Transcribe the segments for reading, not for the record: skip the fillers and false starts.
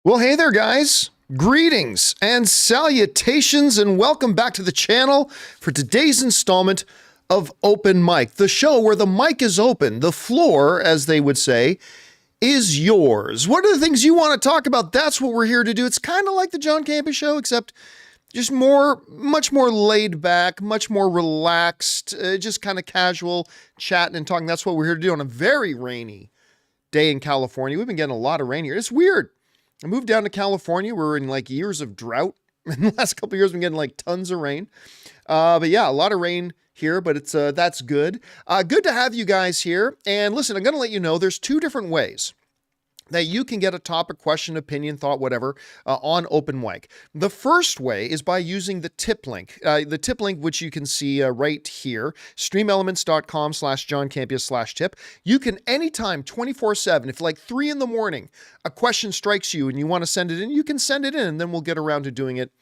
Well, hey there, guys. Greetings and salutations, and welcome back to the channel for today's installment of Open Mic, the show where the mic is open, the floor, as they would say, is yours. What are the things you want to talk about? That's what we're here to do. It's kind of like the John Campea Show, except just much more laid back, much more relaxed, just kind of casual chatting and talking. That's what we're here to do on a very rainy day in California. We've been getting a lot of rain here. It's weird. I moved down to California. We're in like years of drought. In the last couple of years, we've been getting like tons of rain. But yeah, a lot of rain here, but it's that's good. Good to have you guys here. And listen, I'm going to let you know there's two different ways that you can get a topic, question, opinion, thought, whatever, on Open Mic. The first way is by using the tip link. The tip link, which you can see right here, streamelements.com/John Campea/tip. You can anytime, 24/7, if like 3 in the morning, a question strikes you and you want to send it in, you can send it in, and then we'll get around to doing it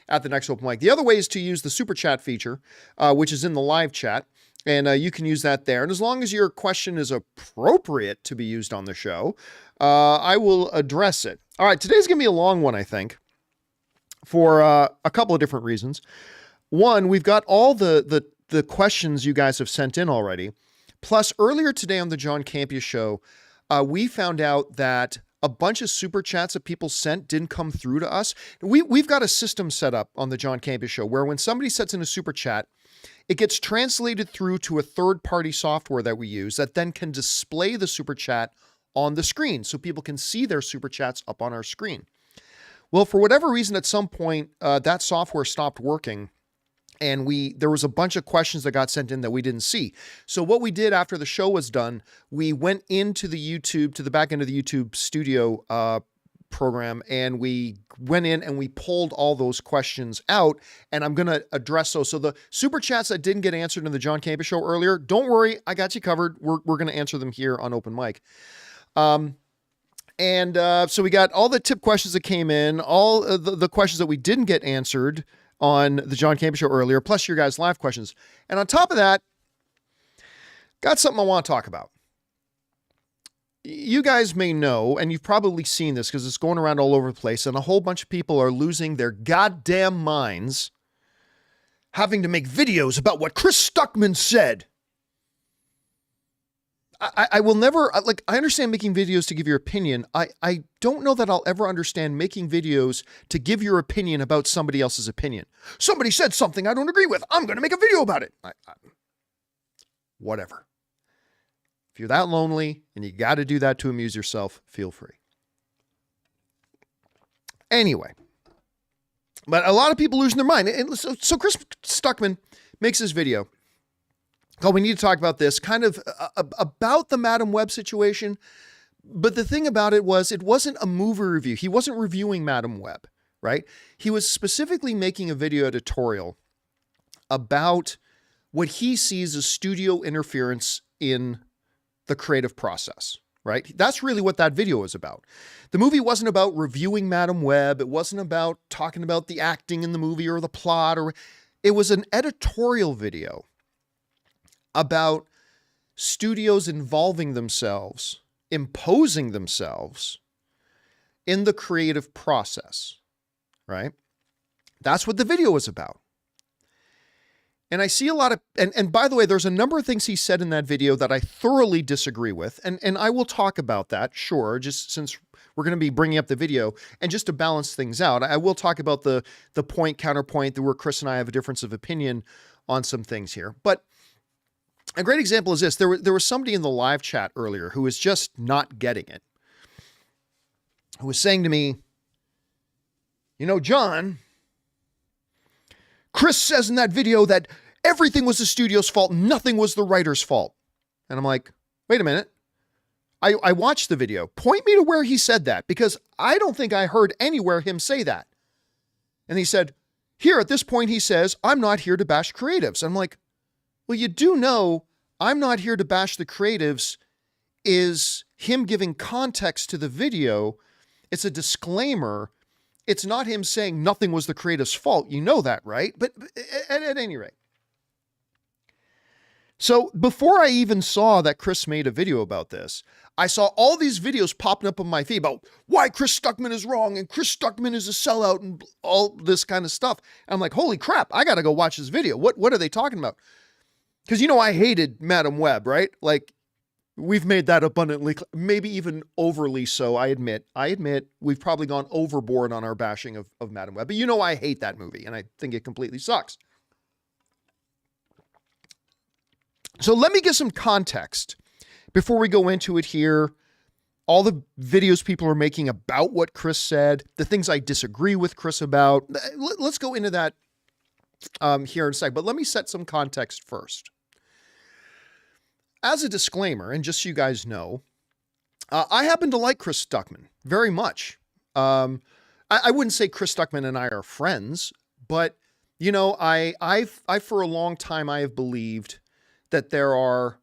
at the next Open Mic. The other way is to use the super chat feature, which is in the live chat. And you can use that there. And as long as your question is appropriate to be used on the show, I will address it. All right, today's going to be a long one, I think, for a couple of different reasons. One, we've got all the questions you guys have sent in already. Plus, earlier today on the John Campea Show, we found out that a bunch of super chats that people sent didn't come through to us. We've got a system set up on the John Campea Show where when somebody sets in a super chat, it gets translated through to a third-party software that we use that then can display the super chat on the screen so people can see their super chats up on our screen. Well, for whatever reason, at some point, that software stopped working, and there was a bunch of questions that got sent in that we didn't see. So what we did after the show was done, we went into the back end of the YouTube studio program, and we went in and we pulled all those questions out, and I'm going to address those. So the super chats that didn't get answered in the John Campea Show earlier, don't worry, I got you covered. We're going to answer them here on Open Mic. So we got all the tip questions that came in, all the questions that we didn't get answered on the John Campea Show earlier, plus your guys' live questions. And on top of that, got something I want to talk about. You guys may know, and you've probably seen this because it's going around all over the place, and a whole bunch of people are losing their goddamn minds having to make videos about what Chris Stuckmann said. I will never, I understand making videos to give your opinion. I don't know that I'll ever understand making videos to give your opinion about somebody else's opinion. Somebody said something I don't agree with. I'm going to make a video about it. Whatever. If you're that lonely and you got to do that to amuse yourself, feel free. Anyway, but a lot of people losing their mind. And so Chris Stuckmann makes this video called "We Need to Talk About This," kind of about the Madam Web situation. But the thing about it wasn't a movie review. He wasn't reviewing Madam Web, right? He was specifically making a video editorial about what he sees as studio interference in the creative process, right? That's really what that video is about. The movie wasn't about reviewing Madam Web. It wasn't about talking about the acting in the movie or the plot, it was an editorial video about studios involving themselves, imposing themselves in the creative process, right? That's what the video was about. And I see a lot of, and by the way, there's a number of things he said in that video that I thoroughly disagree with. And I will talk about that, sure, just since we're going to be bringing up the video. And just to balance things out, I will talk about the point, counterpoint, where Chris and I have a difference of opinion on some things here. But a great example is this. There was somebody in the live chat earlier who was just not getting it, who was saying to me, you know, John, Chris says in that video that everything was the studio's fault, nothing was the writer's fault. And I'm like, wait a minute. I watched the video. Point me to where he said that, because I don't think I heard anywhere him say that. And he said, here at this point, he says, I'm not here to bash creatives. I'm like, well, you do know I'm not here to bash the creatives is him giving context to the video. It's a disclaimer. It's not him saying nothing was the creative's fault. You know that, right? But at any rate. So before I even saw that Chris made a video about this, I saw all these videos popping up on my feed about why Chris Stuckmann is wrong and Chris Stuckmann is a sellout and all this kind of stuff. And I'm like, holy crap, I got to go watch this video. What are they talking about? Because, I hated Madam Web, right? Like, we've made that abundantly, maybe even overly so, I admit. We've probably gone overboard on our bashing of Madam Web. But I hate that movie, and I think it completely sucks. So let me give some context before we go into it here. All the videos people are making about what Chris said, the things I disagree with Chris about. Let's go into that here in a sec. But let me set some context first. As a disclaimer, and just so you guys know, I happen to like Chris Stuckmann very much. I wouldn't say Chris Stuckmann and I are friends, but I for a long time I have believed that there are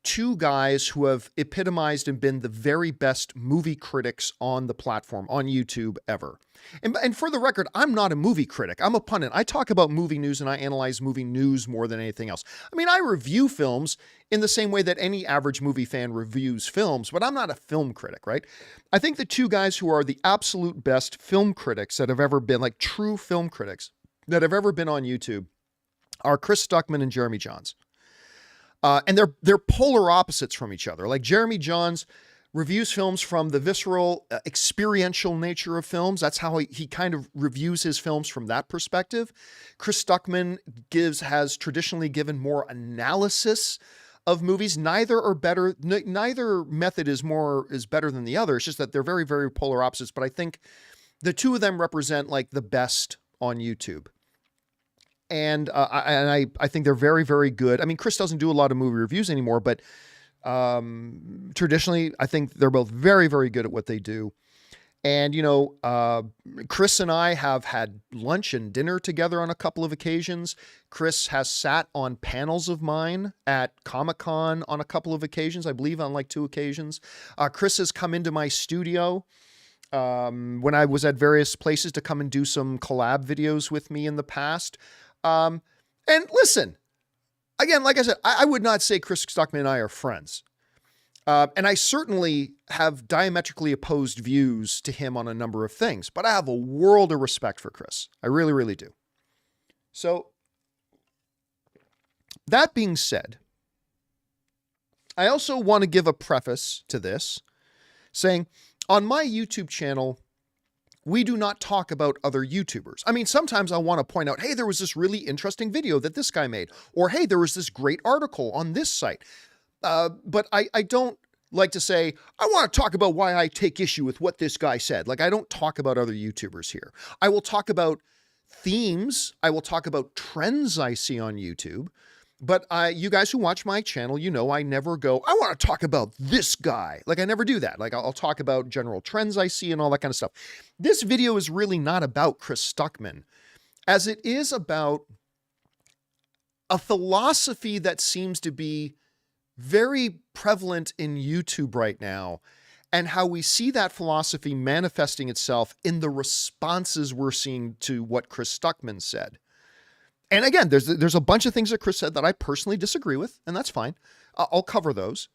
two guys who have epitomized and been the very best movie critics on the platform, on YouTube ever. And for the record, I'm not a movie critic. I'm a pundit. I talk about movie news and I analyze movie news more than anything else. I mean, I review films in the same way that any average movie fan reviews films, but I'm not a film critic, right? I think the two guys who are the absolute best film critics that have ever been, like true film critics that have ever been on YouTube, are Chris Stuckmann and Jeremy Jahns. And they're polar opposites from each other. Like Jeremy Jahns reviews films from the visceral, experiential nature of films. That's how he kind of reviews his films from that perspective. Chris Stuckmann has traditionally given more analysis of movies. Neither are better. Neither method is better than the other. It's just that they're very, very polar opposites. But I think the two of them represent like the best on YouTube. And I think they're very, very good. I mean, Chris doesn't do a lot of movie reviews anymore, but traditionally, I think they're both very, very good at what they do. And, Chris and I have had lunch and dinner together on a couple of occasions. Chris has sat on panels of mine at Comic-Con on a couple of occasions, I believe on like 2 occasions. Chris has come into my studio when I was at various places to come and do some collab videos with me in the past. And listen, again, like I said, I would not say Chris Stuckmann and I are friends. And I certainly have diametrically opposed views to him on a number of things, but I have a world of respect for Chris. I really, really do. So that being said, I also want to give a preface to this saying on my YouTube channel, we do not talk about other YouTubers. I mean, sometimes I want to point out, hey, there was this really interesting video that this guy made, or hey, there was this great article on this site. But I don't like to say, I want to talk about why I take issue with what this guy said. Like, I don't talk about other YouTubers here. I will talk about themes. I will talk about trends I see on YouTube. But you guys who watch my channel, I never go, I want to talk about this guy. Like, I never do that. Like, I'll talk about general trends I see and all that kind of stuff. This video is really not about Chris Stuckmann, as it is about a philosophy that seems to be very prevalent in YouTube right now, and how we see that philosophy manifesting itself in the responses we're seeing to what Chris Stuckmann said. And again, there's a bunch of things that Chris said that I personally disagree with, and that's fine. I'll cover those.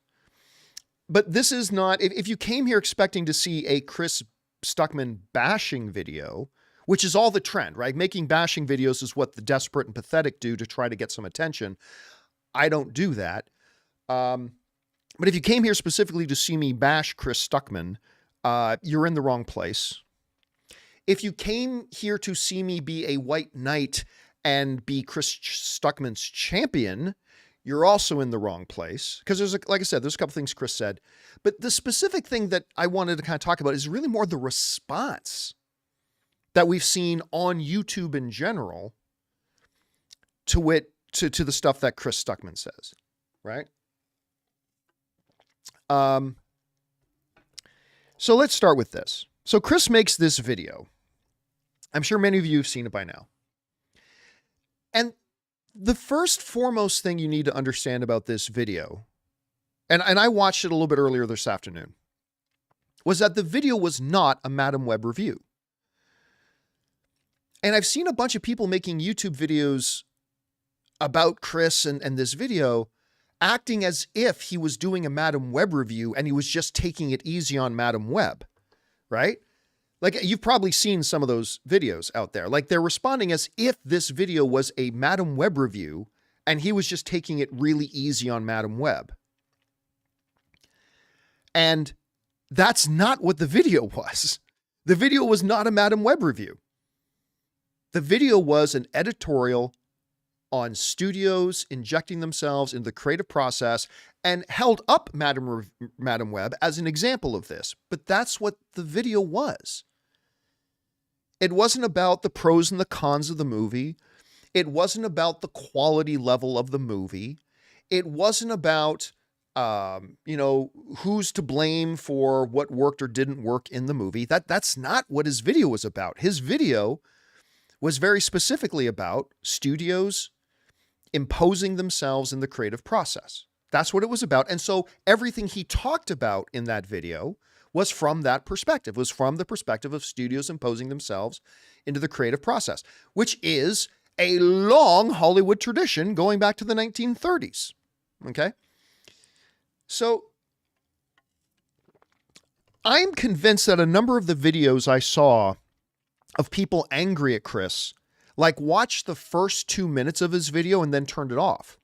But this is not, if you came here expecting to see a Chris Stuckmann bashing video, which is all the trend, right? Making bashing videos is what the desperate and pathetic do to try to get some attention. I don't do that. But if you came here specifically to see me bash Chris Stuckmann, you're in the wrong place. If you came here to see me be a white knight and be Chris Stuckmann's champion, you're also in the wrong place. Because like I said, there's a couple things Chris said. But the specific thing that I wanted to kind of talk about is really more the response that we've seen on YouTube in general to the stuff that Chris Stuckmann says, right? So let's start with this. So Chris makes this video. I'm sure many of you have seen it by now. And the first foremost thing you need to understand about this video, and I watched it a little bit earlier this afternoon, was that the video was not a Madam Web review. And I've seen a bunch of people making YouTube videos about Chris and this video, acting as if he was doing a Madame Web review and he was just taking it easy on Madame Web, right? Like, you've probably seen some of those videos out there. Like, they're responding as if this video was a Madame Web review and he was just taking it really easy on Madame Web. And that's not what the video was. The video was not a Madame Web review. The video was an editorial on studios injecting themselves into the creative process and held up Madame Web as an example of this. But that's what the video was. It wasn't about the pros and the cons of the movie. It wasn't about the quality level of the movie. It wasn't about, who's to blame for what worked or didn't work in the movie. That's not what his video was about. His video was very specifically about studios imposing themselves in the creative process. That's what it was about. And so everything he talked about in that video was from that perspective, was from the perspective of studios imposing themselves into the creative process, which is a long Hollywood tradition going back to the 1930s. Okay? So I'm convinced that a number of the videos I saw of people angry at Chris, like, watched the first 2 minutes of his video and then turned it off.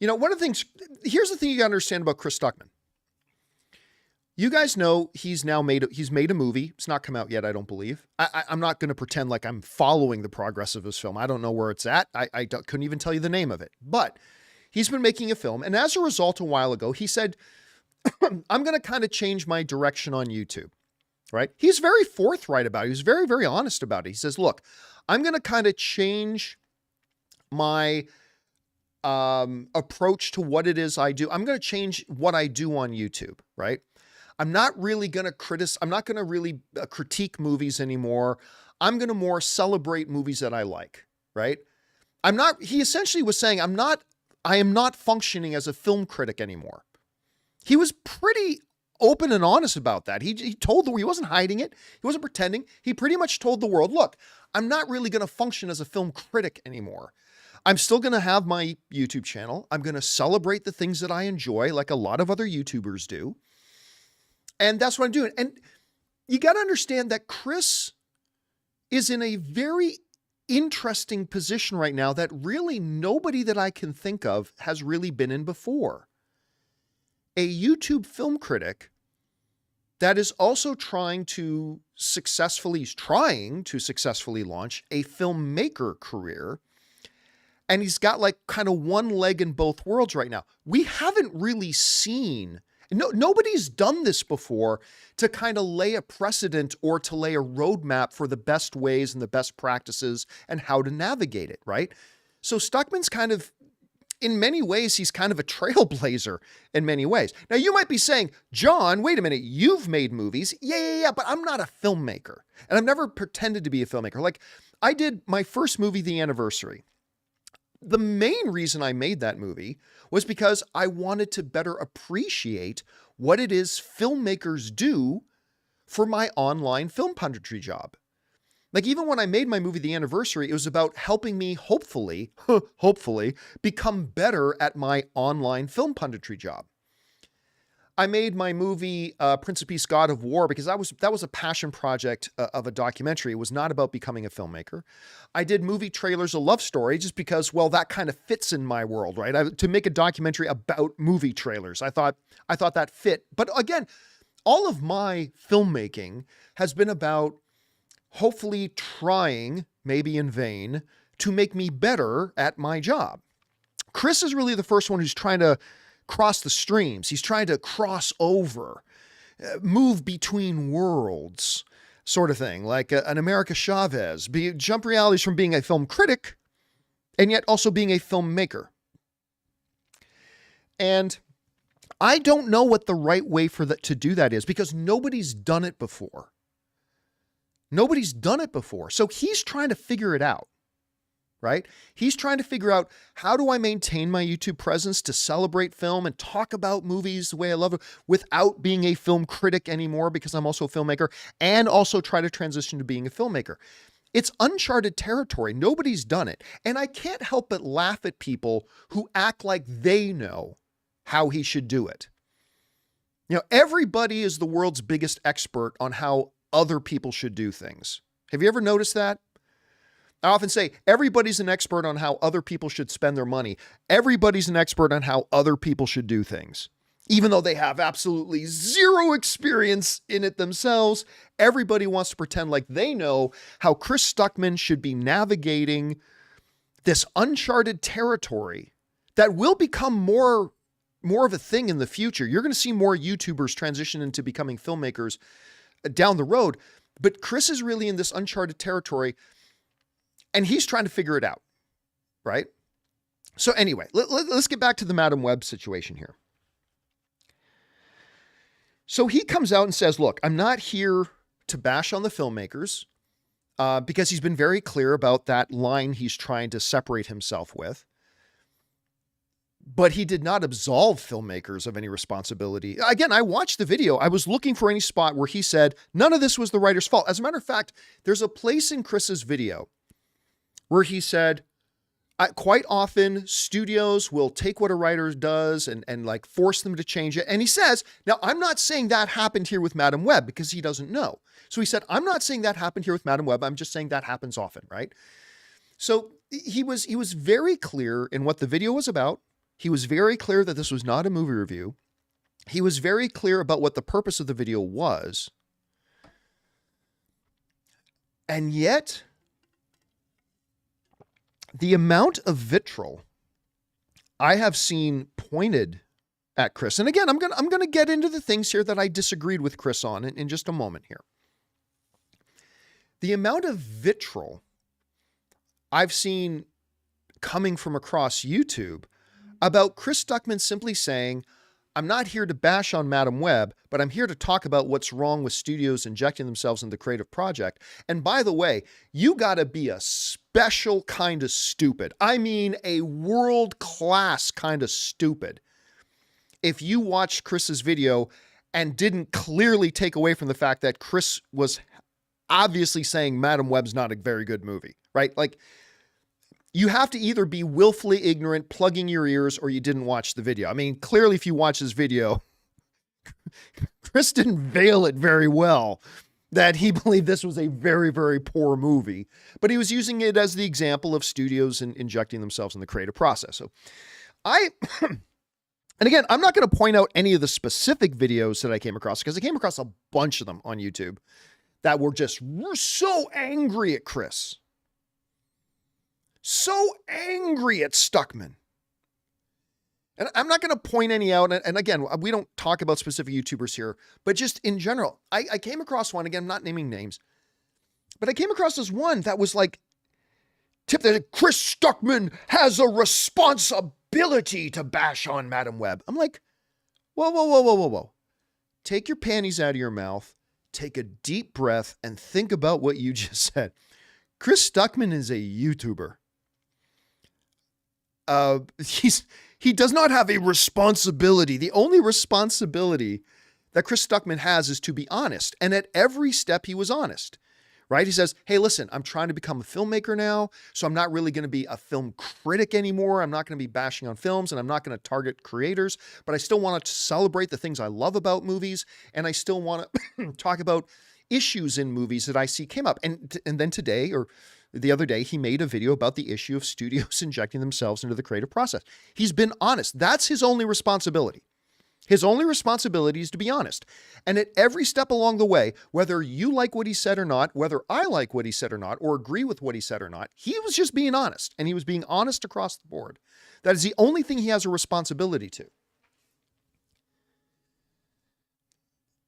You know, one of the things, here's the thing you got to understand about Chris Stuckmann. You guys know he's made a movie. It's not come out yet, I don't believe. I'm not going to pretend like I'm following the progress of his film. I don't know where it's at. I couldn't even tell you the name of it. But he's been making a film. And as a result, a while ago, he said, I'm going to kind of change my direction on YouTube. Right? He's very forthright about it. He's very, very honest about it. He says, look, I'm going to kind of change my approach to what it is I do. I'm going to change what I do on YouTube, right? I'm not really going to I'm not going to really critique movies anymore. I'm going to more celebrate movies that I like, right? He essentially was saying, I am not functioning as a film critic anymore. He was pretty open and honest about that. He told he wasn't hiding it. He wasn't pretending. He pretty much told the world, look, I'm not really going to function as a film critic anymore. I'm still going to have my YouTube channel. I'm going to celebrate the things that I enjoy, like a lot of other YouTubers do. And that's what I'm doing. And you got to understand that Chris is in a very interesting position right now that really nobody that I can think of has really been in before. A YouTube film critic that is also trying to successfully launch a filmmaker career. And he's got like kind of one leg in both worlds right now. We haven't really seen, nobody's done this before to kind of lay a precedent or to lay a roadmap for the best ways and the best practices and how to navigate it, right? So Stuckmann's kind of, in many ways, he's kind of a trailblazer in many ways. Now, you might be saying, John, wait a minute, you've made movies. Yeah, but I'm not a filmmaker. And I've never pretended to be a filmmaker. Like, I did my first movie, The Anniversary. The main reason I made that movie was because I wanted to better appreciate what it is filmmakers do for my online film punditry job. Like, even when I made my movie, The Anniversary, it was about helping me hopefully become better at my online film punditry job. I made my movie, Prince of Peace, God of War, because that was a passion project of a documentary. It was not about becoming a filmmaker. I did movie trailers, A Love Story, just because, well, that kind of fits in my world, right? To make a documentary about movie trailers, I thought that fit. But again, all of my filmmaking has been about hopefully trying, maybe in vain, to make me better at my job. Chris is really the first one who's trying to cross the streams. He's trying to cross over, move between worlds, sort of thing, like an America Chavez, jump realities from being a film critic and yet also being a filmmaker. And I don't know what the right way to do that is, because nobody's done it before. Nobody's done it before. So he's trying to figure it out, right? He's trying to figure out, how do I maintain my YouTube presence to celebrate film and talk about movies the way I love it without being a film critic anymore, because I'm also a filmmaker, and also try to transition to being a filmmaker. It's uncharted territory. Nobody's done it. And I can't help but laugh at people who act like they know how he should do it. You know, everybody is the world's biggest expert on how other people should do things. Have you ever noticed that? I often say everybody's an expert on how other people should spend their money. Everybody's an expert on how other people should do things. Even though they have absolutely zero experience in it themselves, everybody wants to pretend like they know how Chris Stuckmann should be navigating this uncharted territory that will become more of a thing in the future. You're going to see more YouTubers transition into becoming filmmakers down the road, but Chris is really in this uncharted territory and he's trying to figure it out, right? So anyway, let's get back to the Madam Web situation here. So he comes out and says, look, I'm not here to bash on the filmmakers because he's been very clear about that line he's trying to separate himself with. But he did not absolve filmmakers of any responsibility. Again, I watched the video. I was looking for any spot where he said, none of this was the writer's fault. As a matter of fact, there's a place in Chris's video where he said, quite often studios will take what a writer does and like force them to change it. And he says, now I'm not saying that happened here with Madam Web because he doesn't know. So he said, I'm not saying that happened here with Madam Web. I'm just saying that happens often, right? So he was very clear in what the video was about. He was very clear that this was not a movie review. He was very clear about what the purpose of the video was. And yet, the amount of vitriol I have seen pointed at Chris, and again, I'm gonna get into the things here that I disagreed with Chris on in just a moment here. The amount of vitriol I've seen coming from across YouTube about Chris Stuckmann simply saying, I'm not here to bash on Madam Web, but I'm here to talk about what's wrong with studios injecting themselves in the creative project. And by the way, you gotta be a special kind of stupid. I mean, a world-class kind of stupid. If you watched Chris's video and didn't clearly take away from the fact that Chris was obviously saying Madam Web's not a very good movie, right? Like, you have to either be willfully ignorant, plugging your ears, or you didn't watch the video. I mean, clearly if you watch this video, Chris didn't veil it very well that he believed this was a very, very poor movie, but he was using it as the example of studios injecting themselves in the creative process. So and again, I'm not going to point out any of the specific videos that I came across because I came across a bunch of them on YouTube that were just so angry at Chris. So angry at Stuckmann. And I'm not going to point any out. And again, we don't talk about specific YouTubers here, but just in general, I came across one, again, I'm not naming names, but I came across this one that was like, tip that Chris Stuckmann has a responsibility to bash on Madam Web. I'm like, whoa. Take your panties out of your mouth, take a deep breath, and think about what you just said. Chris Stuckmann is a YouTuber. He does not have a responsibility. The only responsibility that Chris Stuckmann has is to be honest. And at every step, he was honest, right? He says, hey, listen, I'm trying to become a filmmaker now, so I'm not really going to be a film critic anymore. I'm not going to be bashing on films, and I'm not going to target creators, but I still want to celebrate the things I love about movies, and I still want to talk about issues in movies that I see came up. And then today, or the other day, he made a video about the issue of studios injecting themselves into the creative process. He's been honest. That's his only responsibility. His only responsibility is to be honest. And at every step along the way, whether you like what he said or not, whether I like what he said or not, or agree with what he said or not, he was just being honest. And he was being honest across the board. That is the only thing he has a responsibility to.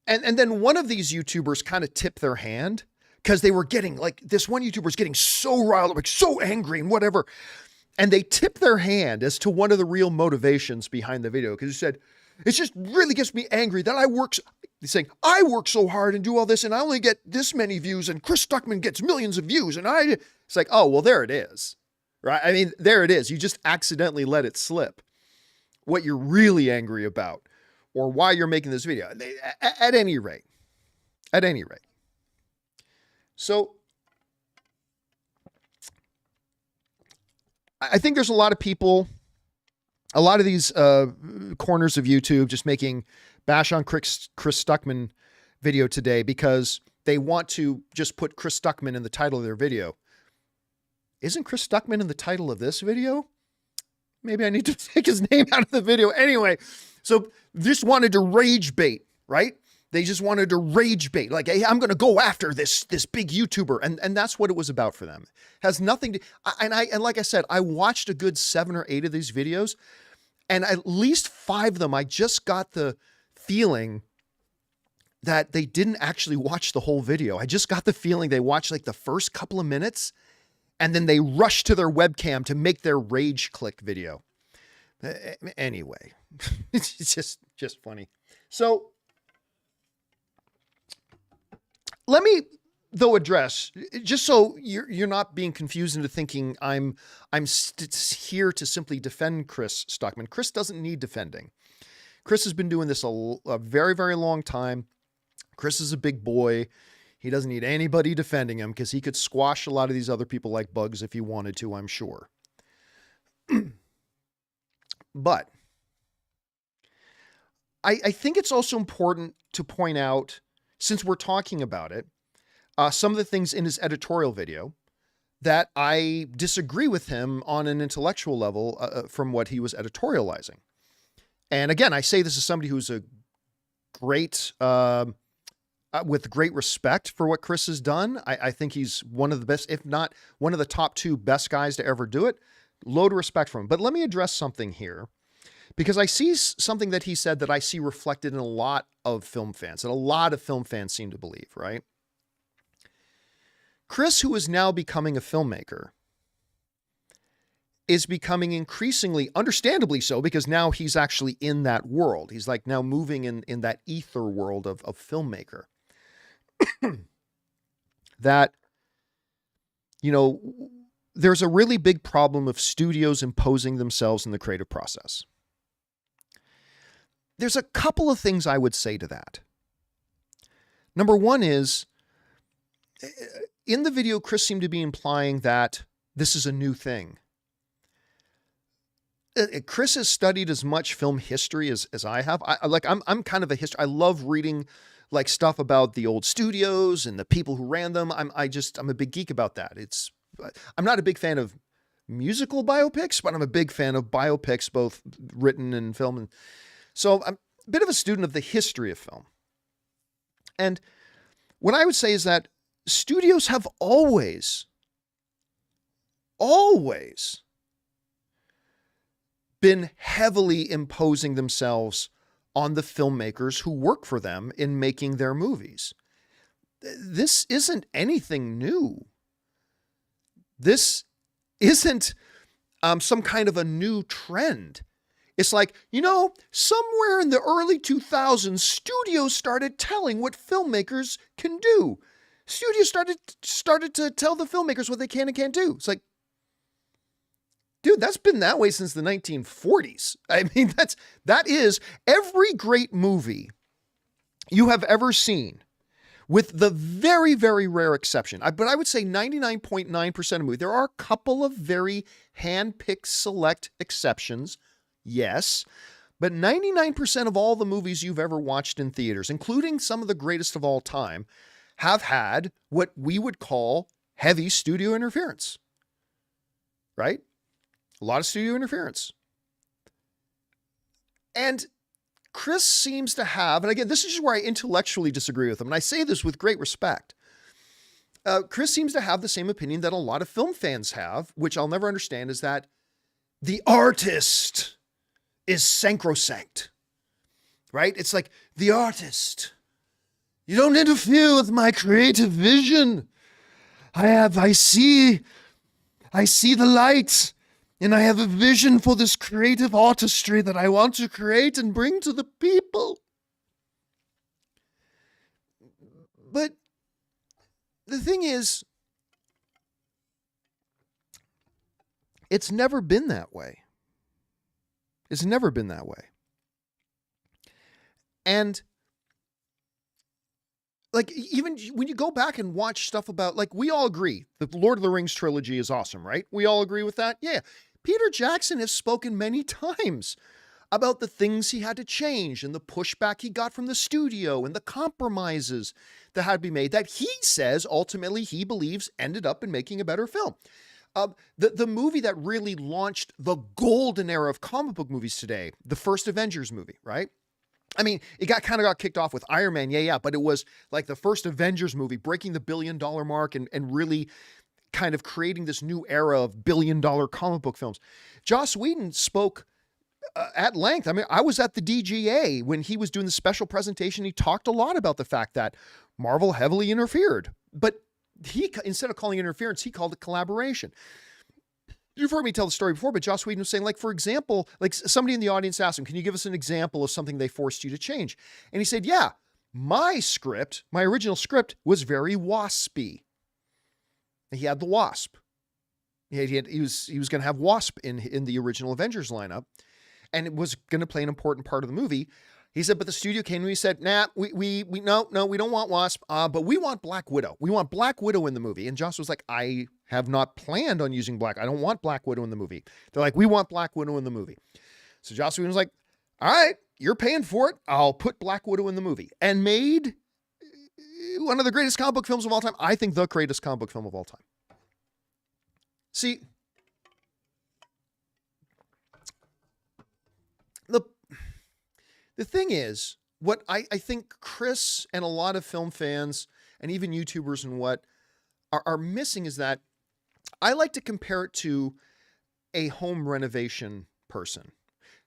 And then one of these YouTubers kind of tipped their hand because they were getting, like, this one YouTuber was getting so riled up, like so angry and whatever. And they tipped their hand as to one of the real motivations behind the video. Because he said, it just really gets me angry that he's saying, I work so hard and do all this and I only get this many views and Chris Stuckmann gets millions of views. And it's like, oh, well, there it is, right? I mean, there it is. You just accidentally let it slip what you're really angry about or why you're making this video. At any rate. So I think there's a lot of people, a lot of these corners of YouTube just making bash on Chris Stuckmann video today because they want to just put Chris Stuckmann in the title of their video. Isn't Chris Stuckmann in the title of this video? Maybe I need to take his name out of the video. Anyway, so just wanted to rage bait, right? They just wanted to rage bait. Like, hey, I'm going to go after this big YouTuber. And that's what it was about for them. Has nothing to, and like I said, I watched a good 7 or 8 of these videos, and at least 5 of them, I just got the feeling that they didn't actually watch the whole video. I just got the feeling they watched like the first couple of minutes, and then they rushed to their webcam to make their rage click video. Anyway, it's just funny. So let me, though, address, just so you're not being confused into thinking I'm here to simply defend Chris Stuckmann. Chris doesn't need defending. Chris has been doing this a very, very long time. Chris is a big boy. He doesn't need anybody defending him because he could squash a lot of these other people like bugs if he wanted to, I'm sure. But I think it's also important to point out, since we're talking about it, some of the things in his editorial video that I disagree with him on an intellectual level from what he was editorializing. And again, I say this as somebody who's a great, with great respect for what Chris has done. I think he's one of the best, if not one of the top 2 best guys to ever do it. Load of respect for him. But let me address something here, because I see something that he said that I see reflected in a lot of film fans, and a lot of film fans seem to believe, right? Chris, who is now becoming a filmmaker, is becoming increasingly, understandably so, because now he's actually in that world. He's like now moving in that ether world of filmmaker. That, you know, there's a really big problem of studios imposing themselves in the creative process. There's a couple of things I would say to that. Number one is, in the video, Chris seemed to be implying that this is a new thing. Chris has studied as much film history as I have. I'm kind of a history. I love reading like stuff about the old studios and the people who ran them. I'm a big geek about that. I'm not a big fan of musical biopics, but I'm a big fan of biopics, both written and film. And so I'm a bit of a student of the history of film. And what I would say is that studios have always been heavily imposing themselves on the filmmakers who work for them in making their movies. This isn't anything new. This isn't some kind of a new trend. It's like, you know, somewhere in the early 2000s, studios started telling what filmmakers can do. Studios started to tell the filmmakers what they can and can't do. It's like, dude, that's been that way since the 1940s. I mean, that is every great movie you have ever seen, with the very, very rare exception. But I would say 99.9% of movies. There are a couple of very hand-picked select exceptions, yes, but 99% of all the movies you've ever watched in theaters, including some of the greatest of all time, have had what we would call heavy studio interference, right? A lot of studio interference. And Chris seems to have, and again, this is just where I intellectually disagree with him, and I say this with great respect. Chris seems to have the same opinion that a lot of film fans have, which I'll never understand, is that the artist is sacrosanct, right? It's like, the artist, you don't interfere with my creative vision. I see the light, and I have a vision for this creative artistry that I want to create and bring to the people. But the thing is, it's never been that way. It's never been that way. And like, even when you go back and watch stuff about, like, we all agree that the Lord of the Rings trilogy is awesome, right? We all agree with that? Yeah. Peter Jackson has spoken many times about the things he had to change and the pushback he got from the studio and the compromises that had to be made that he says ultimately he believes ended up in making a better film. The movie that really launched the golden era of comic book movies today, the first Avengers movie, right? I mean, it got kicked off with Iron Man, yeah, but it was like the first Avengers movie, breaking the $1 billion mark and really kind of creating this new era of $1 billion comic book films. Joss Whedon spoke at length. I mean, I was at the DGA when he was doing the special presentation. He talked a lot about the fact that Marvel heavily interfered, but he, instead of calling it interference, he called it collaboration. You've heard me tell the story before, but Joss Whedon was saying, like, for example, like somebody in the audience asked him, can you give us an example of something they forced you to change? And he said, yeah, my original script was very waspy. He had the Wasp. He was going to have Wasp in the original Avengers lineup, and it was going to play an important part of the movie. He said, but the studio came to me and said, nah, we don't want Wasp, but we want Black Widow. We want Black Widow in the movie. And Joss was like, I have not planned on using I don't want Black Widow in the movie. They're like, we want Black Widow in the movie. So Joss Whedon was like, all right, you're paying for it. I'll put Black Widow in the movie. And made one of the greatest comic book films of all time. I think the greatest comic book film of all time. See, the thing is, what I think Chris and a lot of film fans and even YouTubers and what are missing is that I like to compare it to a home renovation person.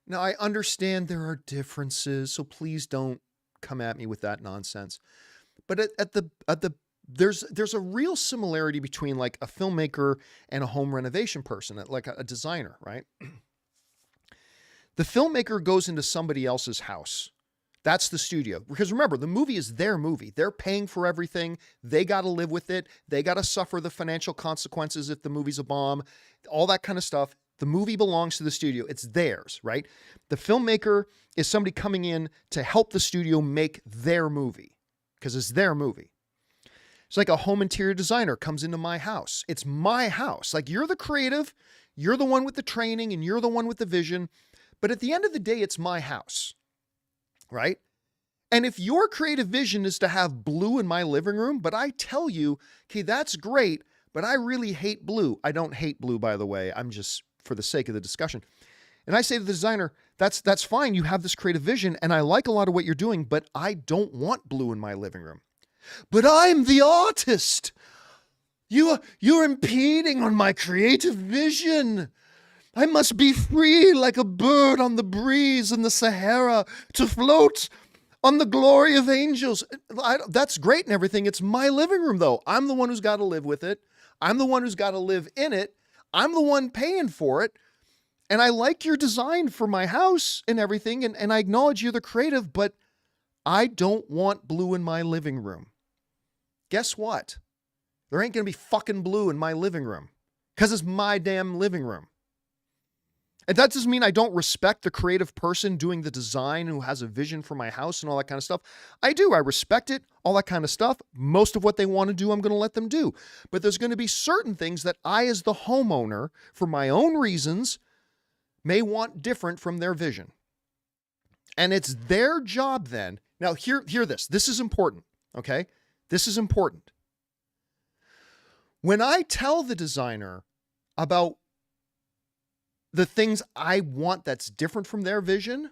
Now, I understand there are differences, so please don't come at me with that nonsense. But there's a real similarity between like a filmmaker and a home renovation person, like a designer, right? The filmmaker goes into somebody else's house. That's the studio. Because remember, the movie is their movie. They're paying for everything. They got to live with it. They got to suffer the financial consequences if the movie's a bomb, all that kind of stuff. The movie belongs to the studio. It's theirs, right? The filmmaker is somebody coming in to help the studio make their movie because it's their movie. It's like a home interior designer comes into my house. It's my house. Like, you're the creative, you're the one with the training, and you're the one with the vision. But at the end of the day, it's my house, right? And if your creative vision is to have blue in my living room, but I tell you, okay, that's great, but I really hate blue. I don't hate blue, by the way. I'm just for the sake of the discussion. And I say to the designer, that's fine. You have this creative vision, and I like a lot of what you're doing, but I don't want blue in my living room. But I'm the artist. You're impeding on my creative vision. I must be free like a bird on the breeze in the Sahara to float on the glory of angels. That's great and everything. It's my living room, though. I'm the one who's got to live with it. I'm the one who's got to live in it. I'm the one paying for it. And I like your design for my house and everything. And I acknowledge you're the creative, but I don't want blue in my living room. Guess what? There ain't going to be fucking blue in my living room because it's my damn living room. And that doesn't mean I don't respect the creative person doing the design who has a vision for my house and all that kind of stuff. I do. I respect it, all that kind of stuff. Most of what they want to do, I'm going to let them do. But there's going to be certain things that I, as the homeowner, for my own reasons, may want different from their vision. And it's their job then. Now, hear this. This is important, okay? This is important. When I tell the designer about the things I want that's different from their vision,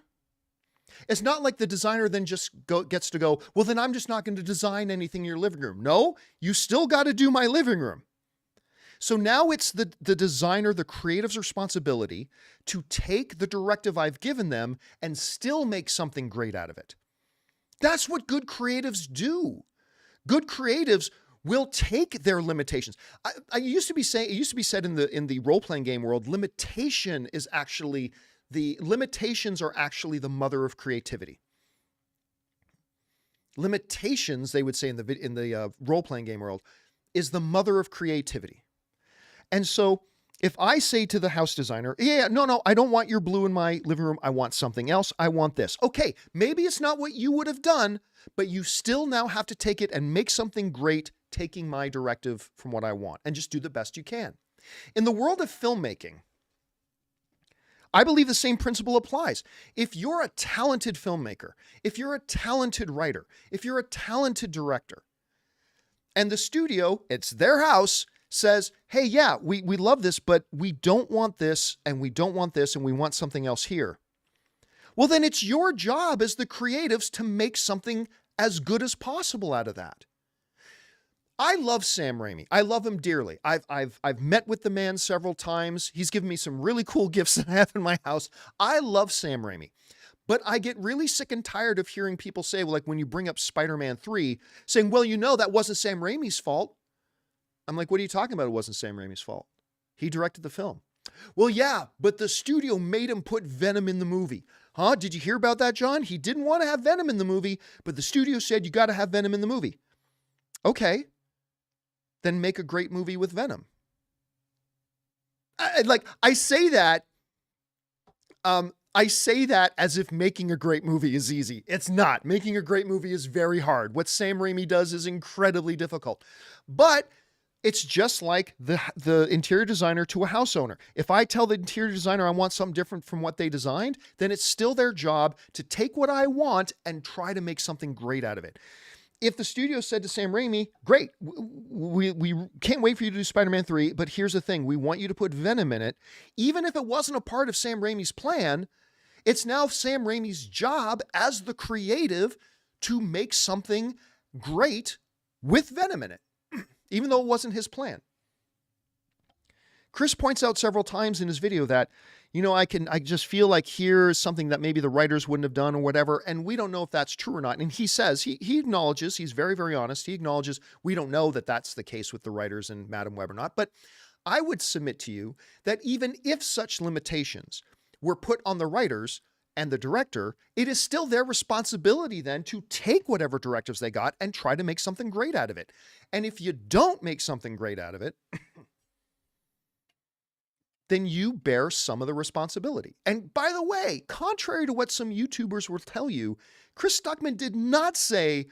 it's not like the designer then just gets to go, well, then I'm just not going to design anything in your living room. No, you still got to do my living room. So now it's the designer, the creative's responsibility to take the directive I've given them and still make something great out of it. That's what good creatives do. Good creatives will take their limitations. It used to be said in the role-playing game world, limitations are actually the mother of creativity. Limitations, they would say in the role-playing game world, is the mother of creativity. And so if I say to the house designer, no, I don't want your blue in my living room. I want something else. I want this. Okay, maybe it's not what you would have done, but you still now have to take it and make something great, taking my directive from what I want, and just do the best you can. In the world of filmmaking, I believe the same principle applies. If you're a talented filmmaker, if you're a talented writer, if you're a talented director, and the studio, it's their house, says, hey, yeah, we love this, but we don't want this, and we don't want this, and we want something else here. Well, then it's your job as the creatives to make something as good as possible out of that. I love Sam Raimi. I love him dearly. I've met with the man several times. He's given me some really cool gifts that I have in my house. I love Sam Raimi. But I get really sick and tired of hearing people say, well, like when you bring up Spider-Man 3, saying, well, you know, that wasn't Sam Raimi's fault. I'm like, what are you talking about? It wasn't Sam Raimi's fault. He directed the film. Well, yeah, but the studio made him put Venom in the movie. Huh? Did you hear about that, John? He didn't want to have Venom in the movie, but the studio said you got to have Venom in the movie. Okay. Then make a great movie with Venom. I say that as if making a great movie is easy. It's not. Making a great movie is very hard. What Sam Raimi does is incredibly difficult. But it's just like the interior designer to a house owner. If I tell the interior designer I want something different from what they designed, then it's still their job to take what I want and try to make something great out of it. If the studio said to Sam Raimi, great, we can't wait for you to do Spider-Man 3, but here's the thing, we want you to put Venom in it. Even if it wasn't a part of Sam Raimi's plan, it's now Sam Raimi's job as the creative to make something great with Venom in it, even though it wasn't his plan. Chris points out several times in his video that, you know, I just feel like here's something that maybe the writers wouldn't have done or whatever. And we don't know if that's true or not. And he says, he acknowledges, he's very, very honest. He acknowledges we don't know that that's the case with the writers and Madam Web or not. But I would submit to you that even if such limitations were put on the writers and the director, it is still their responsibility then to take whatever directives they got and try to make something great out of it. And if you don't make something great out of it, then you bear some of the responsibility. And by the way, contrary to what some YouTubers will tell you, Chris Stuckmann did not say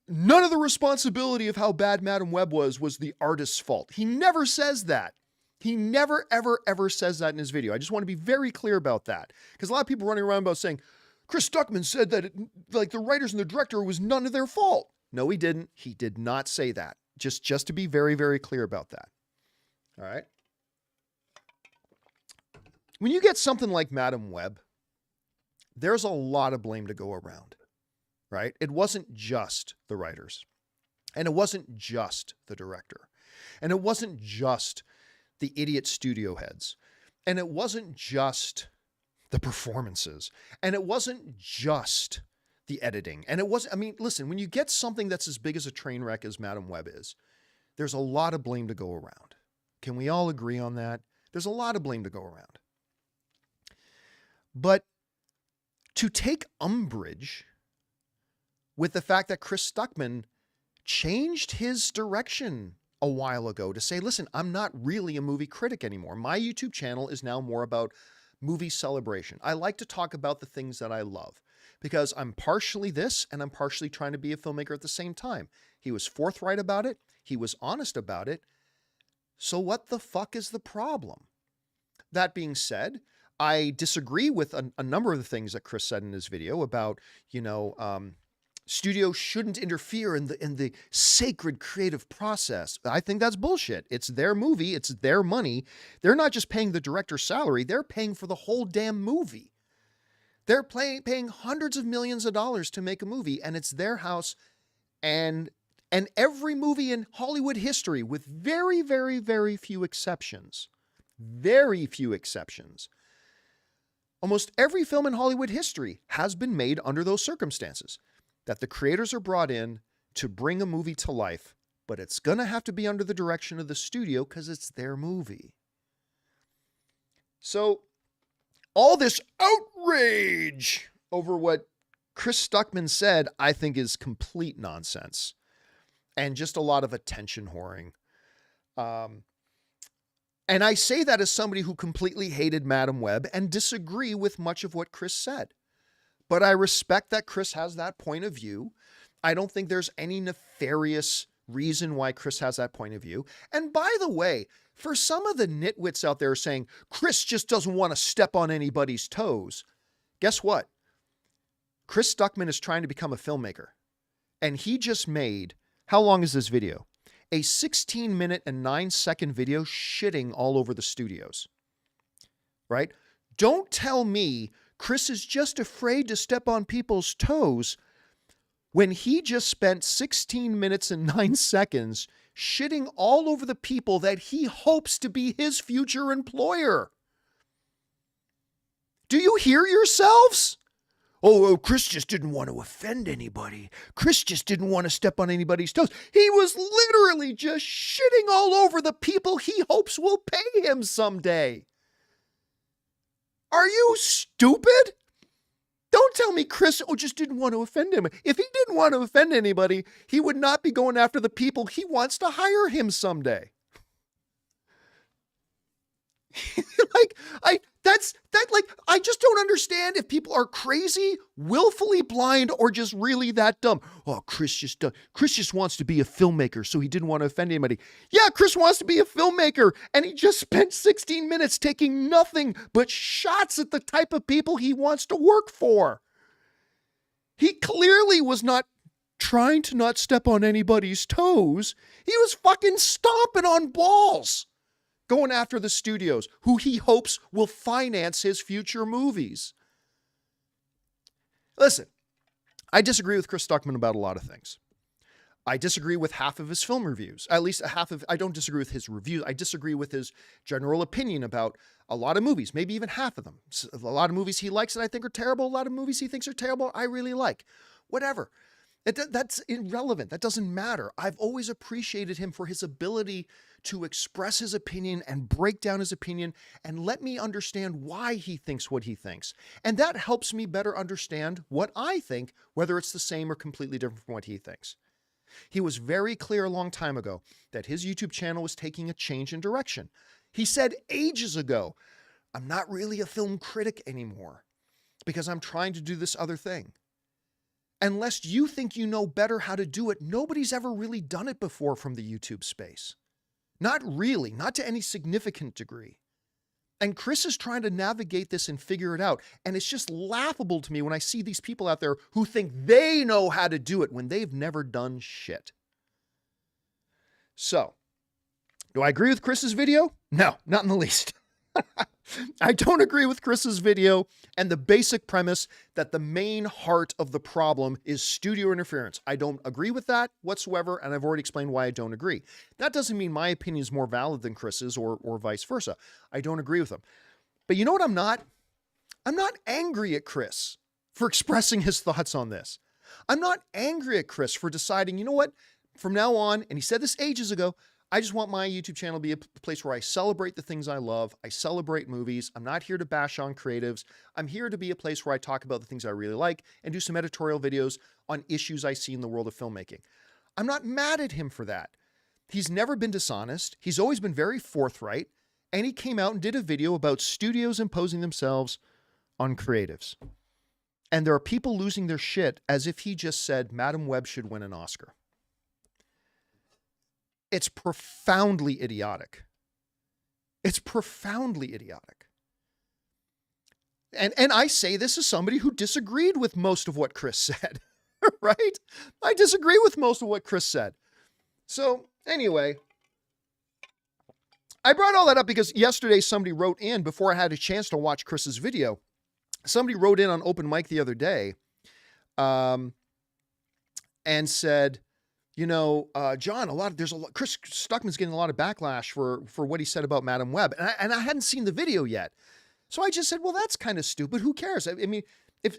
none of the responsibility of how bad Madam Web was the artist's fault. He never says that. He never, ever, ever says that in his video. I just want to be very clear about that. Because a lot of people running around about saying, Chris Stuckmann said that like the writers and the director was none of their fault. No, he didn't. He did not say that. Just to be very, very clear about that. All right. When you get something like Madam Web, there's a lot of blame to go around, right? It wasn't just the writers, and it wasn't just the director, and it wasn't just the idiot studio heads, and it wasn't just the performances, and it wasn't just the editing, and it wasn't, I mean, listen, when you get something that's as big as a train wreck as Madam Web is, there's a lot of blame to go around. Can we all agree on that? There's a lot of blame to go around. But to take umbrage with the fact that Chris Stuckmann changed his direction a while ago to say, listen, I'm not really a movie critic anymore. My YouTube channel is now more about movie celebration. I like to talk about the things that I love because I'm partially this and I'm partially trying to be a filmmaker at the same time. He was forthright about it. He was honest about it. So what the fuck is the problem? That being said, I disagree with a number of the things that Chris said in his video about, you know, studios shouldn't interfere in the sacred creative process. I think that's bullshit. It's their movie. It's their money. They're not just paying the director's salary. They're paying for the whole damn movie. They're paying hundreds of millions of dollars to make a movie, and it's their house. And every movie in Hollywood history, with very, very, very few exceptions, almost every film in Hollywood history has been made under those circumstances, that the creators are brought in to bring a movie to life, but it's going to have to be under the direction of the studio because it's their movie. So all this outrage over what Chris Stuckmann said, I think is complete nonsense and just a lot of attention whoring. And I say that as somebody who completely hated Madam Web and disagree with much of what Chris said. But I respect that Chris has that point of view. I don't think there's any nefarious reason why Chris has that point of view. And by the way, for some of the nitwits out there saying Chris just doesn't want to step on anybody's toes, guess what? Chris Stuckmann is trying to become a filmmaker. And he just made, how long is this video? A 16-minute and 9-second video shitting all over the studios. Right? Don't tell me Chris is just afraid to step on people's toes when he just spent 16 minutes and 9 seconds shitting all over the people that he hopes to be his future employer. Do you hear yourselves? Oh, Chris just didn't want to offend anybody. Chris just didn't want to step on anybody's toes. He was literally just shitting all over the people he hopes will pay him someday. Are you stupid? Don't tell me Chris just didn't want to offend him. If he didn't want to offend anybody, he would not be going after the people he wants to hire him someday. I just don't understand if people are crazy, willfully blind, or just really that dumb. Oh, Chris just wants to be a filmmaker, so he didn't want to offend anybody. Yeah, Chris wants to be a filmmaker, and he just spent 16 minutes taking nothing but shots at the type of people he wants to work for. He clearly was not trying to not step on anybody's toes. He was fucking stomping on balls, going after the studios who he hopes will finance his future movies. Listen, I disagree with Chris Stuckmann about a lot of things. I disagree with half of his film reviews. At least I don't disagree with his reviews. I disagree with his general opinion about a lot of movies, maybe even half of them. A lot of movies he likes that I think are terrible. A lot of movies he thinks are terrible I really like. Whatever. That's irrelevant. That doesn't matter. I've always appreciated him for his ability to express his opinion and break down his opinion and let me understand why he thinks what he thinks. And that helps me better understand what I think, whether it's the same or completely different from what he thinks. He was very clear a long time ago that his YouTube channel was taking a change in direction. He said ages ago, I'm not really a film critic anymore because I'm trying to do this other thing. Unless you think you know better how to do it, nobody's ever really done it before from the YouTube space. Not really, not to any significant degree. And Chris is trying to navigate this and figure it out. And it's just laughable to me when I see these people out there who think they know how to do it when they've never done shit. So, do I agree with Chris's video? No, not in the least. I don't agree with Chris's video and the basic premise that the main heart of the problem is studio interference. I don't agree with that whatsoever, and I've already explained why I don't agree. That doesn't mean my opinion is more valid than Chris's or vice versa. I don't agree with him. But you know what I'm not? I'm not angry at Chris for expressing his thoughts on this. I'm not angry at Chris for deciding, you know what, from now on, and he said this ages ago, I just want my YouTube channel to be a place where I celebrate the things I love. I celebrate movies. I'm not here to bash on creatives. I'm here to be a place where I talk about the things I really like and do some editorial videos on issues I see in the world of filmmaking. I'm not mad at him for that. He's never been dishonest. He's always been very forthright. And he came out and did a video about studios imposing themselves on creatives. And there are people losing their shit as if he just said Madam Web should win an Oscar. It's profoundly idiotic. It's profoundly idiotic. And I say this as somebody who disagreed with most of what Chris said, right? I disagree with most of what Chris said. So anyway, I brought all that up because yesterday somebody wrote in, before I had a chance to watch Chris's video, somebody wrote in on Open Mic the other day and said, you know, John, Chris Stuckmann's getting a lot of backlash for what he said about Madam Web. And I hadn't seen the video yet. So I just said, well, that's kind of stupid. Who cares? I mean, if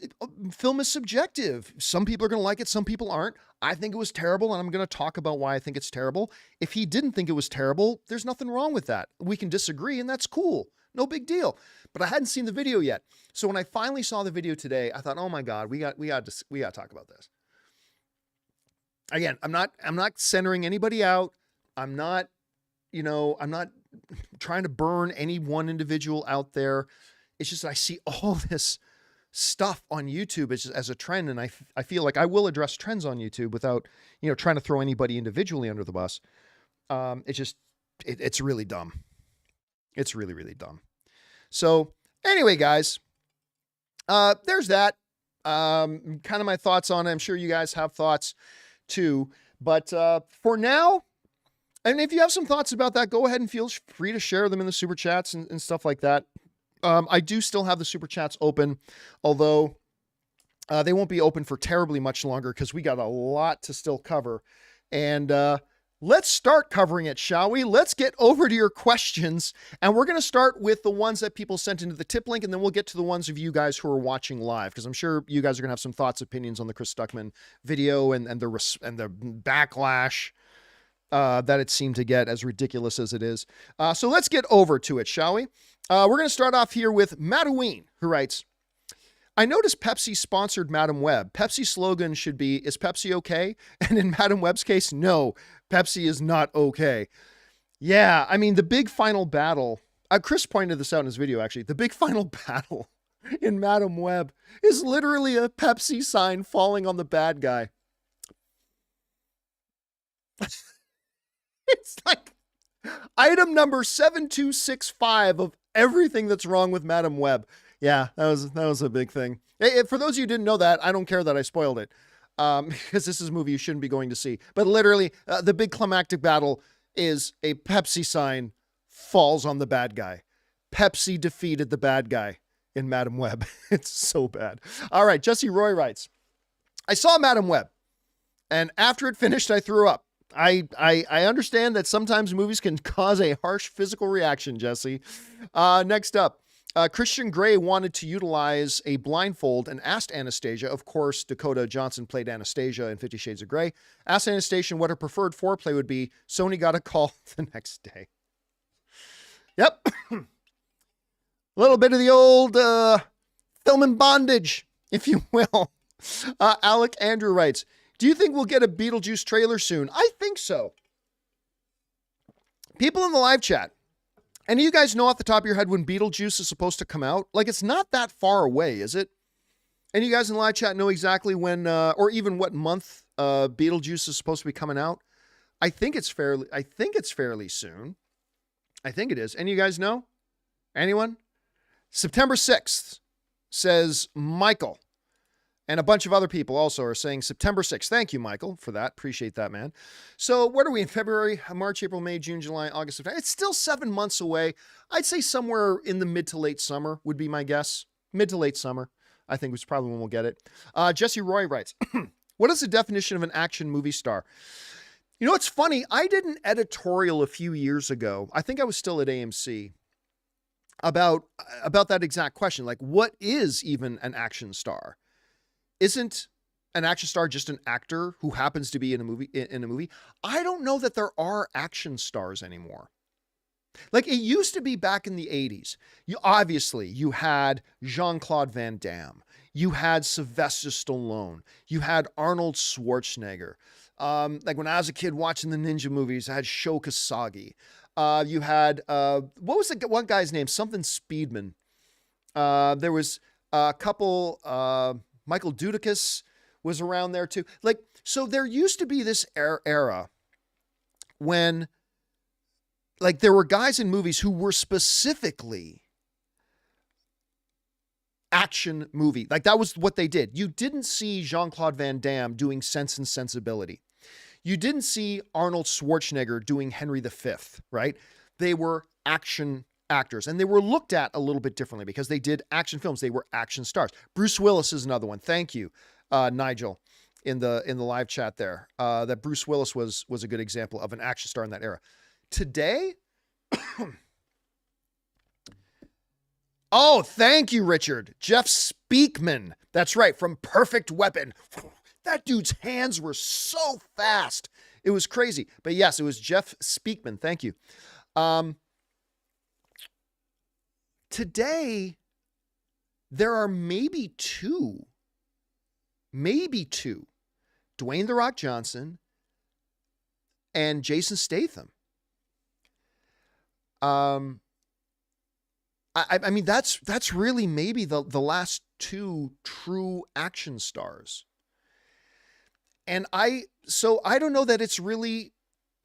film is subjective, some people are going to like it, some people aren't. I think it was terrible, and I'm going to talk about why I think it's terrible. If he didn't think it was terrible, there's nothing wrong with that. We can disagree, and that's cool. No big deal. But I hadn't seen the video yet. So when I finally saw the video today, I thought, oh my God, we got to talk about this. Again, I'm not centering anybody out. I'm not trying to burn any one individual out there. It's just that I see all this stuff on YouTube as a trend, and I feel like I will address trends on YouTube without, trying to throw anybody individually under the bus. It's really dumb. It's really, really dumb. So anyway, guys, there's that. Kind of my thoughts on it. I'm sure you guys have thoughts too, but for now, and if you have some thoughts about that, go ahead and feel free to share them in the super chats and stuff like that. I do still have the super chats open, although they won't be open for terribly much longer because we got a lot to still cover. And let's start covering it, shall we? Let's get over to your questions. And we're going to start with the ones that people sent into the tip link, and then we'll get to the ones of you guys who are watching live, because I'm sure you guys are going to have some thoughts, opinions on the Chris Stuckmann video and the backlash that it seemed to get, as ridiculous as it is. So let's get over to it, shall we? We're going to start off here with Madaween, who writes, I noticed Pepsi sponsored Madam Web. Pepsi's slogan should be, is Pepsi okay? And in Madam Web's case, no, Pepsi is not okay. Yeah, I mean, the big final battle, Chris pointed this out in his video, actually. The big final battle in Madam Web is literally a Pepsi sign falling on the bad guy. It's like item number 7265 of everything that's wrong with Madam Web. Yeah, that was a big thing. For those of you who didn't know that, I don't care that I spoiled it, because this is a movie you shouldn't be going to see. But literally, the big climactic battle is a Pepsi sign falls on the bad guy. Pepsi defeated the bad guy in Madam Web. It's so bad. All right, Jesse Roy writes, I saw Madam Web, and after it finished, I threw up. I understand that sometimes movies can cause a harsh physical reaction, Jesse. Next up, Christian Grey wanted to utilize a blindfold and asked Anastasia, of course, Dakota Johnson played Anastasia in 50 Shades of Grey, asked Anastasia what her preferred foreplay would be. Sony got a call the next day. Yep. A little bit of the old film and bondage, if you will. Alec Andrew writes, do you think we'll get a Beetlejuice trailer soon? I think so. People in the live chat, any of you guys know off the top of your head when Beetlejuice is supposed to come out? Like, it's not that far away, is it? Any of you guys in the live chat know exactly when, or even what month Beetlejuice is supposed to be coming out? I think it's fairly soon. I think it is. Any of you guys know? Anyone? September 6th, says Michael. And a bunch of other people also are saying September 6th. Thank you, Michael, for that. Appreciate that, man. So what are we in February, March, April, May, June, July, August, September? It's still 7 months away. I'd say somewhere in the mid to late summer would be my guess. Mid to late summer, I think, was probably when we'll get it. Jesse Roy writes, what is the definition of an action movie star? You know, it's funny. I did an editorial a few years ago. I think I was still at AMC about that exact question. Like, what is even an action star? Isn't an action star just an actor who happens to be in a movie? I don't know that there are action stars anymore. Like it used to be back in the 80s. You had Jean-Claude Van Damme. You had Sylvester Stallone. You had Arnold Schwarzenegger. Like when I was a kid watching the ninja movies, I had Sho Kasagi. You had, what was the one guy's name? Something Speedman. There was a couple, Michael Dudikoff was around there too. Like, so there used to be this era when like there were guys in movies who were specifically action movie. Like that was what they did. You didn't see Jean-Claude Van Damme doing Sense and Sensibility. You didn't see Arnold Schwarzenegger doing Henry V, right? They were action actors, and they were looked at a little bit differently because they did action films. They were action stars. Bruce Willis is another one. Thank you, Nigel, in the live chat there. That Bruce Willis was a good example of an action star in that era. Today, oh, thank you, Richard. Jeff Speakman. That's right, from Perfect Weapon. That dude's hands were so fast. It was crazy. But yes, it was Jeff Speakman. Thank you. Today, there are maybe two, Dwayne "The Rock" Johnson and Jason Statham. I mean, that's really maybe the last two true action stars. And so I don't know that it's really,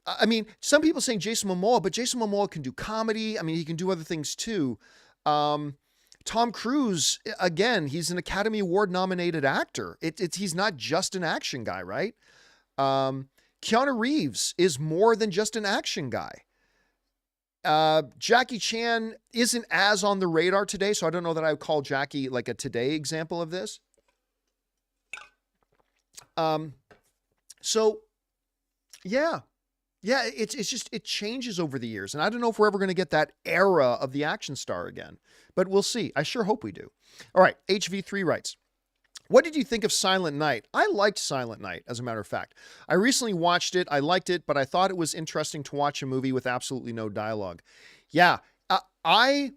I mean, some people saying Jason Momoa, but Jason Momoa can do comedy. I mean, he can do other things too. Tom Cruise, again, he's an Academy Award nominated actor. He's not just an action guy, right? Keanu Reeves is more than just an action guy. Jackie Chan isn't as on the radar today, so I don't know that I would call Jackie like a today example of this. So yeah, it's just, it changes over the years. And I don't know if we're ever going to get that era of the action star again, but we'll see. I sure hope we do. All right. HV3 writes, what did you think of Silent Night? I liked Silent Night, as a matter of fact. I recently watched it. I liked it, but I thought it was interesting to watch a movie with absolutely no dialogue. Yeah. I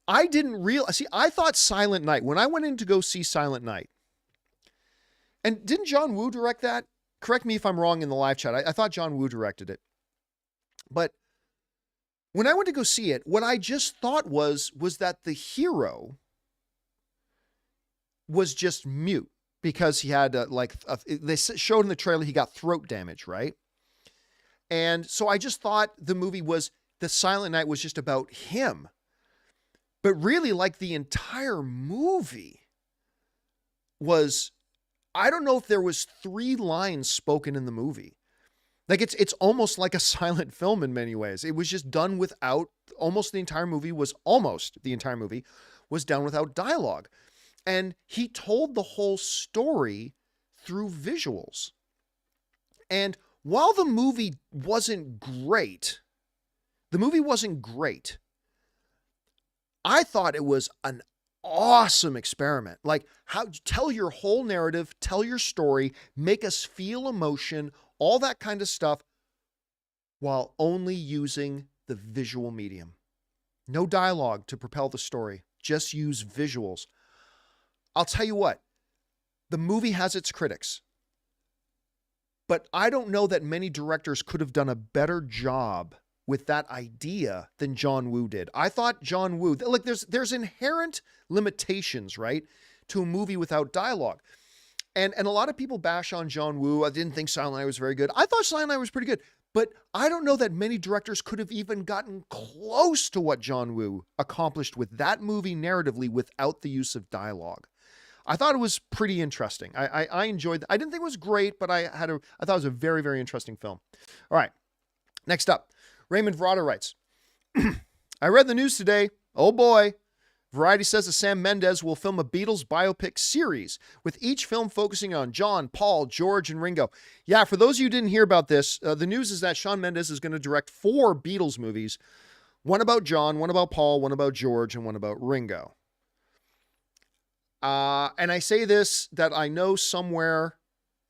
didn't realize, see, I thought Silent Night, when I went in to go see Silent Night, and didn't John Woo direct that? Correct me if I'm wrong in the live chat. I thought John Woo directed it. But when I went to go see it, what I just thought was that the hero was just mute because he had they showed in the trailer he got throat damage, right? And so I just thought the Silent Night was just about him. But really, like, the entire movie was, I don't know if there was 3 lines spoken in the movie. Like, it's almost like a silent film in many ways. It was just done without, almost the entire movie was done without dialogue. And he told the whole story through visuals. And while the movie wasn't great, I thought it was an awesome experiment. Like, how tell your whole narrative, tell your story, make us feel emotion, all that kind of stuff, while only using the visual medium. No dialogue to propel the story. Just use visuals. I'll tell you what, the movie has its critics, but I don't know that many directors could have done a better job with that idea than John Woo did. I thought John Woo, like, there's inherent limitations, right, to a movie without dialogue. And a lot of people bash on John Woo. I didn't think Silent Night was very good. I thought Silent Night was pretty good, but I don't know that many directors could have even gotten close to what John Woo accomplished with that movie narratively without the use of dialogue. I thought it was pretty interesting. I enjoyed it. I didn't think it was great, but I thought it was a very, very interesting film. All right. Next up, Raymond Verada writes, I read the news today. Oh boy. Variety says that Sam Mendes will film a Beatles biopic series, with each film focusing on John, Paul, George, and Ringo. Yeah, for those of you who didn't hear about this, the news is that Shawn Mendes is going to direct 4 Beatles movies. One about John, one about Paul, one about George, and one about Ringo. And I say this, that I know somewhere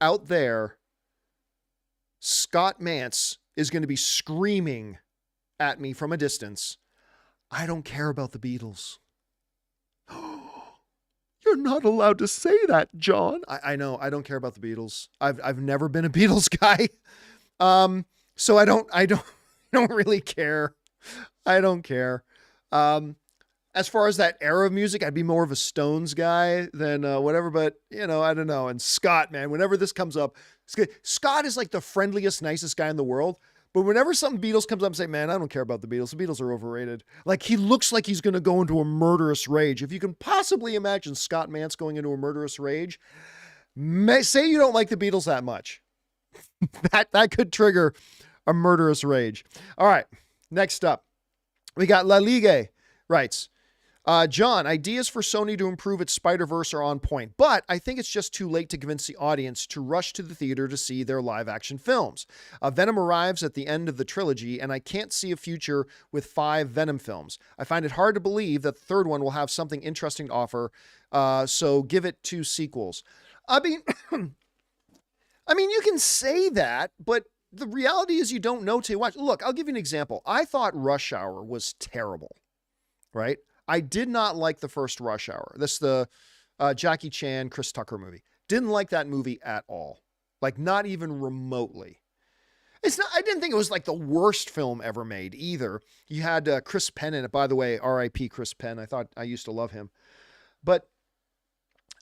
out there, Scott Mantz is going to be screaming at me from a distance, I don't care about the Beatles. You're not allowed to say that, John. I know, I don't care about the Beatles. I've never been a Beatles guy. So I don't really care. I don't care. As far as that era of music, I'd be more of a Stones guy than whatever, but I don't know. And Scott, man, whenever this comes up, Scott is like the friendliest, nicest guy in the world. But whenever something Beatles comes up and say, man, I don't care about the Beatles. The Beatles are overrated. Like, he looks like he's going to go into a murderous rage. If you can possibly imagine Scott Mantz going into a murderous rage, say you don't like the Beatles that much. that could trigger a murderous rage. All right. Next up, we got La Ligue writes, John, ideas for Sony to improve its Spider-Verse are on point, but I think it's just too late to convince the audience to rush to the theater to see their live-action films. Venom arrives at the end of the trilogy, and I can't see a future with 5 Venom films. I find it hard to believe that the third one will have something interesting to offer, so give it 2 sequels. I mean, you can say that, but the reality is you don't know till you watch. Look, I'll give you an example. I thought Rush Hour was terrible, right? I did not like the first Rush Hour. This the Jackie Chan, Chris Tucker movie. Didn't like that movie at all. Like, not even remotely. I didn't think it was like the worst film ever made either. You had Chris Penn in it. By the way, R.I.P. Chris Penn. I used to love him. But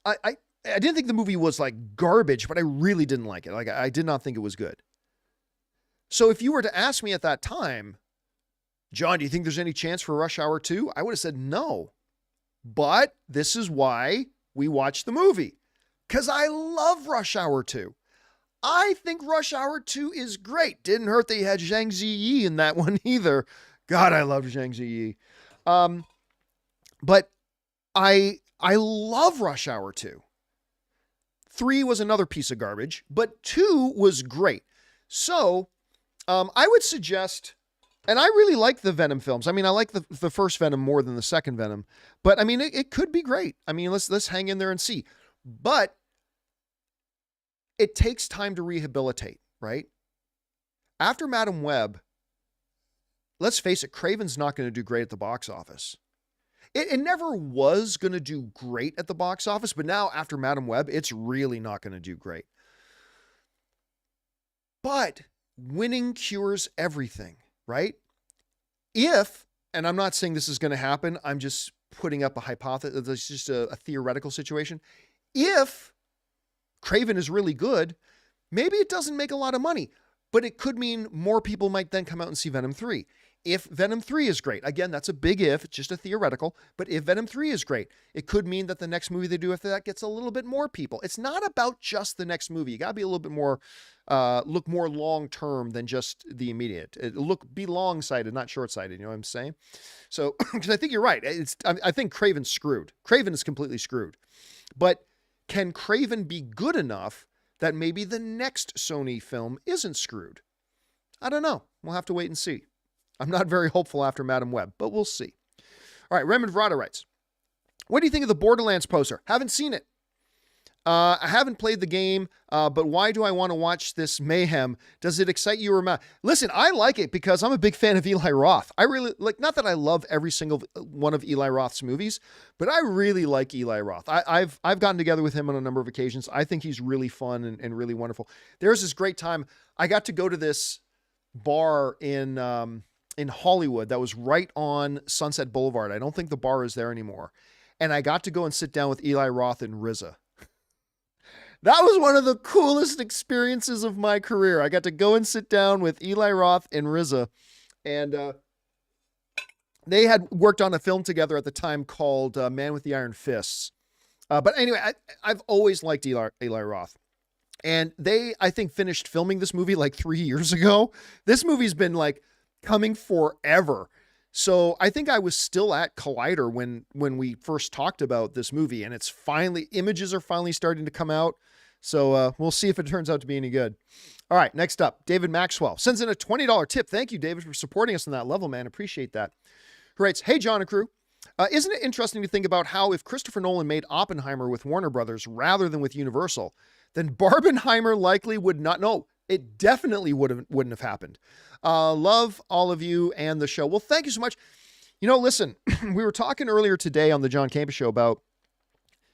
I didn't think the movie was like garbage, but I really didn't like it. Like, I did not think it was good. So if you were to ask me at that time, John, do you think there's any chance for Rush Hour 2? I would have said no. But this is why we watched the movie. Because I love Rush Hour 2. I think Rush Hour 2 is great. Didn't hurt that you had Zhang Ziyi in that one either. God, I love Zhang Ziyi. But I love Rush Hour 2. 3 was another piece of garbage, but 2 was great. So I would suggest, and I really like the Venom films. I mean, I like the first Venom more than the second Venom, but I mean, it could be great. I mean, let's hang in there and see. But it takes time to rehabilitate, right? After Madam Web, let's face it, Craven's not going to do great at the box office. It never was going to do great at the box office, but now after Madam Web, it's really not going to do great. But winning cures everything, right? If, and I'm not saying this is going to happen, I'm just putting up a hypothesis, it's just a theoretical situation. If Craven is really good, maybe it doesn't make a lot of money, but it could mean more people might then come out and see Venom 3. If Venom 3 is great, again, that's a big if, it's just a theoretical, but if Venom 3 is great, it could mean that the next movie they do after that gets a little bit more people. It's not about just the next movie. You got to be a little bit more, look more long-term than just the immediate. Be long-sighted, not short-sighted, you know what I'm saying? So, because I think you're right. I think Craven's screwed. Craven is completely screwed. But can Craven be good enough that maybe the next Sony film isn't screwed? I don't know. We'll have to wait and see. I'm not very hopeful after Madam Web, but we'll see. All right, Raymond Verada writes, what do you think of the Borderlands poster? Haven't seen it. I haven't played the game, but why do I want to watch this mayhem? Does it excite you or not? Listen, I like it because I'm a big fan of Eli Roth. I really like, not that I love every single one of Eli Roth's movies, but I really like Eli Roth. I've gotten together with him on a number of occasions. I think he's really fun and really wonderful. There's this great time. I got to go to this bar in Hollywood that was right on Sunset Boulevard. I don't think the bar is there anymore. And I got to go and sit down with Eli Roth and RZA. That was one of the coolest experiences of my career. I got to go and sit down with Eli Roth and RZA. And they had worked on a film together at the time called Man with the Iron Fists. But anyway, I've always liked Eli Roth. And they, I think, finished filming this movie like 3 years ago. This movie's been like coming forever. So I think I was still at Collider when we first talked about this movie, and it's finally, images are finally starting to come out. So we'll see if it turns out to be any good. All right, next up, David Maxwell sends in a $20 tip. Thank you, David, for supporting us on that level, man. Appreciate that. Who writes, hey, John and crew. Isn't it interesting to think about how if Christopher Nolan made Oppenheimer with Warner Brothers rather than with Universal, then Barbenheimer likely would not. No, it definitely wouldn't have happened. Love all of you and the show. Well, thank you so much. You know, listen, we were talking earlier today on the John Campea Show about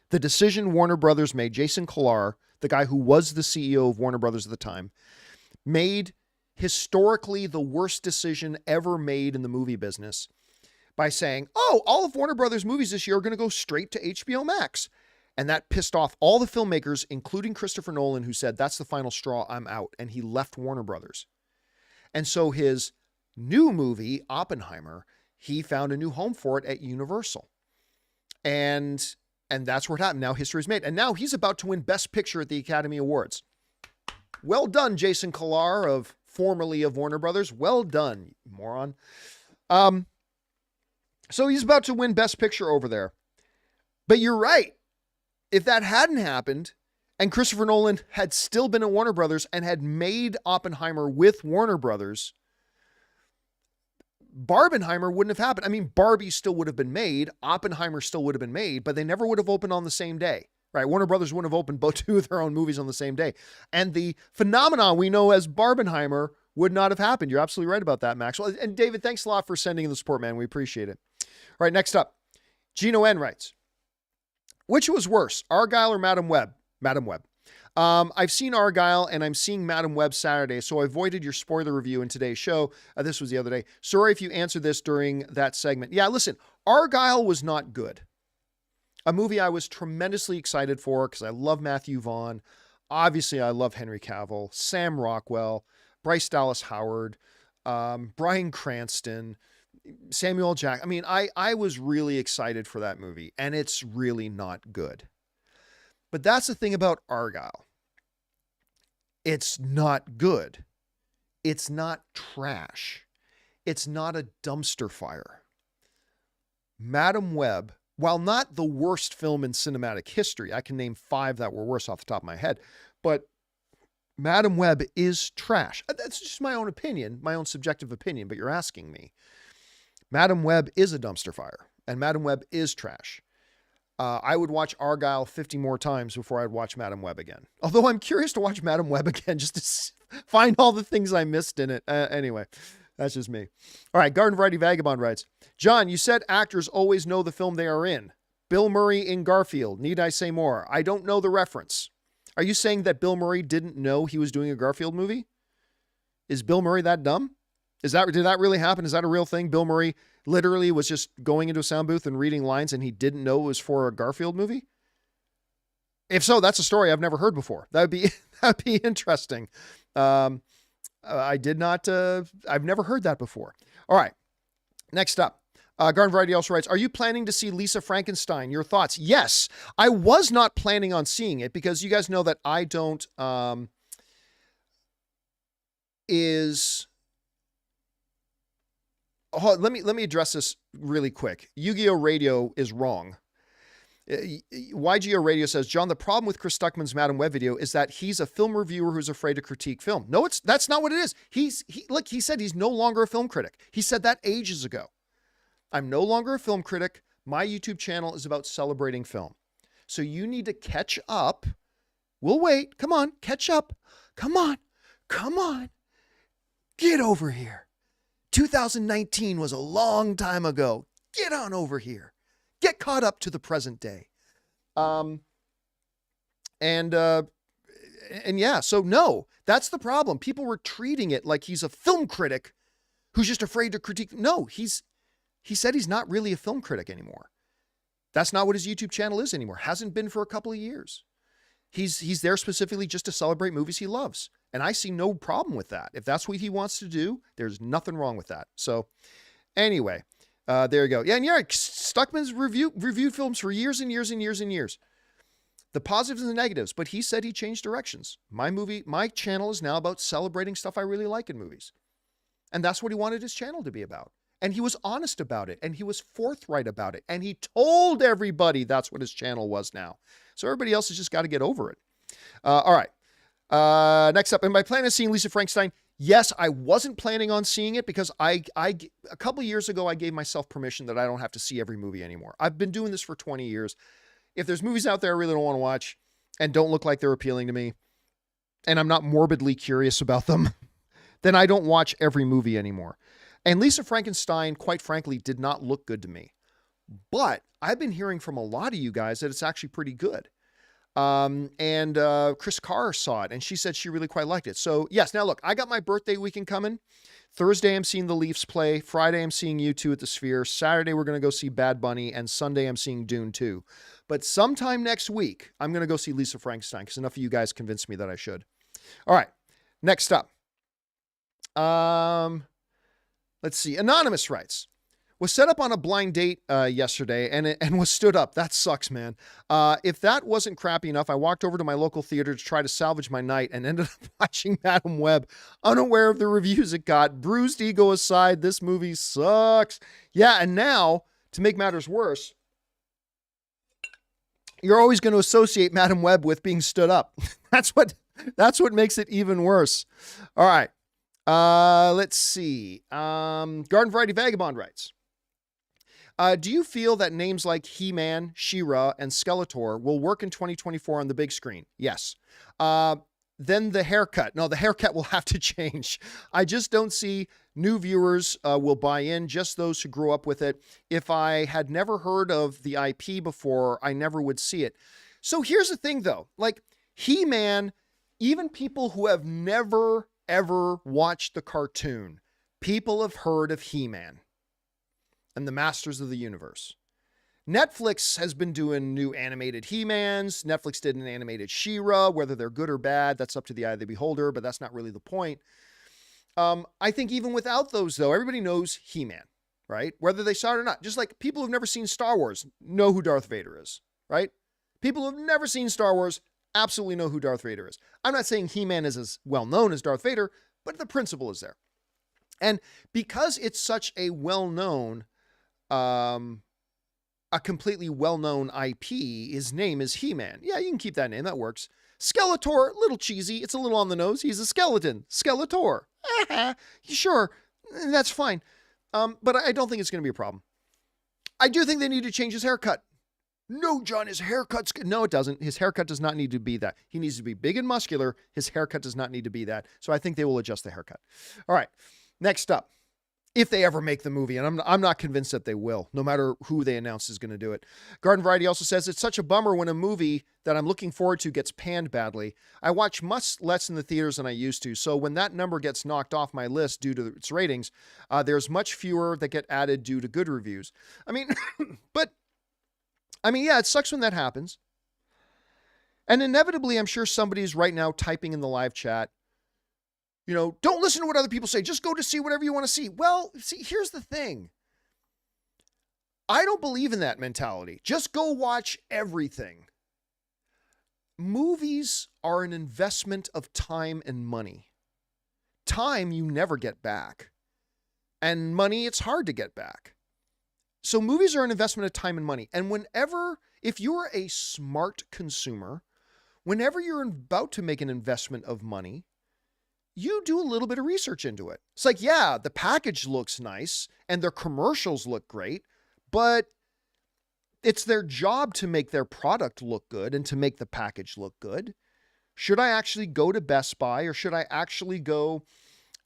the decision Warner Brothers made. Jason Kilar, the guy who was the CEO of Warner Brothers at the time, made historically the worst decision ever made in the movie business by saying, oh, all of Warner Brothers movies this year are going to go straight to HBO Max. And that pissed off all the filmmakers, including Christopher Nolan, who said, that's the final straw, I'm out. And he left Warner Brothers. And so his new movie, Oppenheimer, he found a new home for it at Universal. And that's where it happened. Now history is made. And now he's about to win Best Picture at the Academy Awards. Well done, Jason Kilar, formerly of Warner Brothers. Well done, you moron. So he's about to win Best Picture over there. But you're right. If that hadn't happened, and Christopher Nolan had still been at Warner Brothers and had made Oppenheimer with Warner Brothers, Barbenheimer wouldn't have happened. I mean, Barbie still would have been made. Oppenheimer still would have been made, but they never would have opened on the same day, right? Warner Brothers wouldn't have opened both two of their own movies on the same day. And the phenomenon we know as Barbenheimer would not have happened. You're absolutely right about that, Maxwell. And David, thanks a lot for sending in the support, man. We appreciate it. All right, next up, Gino N writes, which was worse, Argyle or Madam Web? Madam Web. I've seen Argyle and I'm seeing Madam Web Saturday, so I avoided your spoiler review in today's show. This was the other day. Sorry if you answered this during that segment. Yeah, listen, Argyle was not good. a movie I was tremendously excited for because I love Matthew Vaughn. Obviously, I love Henry Cavill, Sam Rockwell, Bryce Dallas Howard, Bryan Cranston, Samuel Jackson. I mean, I was really excited for that movie, and it's really not good. But that's the thing about Argyle. It's not good. It's not trash. It's not a dumpster fire. Madam Web, while not the worst film in cinematic history, I can name 5 that were worse off the top of my head, but Madam Web is trash. That's just my own opinion, my own subjective opinion, but you're asking me. Madam Web is a dumpster fire, and Madam Web is trash. I would watch Argyle 50 more times before I'd watch Madam Web again. Although I'm curious to watch Madam Web again just to find all the things I missed in it. Anyway, that's just me. All right, Garden Variety Vagabond writes, John, you said actors always know the film they are in. Bill Murray in Garfield. Need I say more? I don't know the reference. Are you saying that Bill Murray didn't know he was doing a Garfield movie? Is Bill Murray that dumb? Did that really happen? Is that a real thing? Bill Murray literally was just going into a sound booth and reading lines and he didn't know it was for a Garfield movie? If so, that's a story I've never heard before. That'd be interesting. I've never heard that before. All right. Next up. Garden Variety also writes, are you planning to see Lisa Frankenstein? Your thoughts? Yes. I was not planning on seeing it because you guys know that I don't, let me address this really quick. Yu-Gi-Oh! Radio is wrong. YGO Radio says, John, the problem with Chris Stuckmann's Madam Web video is that he's a film reviewer who's afraid to critique film. No, that's not what it is. He said he's no longer a film critic. He said that ages ago. I'm no longer a film critic. My YouTube channel is about celebrating film. So you need to catch up. We'll wait. Come on, catch up. Come on. Get over here. 2019 was a long time ago. Get on over here. Get caught up to the present day. Yeah, so no, that's the problem. People were treating it like he's a film critic who's just afraid to critique. No, he said he's not really a film critic anymore. That's not what his YouTube channel is anymore. Hasn't been for a couple of years. He's there specifically just to celebrate movies he loves. And I see no problem with that. If that's what he wants to do, there's nothing wrong with that. So anyway, there you go. Yeah, and yeah, Stuckmann's reviewed films for years and years and years and years. The positives and the negatives, but he said he changed directions. My channel is now about celebrating stuff I really like in movies. And that's what he wanted his channel to be about. And he was honest about it, and he was forthright about it, and he told everybody that's what his channel was now. So everybody else has just got to get over it. All right. Next up, am I planning on seeing Lisa Frankenstein? Yes, I wasn't planning on seeing it because a couple of years ago, I gave myself permission that I don't have to see every movie anymore. I've been doing this for 20 years. If there's movies out there I really don't want to watch and don't look like they're appealing to me, and I'm not morbidly curious about them, then I don't watch every movie anymore. And Lisa Frankenstein, quite frankly, did not look good to me. But I've been hearing from a lot of you guys that it's actually pretty good. Chris Carr saw it and she said she really quite liked it. So yes, now look, I got my birthday weekend coming. Thursday, I'm seeing the Leafs play. Friday, I'm seeing U2 at the Sphere. Saturday, we're going to go see Bad Bunny. And Sunday, I'm seeing Dune 2. But sometime next week, I'm going to go see Lisa Frankenstein because enough of you guys convinced me that I should. All right, next up. Let's see. Anonymous writes, was set up on a blind date yesterday and was stood up. That sucks, man. If that wasn't crappy enough, I walked over to my local theater to try to salvage my night and ended up watching Madam Web, unaware of the reviews it got. Bruised ego aside, this movie sucks. Yeah, and now, to make matters worse, you're always going to associate Madam Web with being stood up. That's what makes it even worse. All right. Let's see. Garden Variety Vagabond writes, do you feel that names like He-Man, She-Ra, and Skeletor will work in 2024 on the big screen? Yes. Then the haircut. No, the haircut will have to change. I just don't see new viewers will buy in, just those who grew up with it. If I had never heard of the IP before, I never would see it. So here's the thing, though. Like, He-Man, even people who have never ever watched the cartoon, people have heard of He-Man and the Masters of the Universe. Netflix has been doing new animated He-Mans. Netflix did an animated She-Ra. Whether they're good or bad, that's up to the eye of the beholder, but that's not really the point. I think even without those, though, everybody knows He-Man, right? Whether they saw it or not. Just like people who've never seen Star Wars know who Darth Vader is, right? People who've never seen Star Wars absolutely know who Darth Vader is. I'm not saying He-Man is as well known as Darth Vader, but the principle is there. And because it's such a well-known, a completely well-known IP, his name is He-Man. Yeah, you can keep that name. That works. Skeletor, little cheesy. It's a little on the nose. He's a skeleton. Skeletor. Sure, that's fine. But I don't think it's going to be a problem. I do think they need to change his haircut. No, John, his haircut's good. No, it doesn't. His haircut does not need to be that. He needs to be big and muscular. His haircut does not need to be that. So I think they will adjust the haircut. All right, next up. If they ever make the movie, and I'm not convinced that they will, no matter who they announce is going to do it. Garden Variety also says, it's such a bummer when a movie that I'm looking forward to gets panned badly. I watch much less in the theaters than I used to, so when that number gets knocked off my list due to its ratings, there's much fewer that get added due to good reviews. I mean, yeah, it sucks when that happens. And inevitably, I'm sure somebody's right now typing in the live chat, you know, don't listen to what other people say. Just go to see whatever you want to see. Well, see, here's the thing. I don't believe in that mentality. Just go watch everything. Movies are an investment of time and money. Time you never get back. And money, it's hard to get back. So movies are an investment of time and money. And if you're a smart consumer, whenever you're about to make an investment of money, you do a little bit of research into it. It's like, yeah, the package looks nice and their commercials look great, but it's their job to make their product look good and to make the package look good. Should I actually go to Best Buy, or should I actually go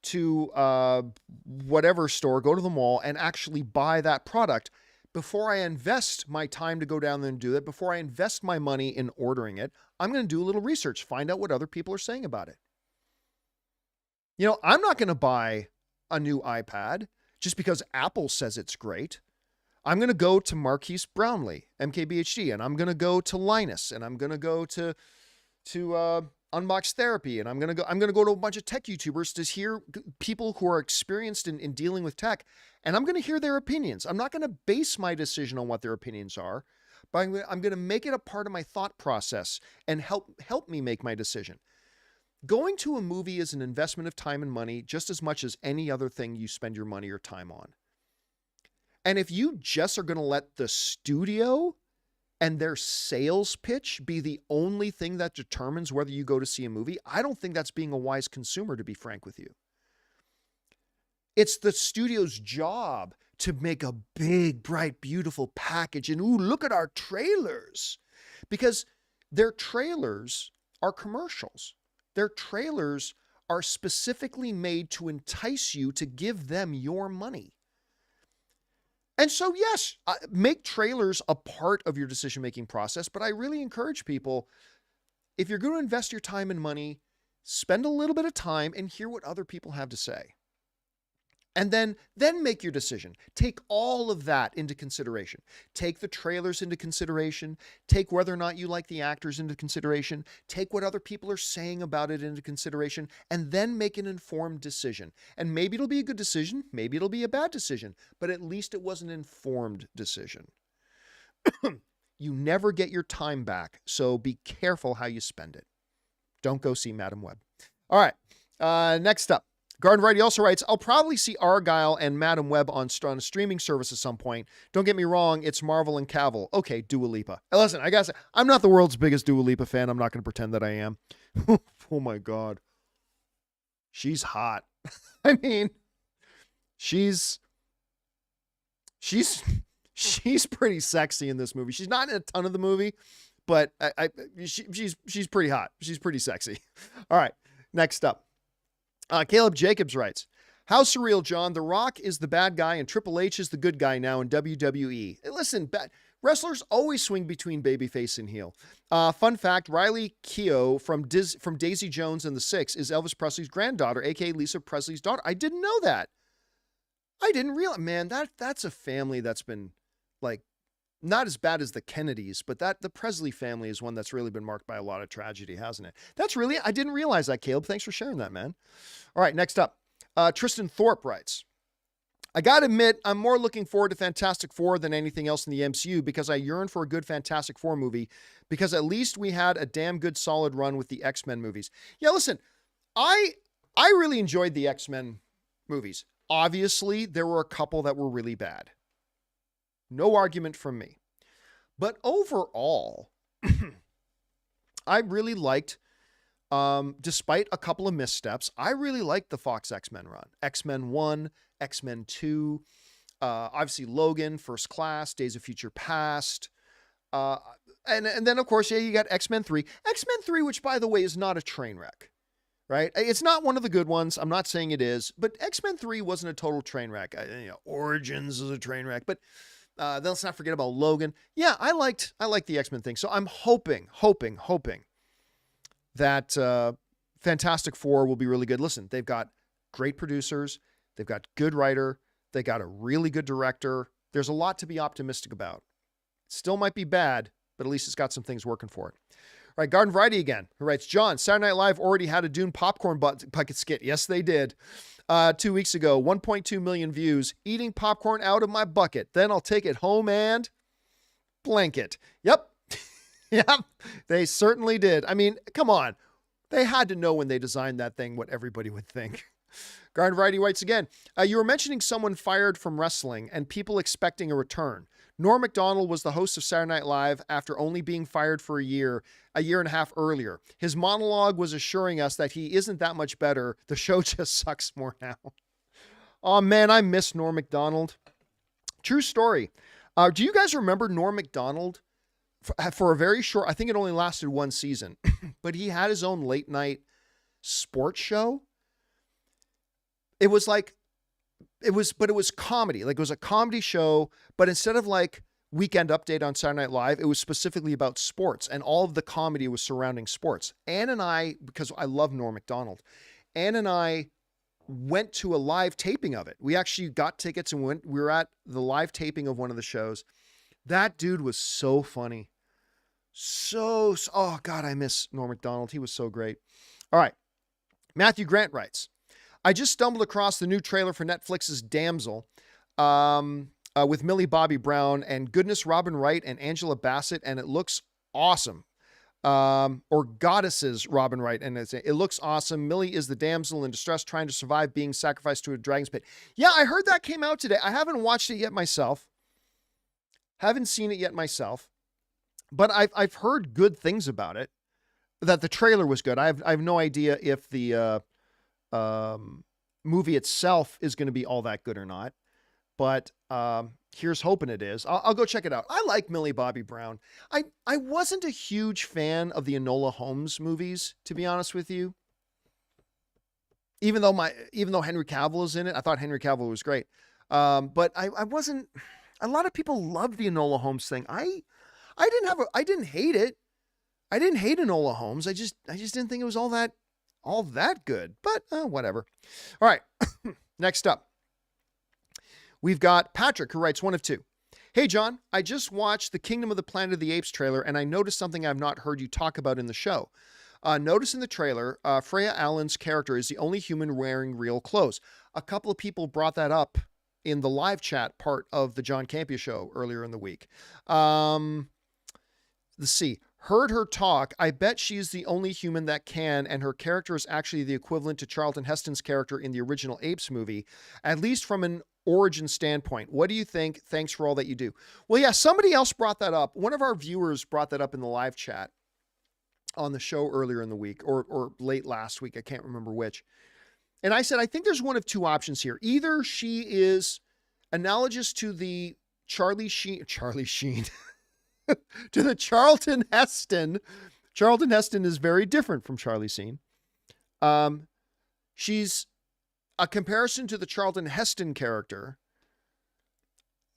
to whatever store, go to the mall and actually buy that product before I invest my time to go down there and do it, before I invest my money in ordering it? I'm going to do a little research, find out what other people are saying about it. You know, I'm not going to buy a new iPad just because Apple says it's great. I'm going to go to Marquise Brownlee, MKBHD, and I'm going to go to Linus, and I'm going to go to Unbox Therapy, and I'm going to go to a bunch of tech YouTubers to hear people who are experienced in dealing with tech, and I'm going to hear their opinions. I'm not going to base my decision on what their opinions are, but I'm going to make it a part of my thought process and help me make my decision. Going to a movie is an investment of time and money just as much as any other thing you spend your money or time on. And if you just are going to let the studio and their sales pitch be the only thing that determines whether you go to see a movie, I don't think that's being a wise consumer, to be frank with you. It's the studio's job to make a big, bright, beautiful package and, ooh, look at our trailers. Because their trailers are commercials. Their trailers are specifically made to entice you to give them your money. And so, yes, make trailers a part of your decision-making process, but I really encourage people, if you're going to invest your time and money, spend a little bit of time and hear what other people have to say. And then make your decision. Take all of that into consideration. Take the trailers into consideration. Take whether or not you like the actors into consideration. Take what other people are saying about it into consideration, and then make an informed decision. And maybe it'll be a good decision. Maybe it'll be a bad decision, but at least it was an informed decision. You never get your time back, so be careful how you spend it. Don't go see Madam Web. All right, next up. Garden Variety also writes, I'll probably see Argyle and Madam Web on a streaming service at some point. Don't get me wrong, it's Marvel and Cavill. Okay, Dua Lipa. Listen, I gotta say, I'm not the world's biggest Dua Lipa fan. I'm not going to pretend that I am. Oh my God. She's hot. I mean, she's pretty sexy in this movie. She's not in a ton of the movie, but she's pretty hot. She's pretty sexy. All right, next up. Caleb Jacobs writes, how surreal, John. The Rock is the bad guy and Triple H is the good guy now in WWE. Listen, wrestlers always swing between babyface and heel. Fun fact, Riley Keough from Daisy Jones and the Six is Elvis Presley's granddaughter, aka Lisa Presley's daughter. I didn't know that. I didn't realize, man, that's a family that's been like not as bad as the Kennedys, but the Presley family is one that's really been marked by a lot of tragedy, hasn't it? I didn't realize that, Caleb. Thanks for sharing that, man. All right, next up. Tristan Thorpe writes, I gotta admit, I'm more looking forward to Fantastic Four than anything else in the MCU because I yearn for a good Fantastic Four movie because at least we had a damn good solid run with the X-Men movies. Yeah, listen, I really enjoyed the X-Men movies. Obviously, there were a couple that were really bad. No argument from me. But overall, I really liked, despite a couple of missteps, I really liked the Fox X-Men run. X-Men 1, X-Men 2, obviously Logan, First Class, Days of Future Past, and then, of course, yeah, you got X-Men 3. X-Men 3, which, by the way, is not a train wreck, right? It's not one of the good ones. I'm not saying it is, but X-Men 3 wasn't a total train wreck. Origins is a train wreck, but let's not forget about Logan. Yeah, I liked the X-Men thing. So I'm hoping that Fantastic Four will be really good. Listen, they've got great producers. They've got good writer. They got a really good director. There's a lot to be optimistic about. Still might be bad, but at least it's got some things working for it. All right, Garden Variety again, who writes, John, Saturday Night Live already had a Dune popcorn bucket skit. Yes, they did. 2 weeks ago, 1.2 million views, eating popcorn out of my bucket. Then I'll take it home and blanket. Yep. Yep. They certainly did. I mean, come on. They had to know when they designed that thing what everybody would think. Garden Variety writes again, you were mentioning someone fired from wrestling and people expecting a return. Norm Macdonald was the host of Saturday Night Live after only being fired for a year and a half earlier. His monologue was assuring us that he isn't that much better. The show just sucks more now. Oh man, I miss Norm Macdonald. True story. Do you guys remember Norm Macdonald? For a very short, I think it only lasted one season, but he had his own late night sports show. It was comedy. Like, it was a comedy show, but instead of like Weekend Update on Saturday Night Live, it was specifically about sports, and all of the comedy was surrounding sports. Ann and I, because I love Norm Macdonald, Ann and I went to a live taping of it. We actually got tickets and we were at the live taping of one of the shows. That dude was so funny. Oh God, I miss Norm Macdonald. He was so great. All right. Matthew Grant writes, I just stumbled across the new trailer for Netflix's Damsel with Millie Bobby Brown and goodness Robin Wright and Angela Bassett, and it looks awesome. Or Goddesses Robin Wright, and it looks awesome. Millie is the damsel in distress trying to survive being sacrificed to a dragon's pit. Yeah, I heard that came out today. I haven't watched it yet myself. Haven't seen it yet myself, but I've heard good things about it. That the trailer was good. I have no idea if the movie itself is going to be all that good or not, but here's hoping it is. I'll go check it out. I like Millie Bobby Brown. I wasn't a huge fan of the Enola Holmes movies, to be honest with you. Even though Henry Cavill is in it, I thought Henry Cavill was great. But I wasn't. A lot of people loved the Enola Holmes thing. I didn't hate it. I didn't hate Enola Holmes. I just didn't think it was all that good, but whatever. All right. Next up, we've got Patrick, who writes 1 of 2. Hey, John, I just watched the Kingdom of the Planet of the Apes trailer, and I noticed something I've not heard you talk about in the show. Notice in the trailer, Freya Allen's character is the only human wearing real clothes. A couple of people brought that up in the live chat part of the John Campea Show earlier in the week. Let's see. Heard her talk. I bet she's the only human that can, and her character is actually the equivalent to Charlton Heston's character in the original Apes movie, at least from an origin standpoint. What do you think? Thanks for all that you do. Well, yeah, somebody else brought that up. One of our viewers brought that up in the live chat on the show earlier in the week, or late last week. I can't remember which. And I said, I think there's one of two options here. Either she is analogous to the Charlie Sheen, to the Charlton Heston. Charlton Heston is very different from Charlie Sheen. She's a comparison to the Charlton Heston character.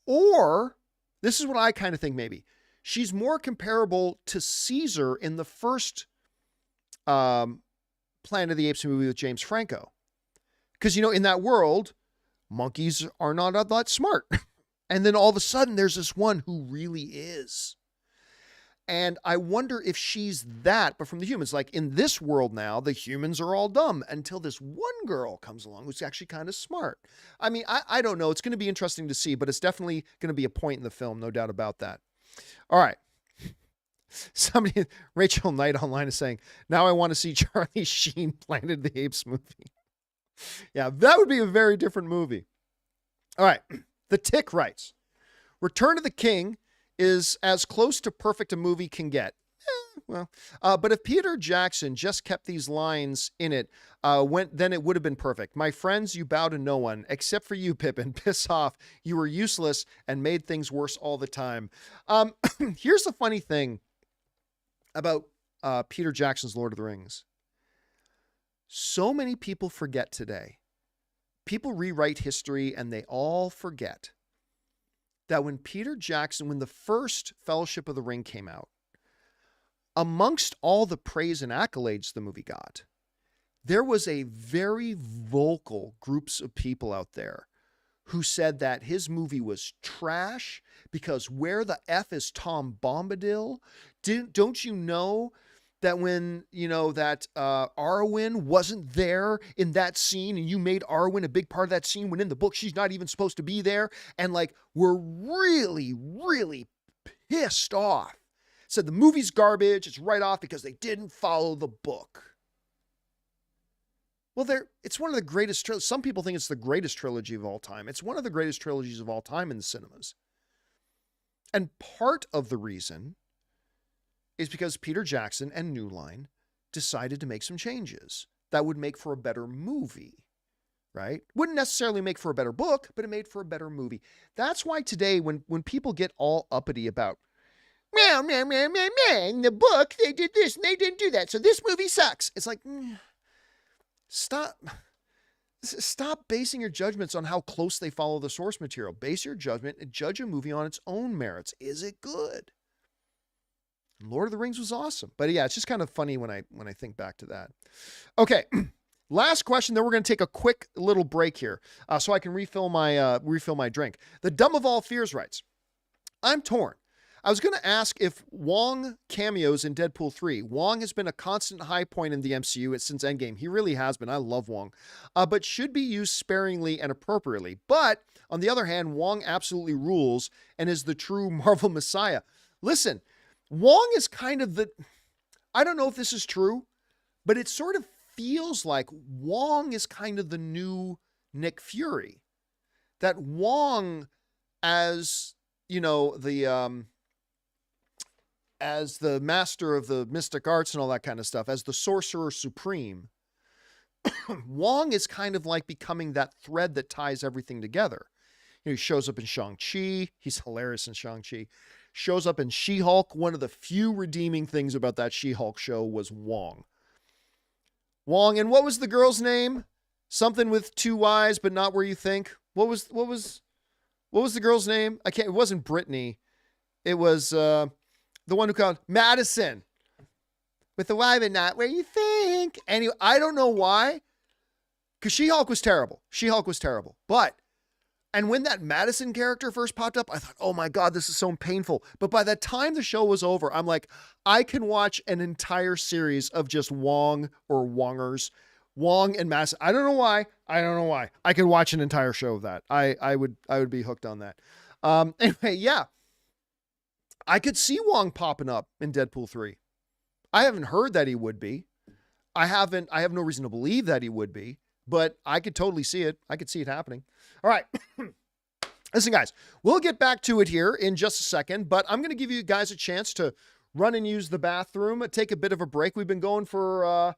Or, this is what I kind of think maybe. She's more comparable to Caesar in the first Planet of the Apes movie with James Franco. Because, in that world, monkeys are not that smart. And then all of a sudden there's this one who really is. And I wonder if she's that, but from the humans. Like in this world now, the humans are all dumb until this one girl comes along who's actually kind of smart. I mean, I don't know. It's going to be interesting to see, but it's definitely going to be a point in the film, no doubt about that. All right. Somebody, Rachel Knight online is saying, now I want to see Charlie Sheen Planet of the Apes movie. Yeah, that would be a very different movie. All right. The Tick writes, Return of the King is as close to perfect a movie can get. But if Peter Jackson just kept these lines in it, then it would have been perfect. My friends, you bow to no one, except for you, Pippin. Piss off. You were useless and made things worse all the time. Here's the funny thing about Peter Jackson's Lord of the Rings. So many people forget today. People rewrite history and they all forget that when the first Fellowship of the Ring came out, amongst all the praise and accolades the movie got, there was a very vocal groups of people out there who said that his movie was trash because where the F is Tom Bombadil? Don't you know that when, that Arwen wasn't there in that scene and you made Arwen a big part of that scene when in the book she's not even supposed to be there? And like, we're really, really pissed off. Said the movie's garbage, it's right off because they didn't follow the book. Well, it's one of the greatest trilogies. Some people think it's the greatest trilogy of all time. It's one of the greatest trilogies of all time in the cinemas. And part of the reason is because Peter Jackson and New Line decided to make some changes that would make for a better movie, right? Wouldn't necessarily make for a better book, but it made for a better movie. That's why today, when people get all uppity about, in the book, they did this and they didn't do that, so this movie sucks. It's like, stop basing your judgments on how close they follow the source material. Base your judgment and judge a movie on its own merits. Is it good? Lord of the Rings was awesome. But yeah, it's just kind of funny when I think back to that. Okay. Last question, then we're going to take a quick little break here so I can refill my drink. The Dumb of All Fears writes, I'm torn. I was going to ask if Wong cameos in Deadpool 3. Wong has been a constant high point in the MCU since Endgame. He really has been. I love Wong. But should be used sparingly and appropriately. But on the other hand, Wong absolutely rules and is the true Marvel Messiah. Listen, Wong is kind of I don't know if this is true, but it sort of feels like Wong is kind of the new Nick Fury. That Wong as, as the master of the mystic arts and all that kind of stuff, as the sorcerer supreme, Wong is kind of like becoming that thread that ties everything together. He shows up in Shang-Chi. He's hilarious in Shang-Chi. Shows up in She-Hulk. One of the few redeeming things about that She-Hulk show was Wong. And what was the girl's name? Something with two Y's, but not where you think. What was the girl's name? It wasn't Brittany. It was the one who called Madison. With the Y, but not where you think. Anyway, I don't know why. Because She-Hulk was terrible. And when that Madison character first popped up, I thought, oh my God, this is so painful. But by the time the show was over, I'm like, I can watch an entire series of just Wong or Wongers. Wong and Madison. I don't know why. I could watch an entire show of that. I would be hooked on that. Anyway, yeah. I could see Wong popping up in Deadpool 3. I haven't heard that he would be. I have no reason to believe that he would be, but I could totally see it. I could see it happening. All right. Listen, guys, we'll get back to it here in just a second, but I'm going to give you guys a chance to run and use the bathroom, take a bit of a break. We've been going for,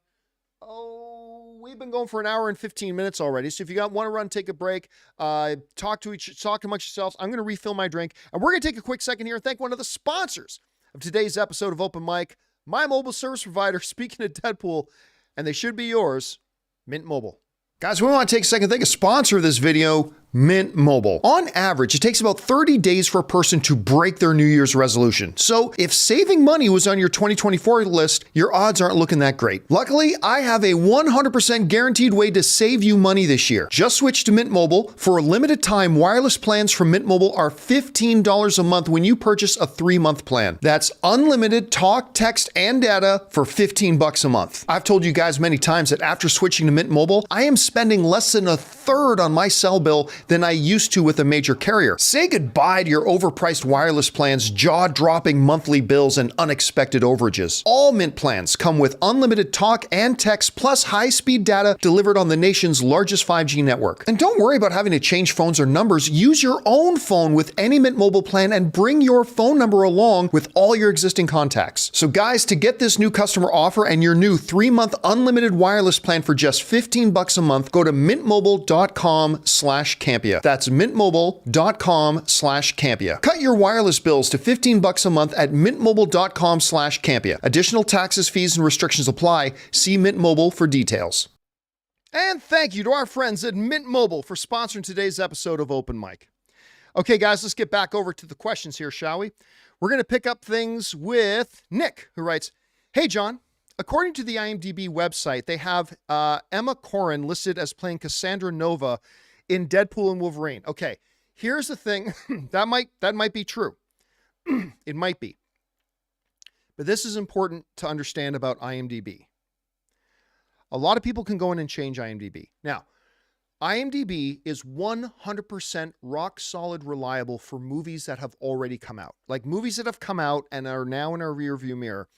an hour and 15 minutes already. So if you want to run, take a break, talk amongst yourselves. I'm going to refill my drink, and we're going to take a quick second here and thank one of the sponsors of today's episode of Open Mic, my mobile service provider. Speaking of Deadpool, and they should be yours, Mint Mobile. Guys, we want to take a second to thank a sponsor of this video, Mint Mobile. On average, it takes about 30 days for a person to break their New Year's resolution. So if saving money was on your 2024 list, your odds aren't looking that great. Luckily, I have a 100% guaranteed way to save you money this year. Just switch to Mint Mobile. For a limited time, wireless plans from Mint Mobile are $15 a month when you purchase a 3-month plan. That's unlimited talk, text, and data for $15 a month. I've told you guys many times that after switching to Mint Mobile, I am spending less than a third on my cell bill than I used to with a major carrier. Say goodbye to your overpriced wireless plans, jaw-dropping monthly bills, and unexpected overages. All Mint plans come with unlimited talk and text plus high-speed data delivered on the nation's largest 5G network. And don't worry about having to change phones or numbers. Use your own phone with any Mint Mobile plan and bring your phone number along with all your existing contacts. So guys, to get this new customer offer and your new 3-month unlimited wireless plan for just $15 a month, go to mintmobile.com/Campea. That's mintmobile.com/Campea. Cut your wireless bills to $15 a month at mintmobile.com/Campea. Additional taxes, fees, and restrictions apply. See Mint Mobile for details. And thank you to our friends at Mint Mobile for sponsoring today's episode of Open Mic. Okay, guys, let's get back over to the questions here, shall we? We're going to pick up things with Nick, who writes, "Hey, John. According to the IMDb website, they have Emma Corrin listed as playing Cassandra Nova in Deadpool and Wolverine." Okay, here's the thing. that might be true. It might be. But this is important to understand about IMDb. A lot of people can go in and change IMDb. Now, IMDb is 100% rock solid reliable for movies that have already come out. Like movies that have come out and are now in our rear view mirror.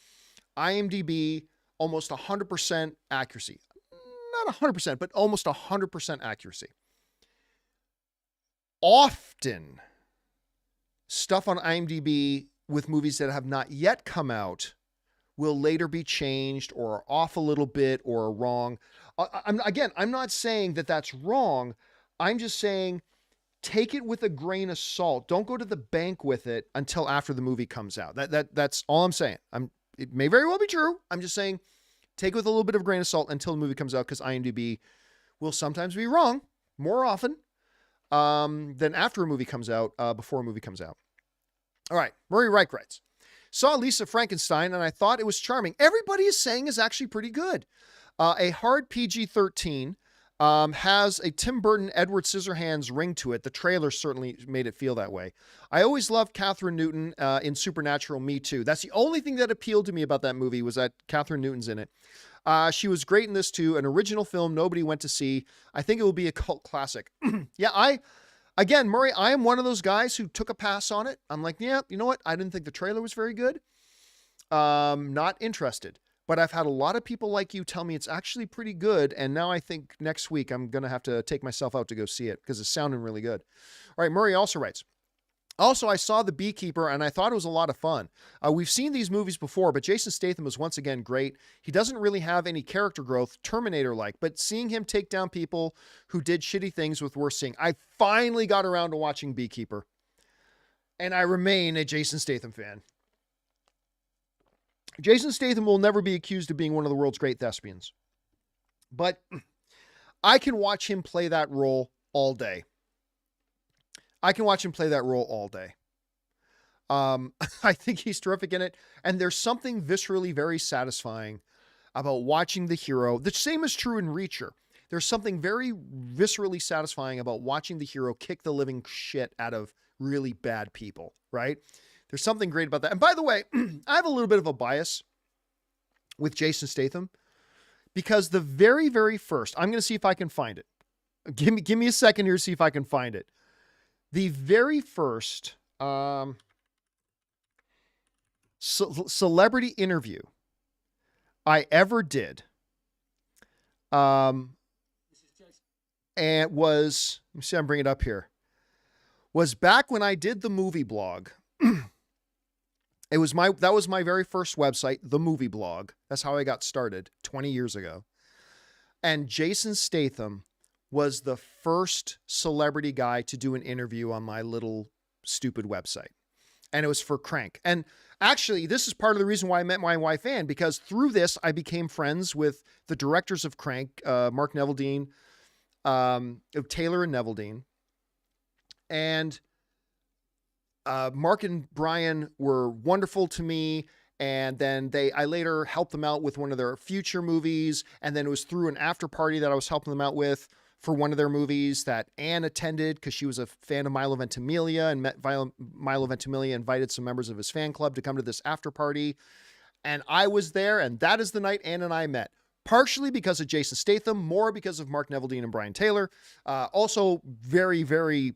IMDb, almost 100% accuracy. Not 100%, but almost 100% accuracy. Often, stuff on IMDb with movies that have not yet come out will later be changed or are off a little bit or are wrong. I'm not saying that that's wrong. I'm just saying take it with a grain of salt. Don't go to the bank with it until after the movie comes out. That's all I'm saying. It may very well be true. I'm just saying take it with a little bit of a grain of salt until the movie comes out, because IMDb will sometimes be wrong more often than after a movie comes out, before a movie comes out. All right, Murray Reich writes, "Saw Lisa Frankenstein and I thought it was charming. Everybody is saying is actually pretty good. A hard PG-13, has a Tim Burton, Edward Scissorhands ring to it. The trailer certainly made it feel that way. I always loved Catherine Newton in Supernatural, Me Too. That's the only thing that appealed to me about that movie, was that Catherine Newton's in it. She was great in this too. An original film nobody went to see. I think it will be a cult classic." Yeah, again, Murray, I am one of those guys who took a pass on it. I'm like, yeah, you know what? I didn't think the trailer was very good. Not interested. But I've had a lot of people like you tell me it's actually pretty good. And now I think next week I'm going to have to take myself out to go see it because it's sounding really good. All right, Murray also writes, "Also, I saw The Beekeeper and I thought it was a lot of fun. We've seen these movies before, but Jason Statham was once again great. He doesn't really have any character growth, Terminator-like, but seeing him take down people who did shitty things was worth seeing. I finally got around to watching Beekeeper, and I remain a Jason Statham fan. Jason Statham will never be accused of being one of the world's great thespians, but I can watch him play that role all day. I think he's terrific in it. And there's something viscerally very satisfying about watching the hero. The same is true in Reacher. There's something very viscerally satisfying about watching the hero kick the living shit out of really bad people, right? There's something great about that. And by the way, I have a little bit of a bias with Jason Statham, because the very, very first, I'm going to see if I can find it. Give me a second here to see if I can find it. The very first celebrity interview I ever did, and was, let me see, I'm bringing it up here, was back when I did the movie blog. That was my very first website, the movie blog. That's how I got started 20 years ago. And Jason Statham was the first celebrity guy to do an interview on my little stupid website. And it was for Crank. And actually, this is part of the reason why I met my wife, Ann, because through this, I became friends with the directors of Crank, Mark Neveldine, Taylor and Neveldine. And Mark and Brian were wonderful to me. And then I later helped them out with one of their future movies. And then it was through an after party that I was helping them out with for one of their movies that Anne attended because she was a fan of Milo Ventimiglia and met Milo Ventimiglia, invited some members of his fan club to come to this after party. And I was there, and that is the night Anne and I met. Partially because of Jason Statham, more because of Mark Neveldine and Brian Taylor. Also very, very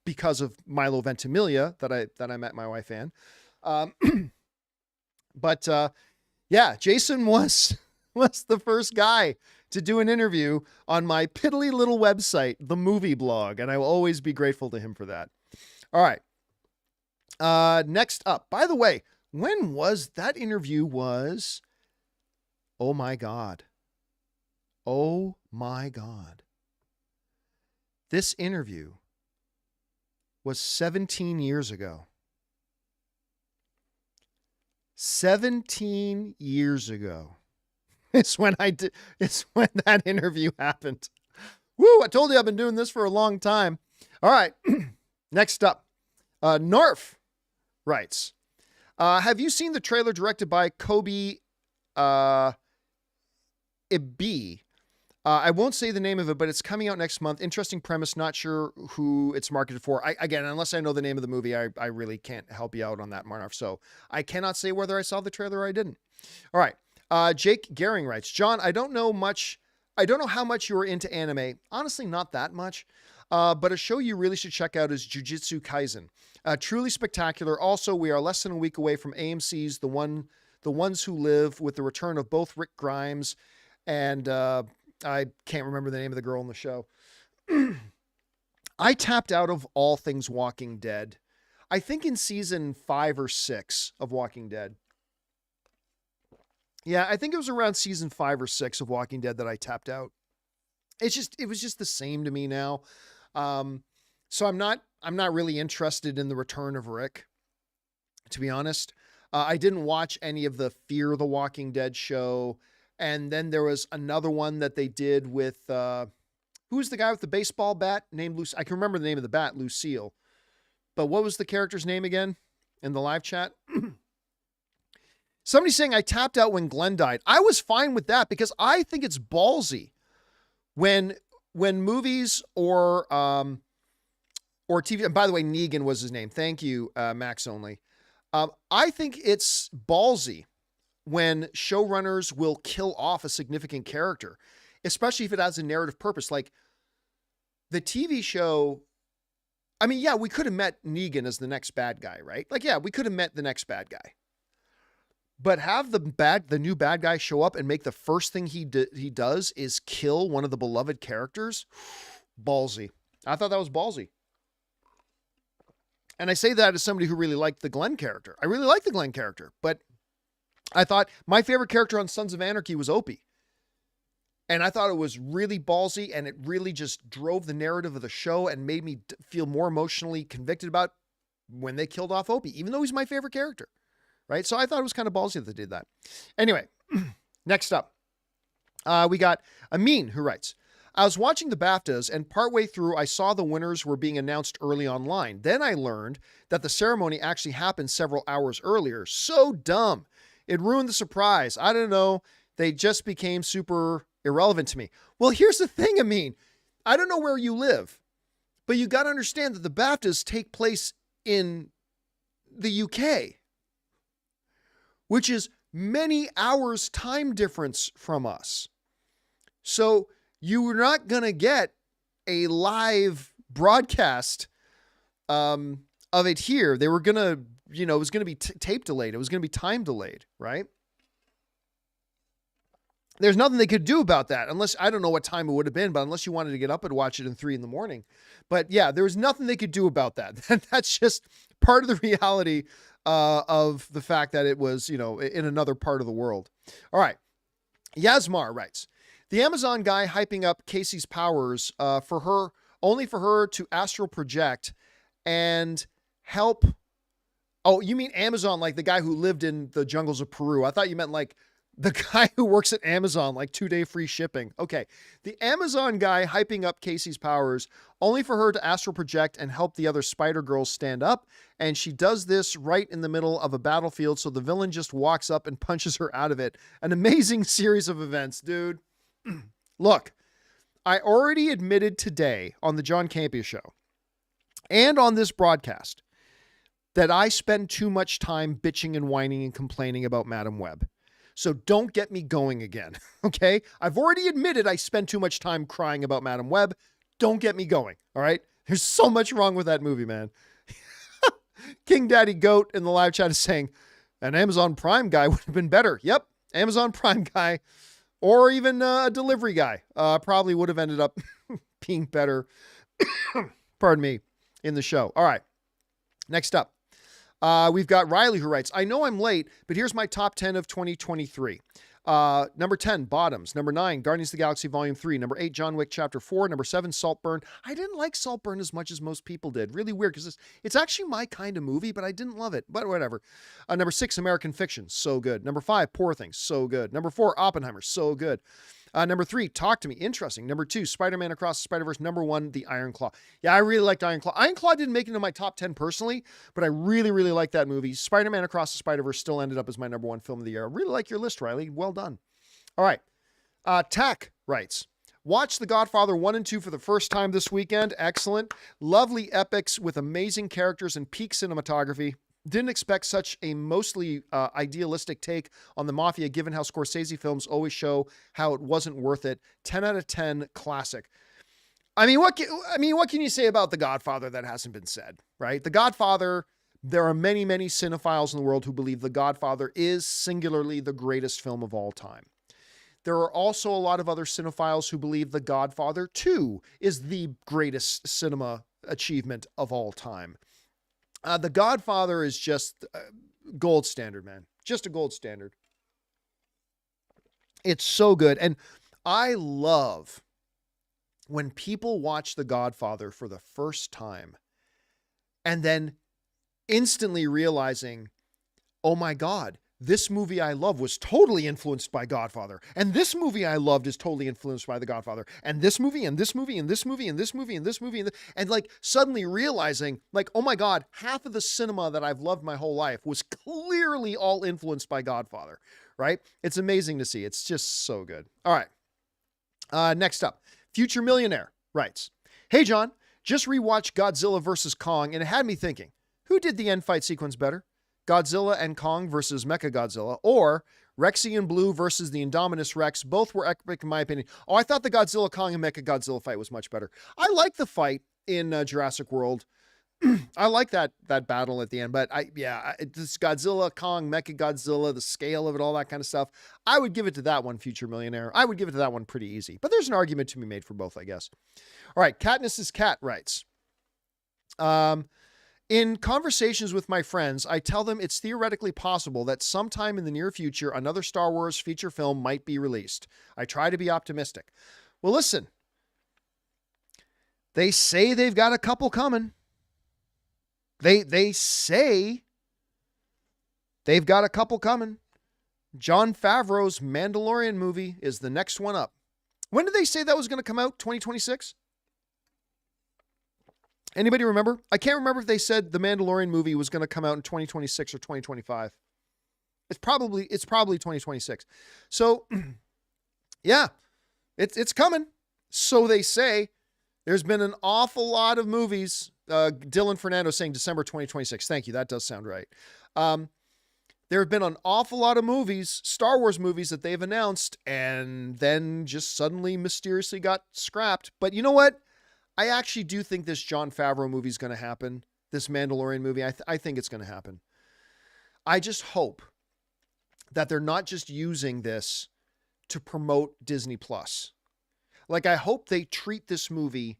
because of Milo Ventimiglia that I met my wife Anne. But yeah, Jason was the first guy to do an interview on my piddly little website, The Movie Blog, and I will always be grateful to him for that. All right. Next up, by the way, when was that interview? Oh my God. Oh my God. This interview was 17 years ago. 17 years ago. It's when that interview happened. Woo, I told you I've been doing this for a long time. All right. Next up, Norf writes, have you seen the trailer directed by Kobe Ibi? I won't say the name of it, but it's coming out next month. Interesting premise. Not sure who it's marketed for. Again, unless I know the name of the movie, I really can't help you out on that, Marnarf. So I cannot say whether I saw the trailer or I didn't. All right. Jake Gehring writes, John, I don't know how much you are into anime. Honestly, not that much. But a show you really should check out is Jujutsu Kaisen. Truly spectacular. Also, we are less than a week away from AMC's The Ones Who Live, with the return of both Rick Grimes and I can't remember the name of the girl in the show. I tapped out of all things Walking Dead. I think in season 5 or 6 of Walking Dead. Yeah, I think it was around season 5 or 6 of Walking Dead that I tapped out. It was just the same to me now. So I'm not really interested in the return of Rick, to be honest. I didn't watch any of the Fear the Walking Dead show. And then there was another one that they did with, who's the guy with the baseball bat named Luce? I can remember the name of the bat, Lucille. But what was the character's name again in the live chat? Somebody's saying I tapped out when Glenn died. I was fine with that because I think it's ballsy when movies or TV, and by the way, Negan was his name. Thank you, Max Only. I think it's ballsy when showrunners will kill off a significant character, especially if it has a narrative purpose. Like the TV show, I mean, yeah, we could have met Negan as the next bad guy, right? Like, yeah, we could have met the next bad guy. But have the new bad guy show up and make the first thing he does is kill one of the beloved characters? Ballsy. I thought that was ballsy. And I say that as somebody who really liked the Glenn character. I really like the Glenn character, but I thought my favorite character on Sons of Anarchy was Opie. And I thought it was really ballsy, and it really just drove the narrative of the show and made me feel more emotionally convicted about when they killed off Opie, even though he's my favorite character. Right? So I thought it was kind of ballsy that they did that. Anyway, next up, we got Amin, who writes, I was watching the BAFTAs, and partway through, I saw the winners were being announced early online. Then I learned that the ceremony actually happened several hours earlier. So dumb. It ruined the surprise. I don't know. They just became super irrelevant to me. Well, here's the thing, Amin. I don't know where you live, but you got to understand that the BAFTAs take place in the UK, which is many hours time difference from us. So you were not going to get a live broadcast of it here. They were going to, it was going to be tape delayed. It was going to be time delayed, right? There's nothing they could do about that unless, I don't know what time it would have been, but unless you wanted to get up and watch it in 3 a.m. But yeah, there was nothing they could do about that. That's just part of the reality of the fact that it was, in another part of the world. All right. Yasmar writes, the Amazon guy hyping up Casey's powers only for her to astral project and help. Oh, you mean Amazon, like the guy who lived in the jungles of Peru? I thought you meant like The guy who works at Amazon, like 2-day free shipping. Okay. The Amazon guy hyping up Casey's powers only for her to astral project and help the other Spider Girls stand up. And she does this right in the middle of a battlefield. So the villain just walks up and punches her out of it. An amazing series of events, dude. Look, I already admitted today on the John Campea Show and on this broadcast that I spend too much time bitching and whining and complaining about Madam Web. So don't get me going again, okay? I've already admitted I spend too much time crying about Madam Web. Don't get me going, all right? There's so much wrong with that movie, man. King Daddy Goat in the live chat is saying, an Amazon Prime guy would have been better. Yep, Amazon Prime guy or even a delivery guy probably would have ended up being better, pardon me, in the show. All right, next up. We've got Riley who writes, I know I'm late, but here's my top 10 of 2023. Number 10, Bottoms. Number 9, Guardians of the Galaxy Volume 3. Number 8, John Wick Chapter 4. Number 7, Saltburn. I didn't like Saltburn as much as most people did. Really weird because it's actually my kind of movie, but I didn't love it. But whatever. Number 6, American Fiction. So good. Number 5, Poor Things. So good. Number 4, Oppenheimer. So good. Number 3, Talk to Me. Interesting. Number 2, Spider-Man Across the Spider-Verse. Number 1, The Iron Claw. Yeah, I really liked Iron Claw. Iron Claw didn't make it into my top 10 personally, but I really, really like that movie. Spider-Man Across the Spider-Verse still ended up as my number 1 film of the year. I really like your list, Riley. Well done. All right. Tack writes, watch The Godfather 1 and 2 for the first time this weekend. Excellent. Lovely epics with amazing characters and peak cinematography. Didn't expect such a mostly idealistic take on the mafia, given how Scorsese films always show how it wasn't worth it. 10 out of 10 classic. I mean, what can you say about The Godfather that hasn't been said, right? The Godfather, there are many, many cinephiles in the world who believe The Godfather is singularly the greatest film of all time. There are also a lot of other cinephiles who believe The Godfather 2 is the greatest cinema achievement of all time. The Godfather is just gold standard, man. Just a gold standard. It's so good. And I love when people watch The Godfather for the first time and then instantly realizing, oh my God, this movie I love was totally influenced by Godfather. And this movie I loved is totally influenced by The Godfather. And this movie, and this movie, and this movie, and this movie, and this movie, and like suddenly realizing, like, oh my God, half of the cinema that I've loved my whole life was clearly all influenced by Godfather, right? It's amazing to see. It's just so good. All right. Next up, Future Millionaire writes, hey, John, just rewatched Godzilla vs. Kong, and it had me thinking, who did the end fight sequence better? Godzilla and Kong versus Mechagodzilla, or Rexian Blue versus the Indominus Rex. Both were epic in my opinion. Oh, I thought the Godzilla, Kong, and Mechagodzilla fight was much better. I like the fight in Jurassic World. I like that battle at the end, but this Godzilla, Kong, Mechagodzilla, the scale of it, all that kind of stuff. I would give it to that one, Future Millionaire. I would give it to that one pretty easy, but there's an argument to be made for both, I guess. All right, Katniss's Cat writes, in conversations with my friends, I tell them it's theoretically possible that sometime in the near future, another Star Wars feature film might be released. I try to be optimistic. Well, listen, they say they've got a couple coming. They say they've got a couple coming. Jon Favreau's Mandalorian movie is the next one up. When did they say that was going to come out? 2026? Anybody remember? I can't remember if they said the Mandalorian movie was going to come out in 2026 or 2025. It's probably 2026. So yeah, it's coming. So they say. There's been an awful lot of movies. Dylan Fernando saying December 2026. Thank you. That does sound right. There have been an awful lot of movies, Star Wars movies that they've announced and then just suddenly mysteriously got scrapped. But you know what? I actually do think this Jon Favreau movie is going to happen. This Mandalorian movie, I think it's going to happen. I just hope that they're not just using this to promote Disney Plus. Like, I hope they treat this movie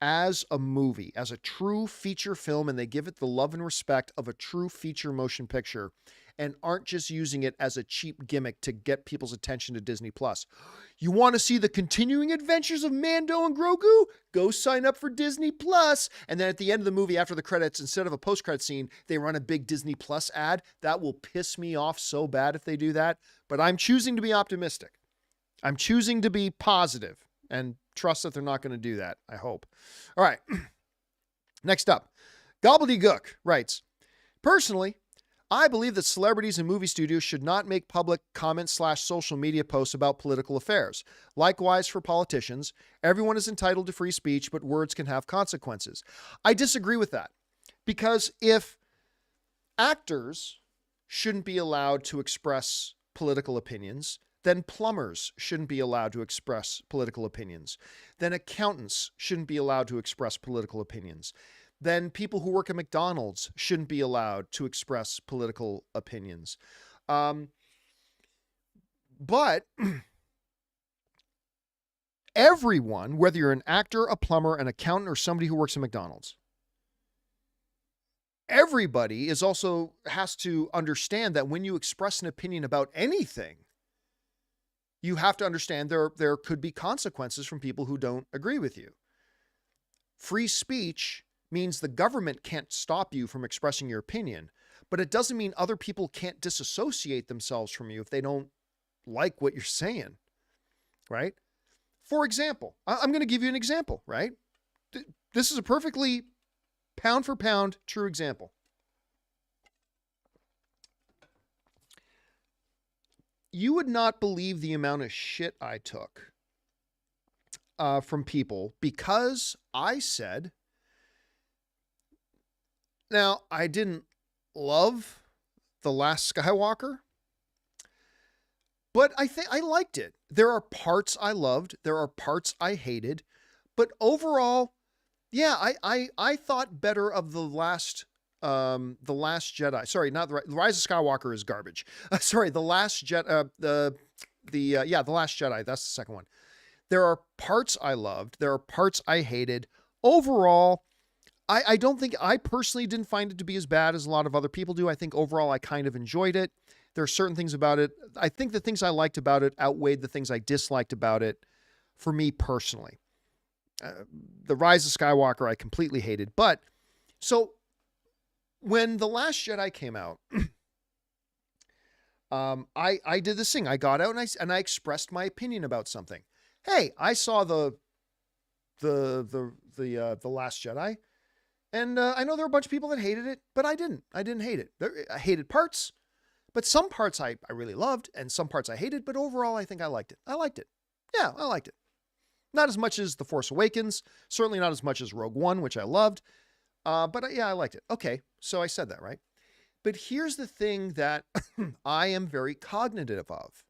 as a movie, as a true feature film, and they give it the love and respect of a true feature motion picture, and aren't just using it as a cheap gimmick to get people's attention to Disney Plus. You want to see the continuing adventures of Mando and Grogu? Go sign up for Disney Plus. And then at the end of the movie, after the credits, instead of a post-credit scene, they run a big Disney Plus ad. That will piss me off so bad if they do that. But I'm choosing to be optimistic. I'm choosing to be positive and trust that they're not going to do that, I hope. All right. Next up, Gobbledygook writes, personally, I believe that celebrities and movie studios should not make public comment/social media posts about political affairs. Likewise for politicians, everyone is entitled to free speech, but words can have consequences. I disagree with that, because if actors shouldn't be allowed to express political opinions, then plumbers shouldn't be allowed to express political opinions. Then accountants shouldn't be allowed to express political opinions. Then people who work at McDonald's shouldn't be allowed to express political opinions. But everyone, whether you're an actor, a plumber, an accountant, or somebody who works at McDonald's, everybody has to understand that when you express an opinion about anything, you have to understand there could be consequences from people who don't agree with you. Free speech means the government can't stop you from expressing your opinion, but it doesn't mean other people can't disassociate themselves from you if they don't like what you're saying, right? For example, I'm going to give you an example, right? This is a perfectly pound for pound true example. You would not believe the amount of shit I took from people because I said, now, I didn't love The Last Skywalker, but I think I liked it. There are parts I loved. There are parts I hated. But overall, yeah, I thought better of The Last Jedi. Sorry, not The Rise of Skywalker is garbage. Sorry, The Last Jedi. The Last Jedi. That's the second one. There are parts I loved. There are parts I hated. Overall, I don't think, I personally didn't find it to be as bad as a lot of other people do. I think overall I kind of enjoyed it. There are certain things about it. I think the things I liked about it outweighed the things I disliked about it for me personally. The Rise of Skywalker I completely hated. But, so, when The Last Jedi came out, I did this thing. I got out and I expressed my opinion about something. Hey, I saw the Last Jedi. And I know there were a bunch of people that hated it, but I didn't. I didn't hate it. I hated parts, but some parts I really loved, and some parts I hated, but overall I think I liked it. I liked it. Yeah, I liked it. Not as much as The Force Awakens, certainly not as much as Rogue One, which I loved, but yeah, I liked it. Okay, so I said that, right? But here's the thing that I am very cognitive of.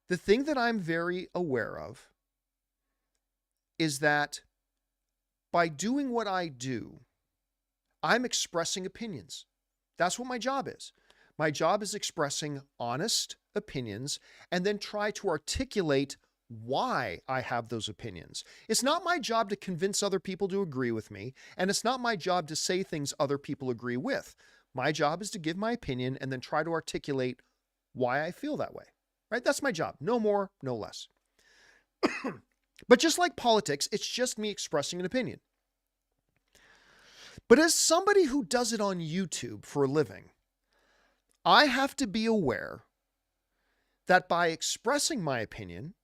The thing that I'm very aware of is that by doing what I do, I'm expressing opinions. That's what my job is. My job is expressing honest opinions and then try to articulate why I have those opinions. It's not my job to convince other people to agree with me, and it's not my job to say things other people agree with. My job is to give my opinion and then try to articulate why I feel that way, right? That's my job. No more, no less. But just like politics, it's just me expressing an opinion. But as somebody who does it on YouTube for a living, I have to be aware that by expressing my opinion,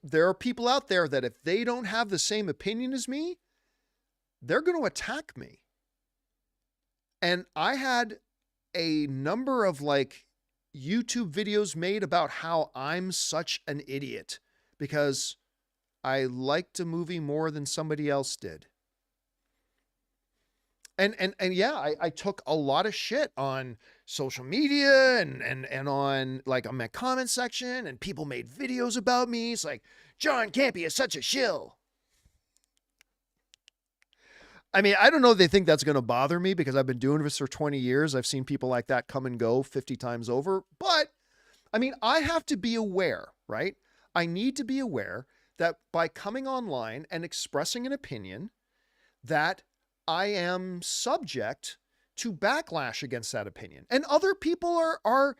there are people out there that if they don't have the same opinion as me, they're going to attack me. And I had a number of YouTube videos made about how I'm such an idiot because I liked a movie more than somebody else did. And yeah, I took a lot of shit on social media and on my comment section, and people made videos about me. It's like, John Campea is such a shill. I mean, I don't know if they think that's going to bother me because I've been doing this for 20 years. I've seen people like that come and go 50 times over. But, I mean, I have to be aware, right? I need to be aware that by coming online and expressing an opinion that I am subject to backlash against that opinion. And other people are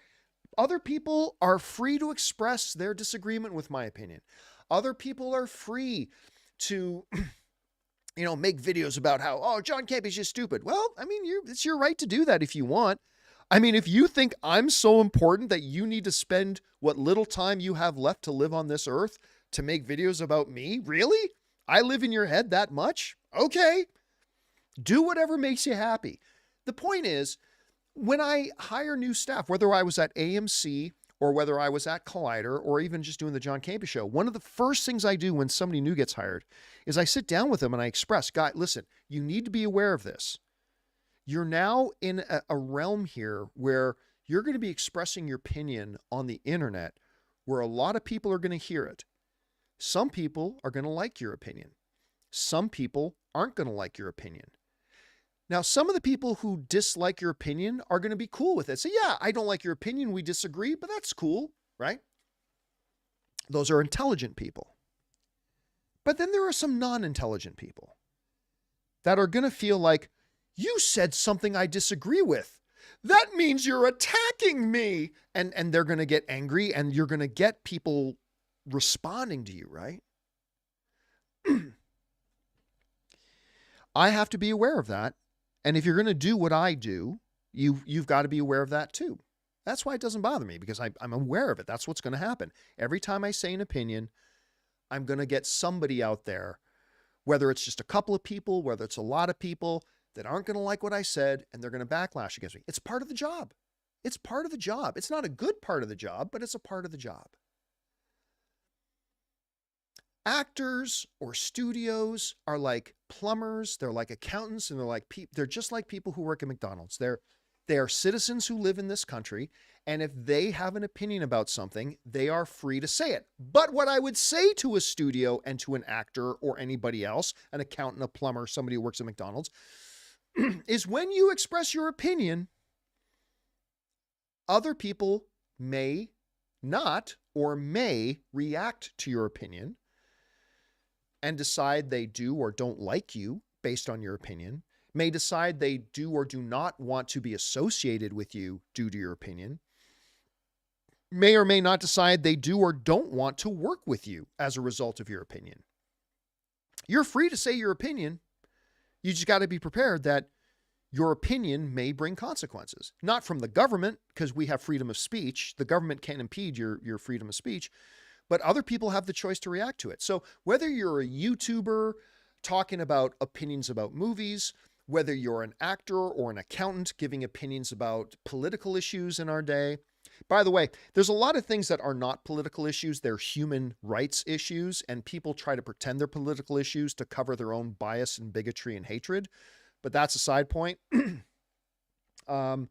free to express their disagreement with my opinion. Other people are free to make videos about how, oh, John Campea's just stupid. Well, I mean, it's your right to do that if you want. I mean, if you think I'm so important that you need to spend what little time you have left to live on this earth to make videos about me, really? I live in your head that much? Okay. Do whatever makes you happy. The point is, when I hire new staff, whether I was at AMC or whether I was at Collider or even just doing the John Campea Show, one of the first things I do when somebody new gets hired is I sit down with them and I express, guy, listen, you need to be aware of this. You're now in a realm here where you're going to be expressing your opinion on the internet where a lot of people are going to hear it. Some people are going to like your opinion. Some people aren't going to like your opinion. Now, some of the people who dislike your opinion are going to be cool with it. So yeah, I don't like your opinion. We disagree, but that's cool, right? Those are intelligent people. But then there are some non-intelligent people that are going to feel like, you said something I disagree with. That means you're attacking me. And they're going to get angry and you're going to get people responding to you, right? I have to be aware of that. And if you're going to do what I do, you've got to be aware of that too. That's why it doesn't bother me, because I'm aware of it. That's what's going to happen. Every time I say an opinion, I'm going to get somebody out there, whether it's just a couple of people, whether it's a lot of people that aren't going to like what I said, and they're going to backlash against me. It's part of the job. It's part of the job. It's not a good part of the job, but it's a part of the job. Actors or studios are like plumbers, they're like accountants, and they're just like people who work at McDonald's. They are citizens who live in this country, and if they have an opinion about something, they are free to say it. But what I would say to a studio and to an actor or anybody else, an accountant, a plumber, somebody who works at McDonald's, is when you express your opinion, other people may not or may react to your opinion and decide they do or don't like you based on your opinion, may decide they do or do not want to be associated with you due to your opinion, may or may not decide they do or don't want to work with you as a result of your opinion. You're free to say your opinion. You just got to be prepared that your opinion may bring consequences. Not from the government, because we have freedom of speech. The government can't impede your freedom of speech, but other people have the choice to react to it. So whether you're a YouTuber talking about opinions about movies, whether you're an actor or an accountant giving opinions about political issues in our day. By the way, there's a lot of things that are not political issues. They're human rights issues, and people try to pretend they're political issues to cover their own bias and bigotry and hatred. But that's a side point. But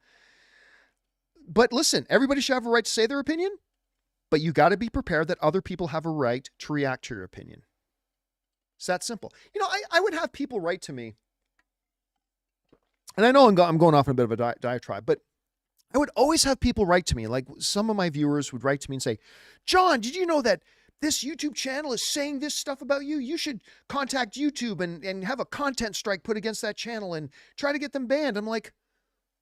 listen, everybody should have a right to say their opinion, but you got to be prepared that other people have a right to react to your opinion. It's that simple. You know, I would have people write to me, and I know I'm going off on a bit of a diatribe, but I would always have people write to me. Like some of my viewers would write to me and say, John, did you know that this YouTube channel is saying this stuff about you? You should contact YouTube and have a content strike put against that channel and try to get them banned. I'm like,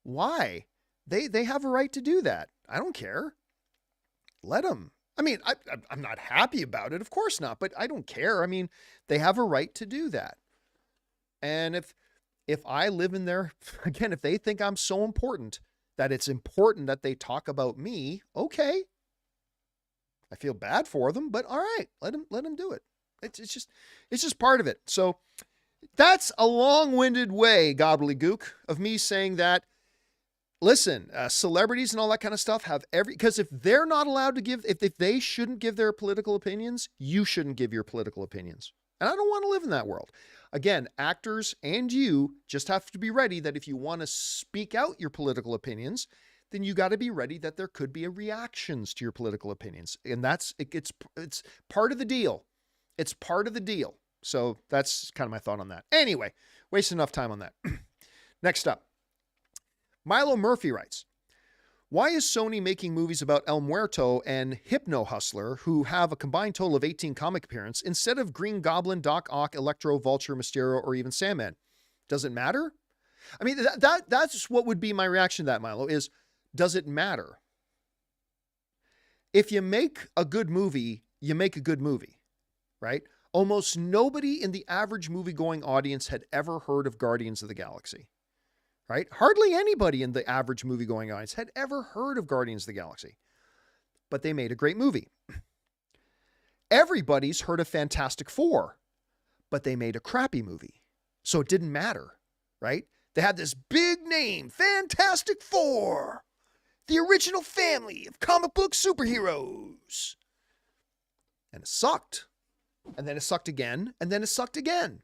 why? They have a right to do that. I don't care. Let them. I mean, I'm not happy about it. Of course not, but I don't care. I mean, they have a right to do that. And if I live in there, again, if they think I'm so important that it's important that they talk about me, okay. I feel bad for them, but all right, let them do it. It's just part of it. So that's a long-winded way, gobbledygook, of me saying that, listen, celebrities and all that kind of stuff have because if they're not allowed to give, if they shouldn't give their political opinions, you shouldn't give your political opinions. And I don't want to live in that world. Again, actors and you just have to be ready that if you want to speak out your political opinions, then you got to be ready that there could be reactions to your political opinions. And it's part of the deal. It's part of the deal. So that's kind of my thought on that. Anyway, wasted enough time on that. Next up, Milo Murphy writes, Why is Sony making movies about El Muerto and Hypno Hustler, who have a combined total of 18 comic appearances, instead of Green Goblin, Doc Ock, Electro, Vulture, Mysterio, or even Sandman? Does it matter? I mean, that's what would be my reaction to that, Milo, is, does it matter? If you make a good movie, you make a good movie, right? Almost nobody in the average movie-going audience had ever heard of Guardians of the Galaxy, right? Hardly anybody in the average movie-going audience had ever heard of Guardians of the Galaxy, but they made a great movie. Everybody's heard of Fantastic Four, but they made a crappy movie, so it didn't matter, right? They had this big name, Fantastic Four, the original family of comic book superheroes. And it sucked. And then it sucked again. And then it sucked again.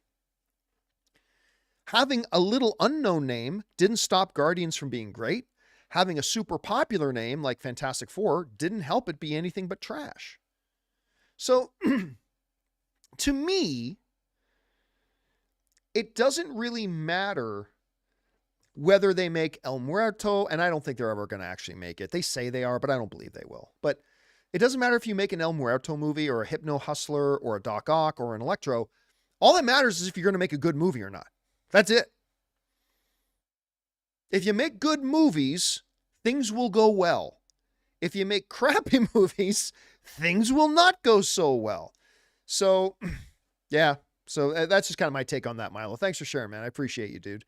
Having a little unknown name didn't stop Guardians from being great. Having a super popular name like Fantastic Four didn't help it be anything but trash. So, to me, it doesn't really matter whether they make El Muerto, and I don't think they're ever going to actually make it. They say they are, but I don't believe they will. But it doesn't matter if you make an El Muerto movie or a Hypno Hustler or a Doc Ock or an Electro. All that matters is if you're going to make a good movie or not. That's it. If you make good movies, things will go well. If you make crappy movies, things will not go so well. So, yeah. So that's just kind of my take on that, Milo. Thanks for sharing, man. I appreciate you, dude.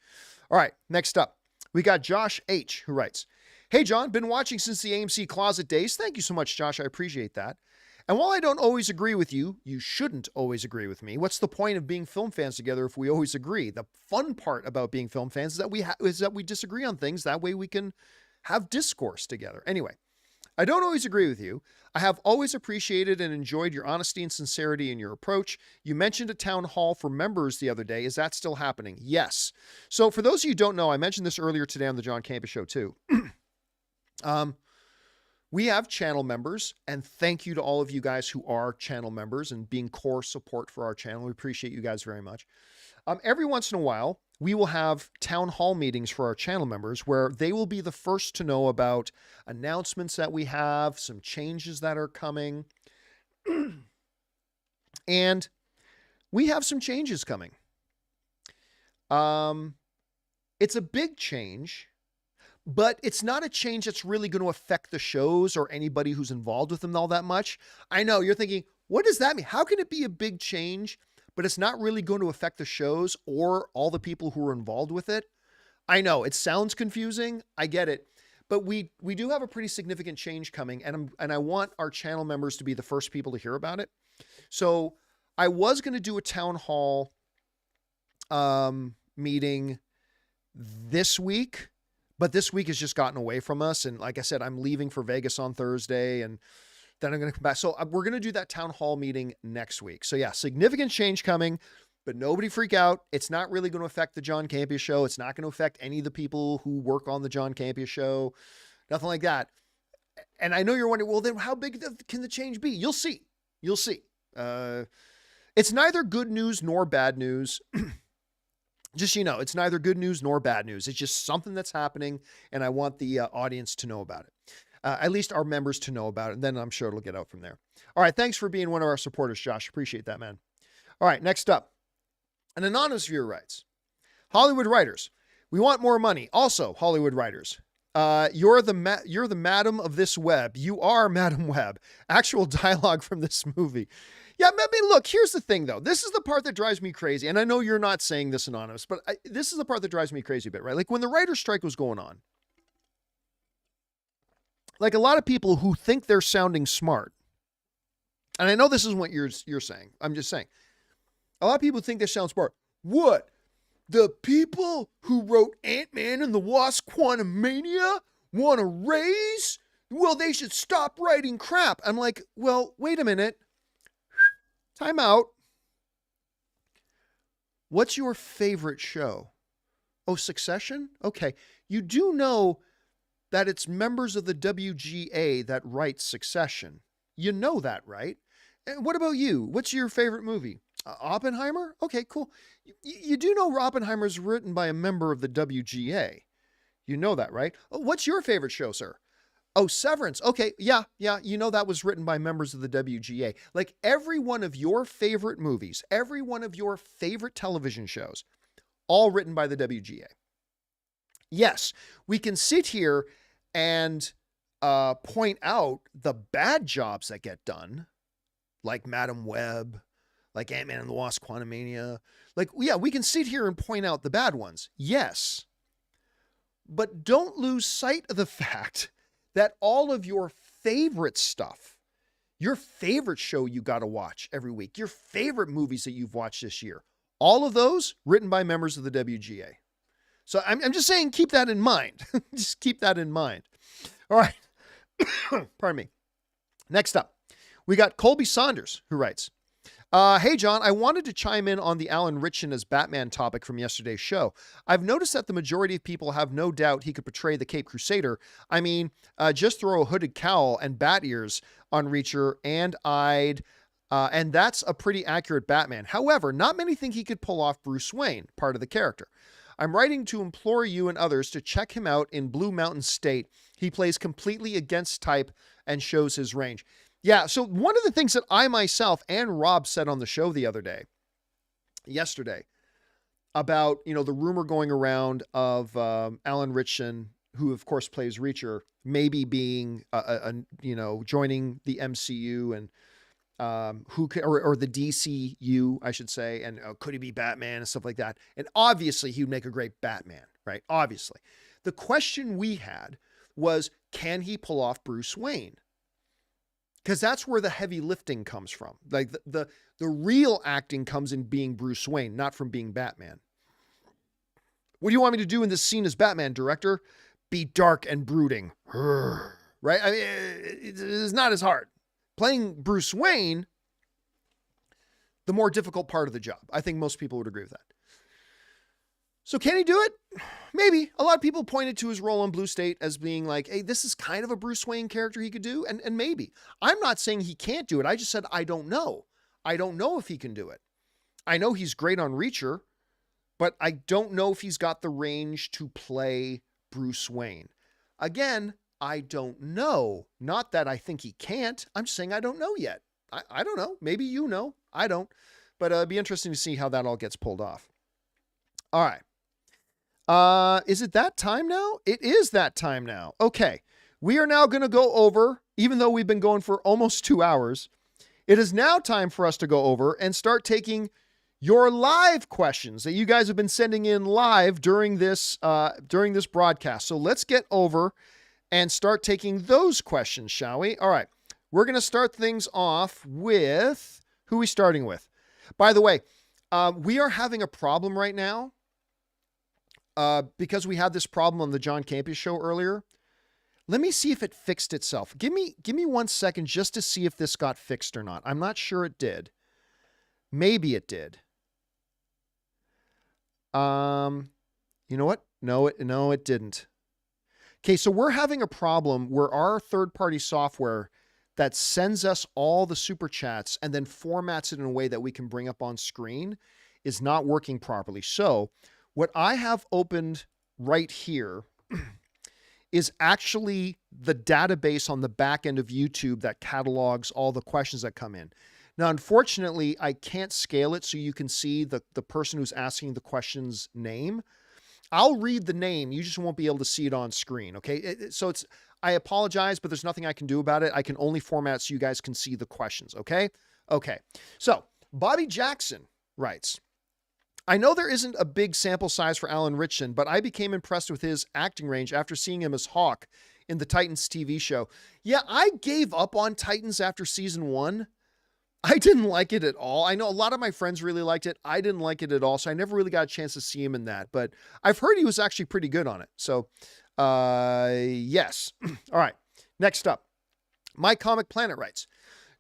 All right, next up, we got Josh H., who writes, "Hey, John, been watching since the AMC Closet days." Thank you so much, Josh. I appreciate that. "And while I don't always agree with you, you shouldn't always agree with me. What's the point of being film fans together if we always agree? The fun part about being film fans is that we disagree on things. That way we can have discourse together. Anyway, I don't always agree with you. I have always appreciated and enjoyed your honesty and sincerity in your approach. You mentioned a town hall for members the other day. Is that still happening?" Yes. So for those of you who don't know, I mentioned this earlier today on the John Campea Show too. We have channel members, and thank you to all of you guys who are channel members and being core support for our channel. We appreciate you guys very much. Every once in a while, we will have town hall meetings for our channel members where they will be the first to know about announcements that we have, some changes that are coming. And we have some changes coming. It's a big change, but it's not a change that's really going to affect the shows or anybody who's involved with them all that much. I know you're thinking, what does that mean? How can it be a big change, but it's not really going to affect the shows or all the people who are involved with it? I know it sounds confusing. I get it, but we do have a pretty significant change coming, and I want our channel members to be the first people to hear about it. So I was going to do a town hall meeting this week, but this week has just gotten away from us. And like I said, I'm leaving for Vegas on Thursday, and then I'm going to come back. So we're going to do that town hall meeting next week. So yeah, significant change coming, but nobody freak out. It's not really going to affect the John Campea Show. It's not going to affect any of the people who work on the John Campea Show. Nothing like that. And I know you're wondering, well, then how big can the change be? You'll see. You'll see. It's neither good news nor bad news. Just, you know, it's neither good news nor bad news. It's just something that's happening, and I want the audience to know about it. At least our members to know about it, and then I'm sure it'll get out from there. All right, thanks for being one of our supporters, Josh. Appreciate that, man. All right, next up. An anonymous viewer writes, "Hollywood writers, we want more money. Also, Hollywood writers, you're the madam of this web. You are Madam Web. Actual dialogue from this movie." Yeah, I mean, look, here's the thing, though. This is the part that drives me crazy. And I know you're not saying this, Anonymous, but this is the part that drives me crazy a bit, right? Like when the writer's strike was going on, like a lot of people who think they're sounding smart, and I know this isn't what you're saying. I'm just saying. A lot of people think they sound smart. What? The people who wrote Ant-Man and the Wasp: Quantumania want a raise? Well, they should stop writing crap. I'm like, well, wait a minute. Time out. What's your favorite show? Oh, Succession? Okay. You do know that it's members of the WGA that write Succession. You know that, right? And what about you? What's your favorite movie? Oppenheimer? Okay, cool. You do know Oppenheimer is written by a member of the WGA. You know that, right? Oh, what's your favorite show, sir? Oh, Severance. Okay. Yeah. Yeah. You know, that was written by members of the WGA. Like every one of your favorite movies, every one of your favorite television shows, all written by the WGA. Yes, we can sit here and point out the bad jobs that get done, like Madam Web, like Ant-Man and the Wasp: Quantumania. Like, yeah, we can sit here and point out the bad ones. Yes. But don't lose sight of the fact that all of your favorite stuff, your favorite show you got to watch every week, your favorite movies that you've watched this year, all of those written by members of the WGA. So I'm just saying, keep that in mind. Just keep that in mind. All right. Pardon me. Next up, we got Colby Saunders, who writes, hey, John, I wanted to chime in on the Alan Ritchson as Batman topic from yesterday's show. I've noticed that the majority of people have no doubt he could portray the Cape Crusader. I mean, just throw a hooded cowl and bat ears on Reacher and that's a pretty accurate Batman. However, not many think he could pull off Bruce Wayne, part of the character. I'm writing to implore you and others to check him out in Blue Mountain State. He plays completely against type and shows his range. Yeah, so one of the things that I myself and Rob said on the show yesterday, about, you know, the rumor going around of Alan Ritchson, who of course plays Reacher, maybe being, joining the MCU and or the DCU, I should say, and could he be Batman and stuff like that? And obviously he'd make a great Batman, right? Obviously. The question we had was, can he pull off Bruce Wayne? Because that's where the heavy lifting comes from. Like the real acting comes in being Bruce Wayne, not from being Batman. What do you want me to do in this scene as Batman, director? Be dark and brooding. Right? I mean, it's not as hard. Playing Bruce Wayne, the more difficult part of the job. I think most people would agree with that. So can he do it? Maybe. A lot of people pointed to his role on Blue State as being like, hey, this is kind of a Bruce Wayne character he could do. And maybe. I'm not saying he can't do it. I just said, I don't know. I don't know if he can do it. I know he's great on Reacher, but I don't know if he's got the range to play Bruce Wayne. Again, I don't know. Not that I think he can't. I'm just saying I don't know yet. I don't know. Maybe you know. I don't. But it'd be interesting to see how that all gets pulled off. All right. Is it that time now? It is that time now. Okay. We are now going to go over, even though we've been going for almost 2 hours, it is now time for us to go over and start taking your live questions that you guys have been sending in live during this broadcast. So let's get over and start taking those questions, shall we? All right. We're going to start things off with, who are we starting with? By the way, we are having a problem right now. Because we had this problem on the John Campea Show earlier. Let me see if it fixed itself. Give me 1 second just to see if this got fixed or not. I'm not sure it did. Maybe it did. You know what? No, it didn't. Okay, so we're having a problem where our third-party software that sends us all the super chats and then formats it in a way that we can bring up on screen is not working properly. So what I have opened right here is actually the database on the back end of YouTube that catalogs all the questions that come in. Now, unfortunately, I can't scale it so you can see the person who's asking the question's name. I'll read the name. You just won't be able to see it on screen, okay? I apologize, but there's nothing I can do about it. I can only format so you guys can see the questions, okay? Okay. So, Bobby Jackson writes, I know there isn't a big sample size for Alan Ritchson, but I became impressed with his acting range after seeing him as Hawk in the Titans TV show. Yeah, I gave up on Titans after season 1. I didn't like it at all. I know a lot of my friends really liked it. I didn't like it at all, so I never really got a chance to see him in that, but I've heard he was actually pretty good on it. So, yes. All right, next up. My Comic Planet writes,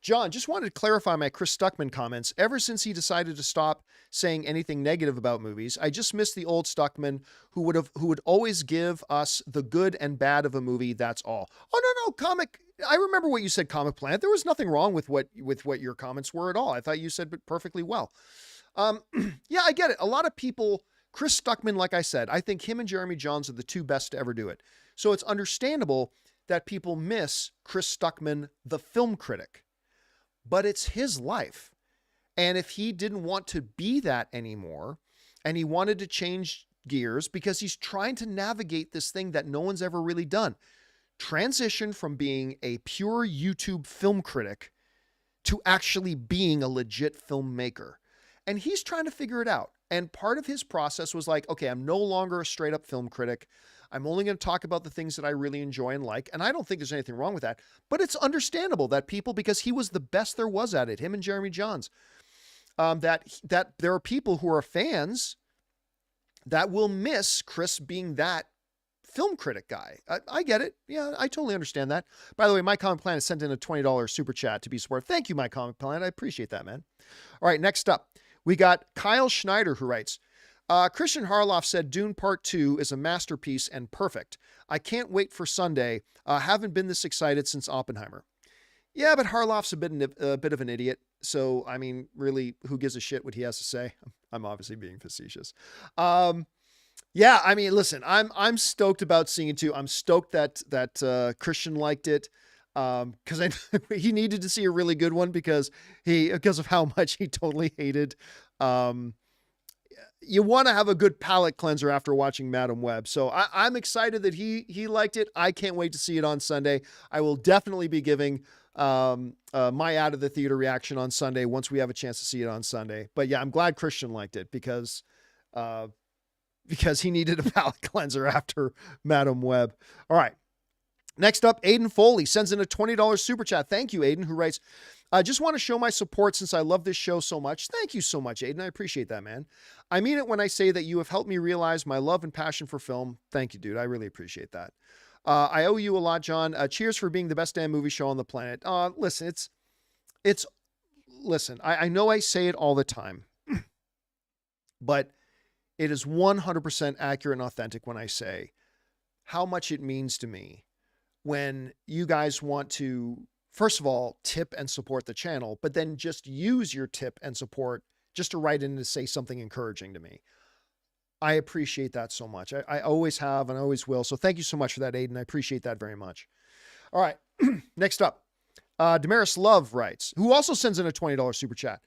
John, just wanted to clarify my Chris Stuckmann comments. Ever since he decided to stop saying anything negative about movies, I just miss the old Stuckmann who would always give us the good and bad of a movie. That's all. Oh, no, comic. I remember what you said, Comic Planet. There was nothing wrong with what your comments were at all. I thought you said it perfectly well. Yeah, I get it. A lot of people, Chris Stuckmann, like I said, I think him and Jeremy Jahns are the two best to ever do it. So it's understandable that people miss Chris Stuckmann, the film critic, but it's his life. And if he didn't want to be that anymore, and he wanted to change gears because he's trying to navigate this thing that no one's ever really done, transition from being a pure YouTube film critic to actually being a legit filmmaker. And he's trying to figure it out. And part of his process was like, okay, I'm no longer a straight up film critic. I'm only going to talk about the things that I really enjoy and like. And I don't think there's anything wrong with that, but it's understandable that people, because he was the best there was at it, him and Jeremy Johns, that there are people who are fans that will miss Chris being that film critic guy. I get it. Yeah, I totally understand that. By the way, My Comic Planet sent in a $20 super chat to be supportive. Thank you, My Comic Planet. I appreciate that, man. All right, next up, we got Kyle Schneider, who writes, Christian Harloff said Dune Part 2 is a masterpiece and perfect. I can't wait for Sunday. Haven't been this excited since Oppenheimer. Yeah, but Harloff's a bit of an idiot. So, I mean, really, who gives a shit what he has to say? I'm obviously being facetious. Yeah, I mean, listen, I'm stoked about seeing it too. I'm stoked that Christian liked it, because he needed to see a really good one because of how much he totally hated. You want to have a good palate cleanser after watching Madam Web. So I'm excited that he liked it. I can't wait to see it on Sunday. I will definitely be giving my out of the theater reaction on Sunday once we have a chance to see it on Sunday. But yeah, I'm glad Christian liked it because he needed a palate cleanser after Madam Web. All right. Next up, Aiden Foley sends in a $20 super chat. Thank you, Aiden, who writes, I just want to show my support since I love this show so much. Thank you so much, Aiden. I appreciate that, man. I mean it when I say that you have helped me realize my love and passion for film. Thank you, dude. I really appreciate that. I owe you a lot, John. Cheers for being the best damn movie show on the planet. Listen, listen, I know I say it all the time, but it is 100% accurate and authentic when I say how much it means to me when you guys want to, first of all, tip and support the channel, but then just use your tip and support just to write in to say something encouraging to me. I appreciate that so much. I always have and I always will. So thank you so much for that, Aiden. I appreciate that very much. All right. Next up, Damaris Love writes, who also sends in a $20 super chat,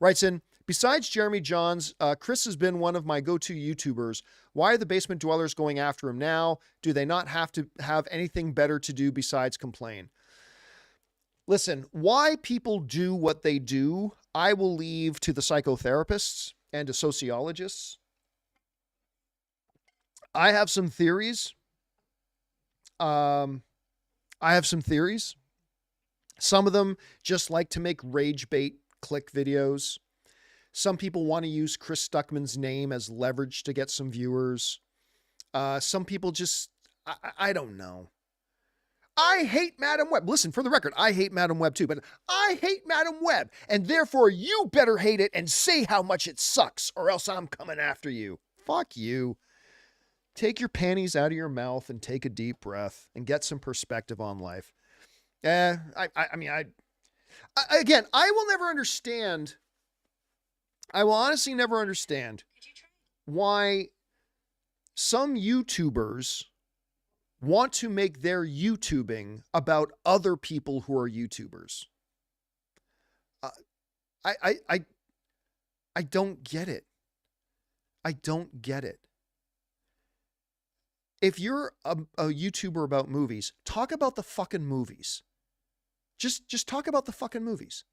writes in, besides Jeremy Johns, Chris has been one of my go-to YouTubers. Why are the basement dwellers going after him now? Do they not have to have anything better to do besides complain? Listen, why people do what they do, I will leave to the psychotherapists and to sociologists. I have some theories. Some of them just like to make rage bait click videos. Some people want to use Chris Stuckmann's name as leverage to get some viewers. Some people just, I don't know. I hate Madam Web. Listen, for the record, I hate Madam Web too, but I hate Madam Web, and therefore you better hate it and say how much it sucks, or else I'm coming after you. Fuck you. Take your panties out of your mouth and take a deep breath and get some perspective on life. I will never understand. I will honestly never understand why some YouTubers want to make their YouTubing about other people who are YouTubers. I don't get it. I don't get it. If you're a YouTuber about movies, talk about the fucking movies. Just talk about the fucking movies.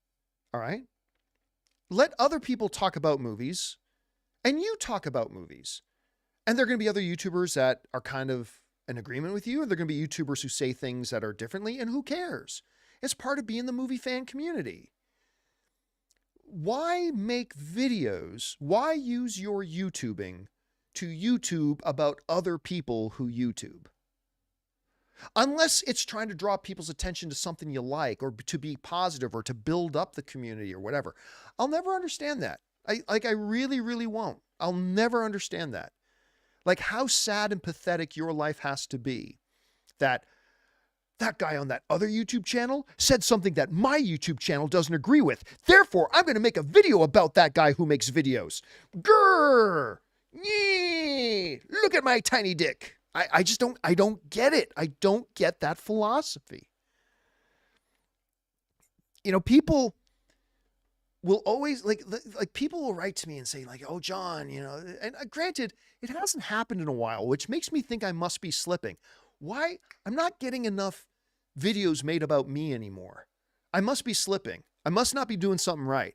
All right? Let other people talk about movies and you talk about movies. And there are going to be other YouTubers that are kind of in agreement with you. And there are going to be YouTubers who say things that are differently, and who cares? It's part of being the movie fan community. Why make videos? Why use your YouTubing to YouTube about other people who YouTube? Unless it's trying to draw people's attention to something you like, or to be positive, or to build up the community or whatever. I'll never understand that. I really, really won't. I'll never understand that. Like how sad and pathetic your life has to be that guy on that other YouTube channel said something that my YouTube channel doesn't agree with. Therefore, I'm going to make a video about that guy who makes videos. Grrr! Yee! Look at my tiny dick. I just don't get it. I don't get that philosophy. You know, people will always like people will write to me and say like, oh, John, you know, and granted, it hasn't happened in a while, which makes me think I must be slipping. Why? I'm not getting enough videos made about me anymore. I must be slipping. I must not be doing something right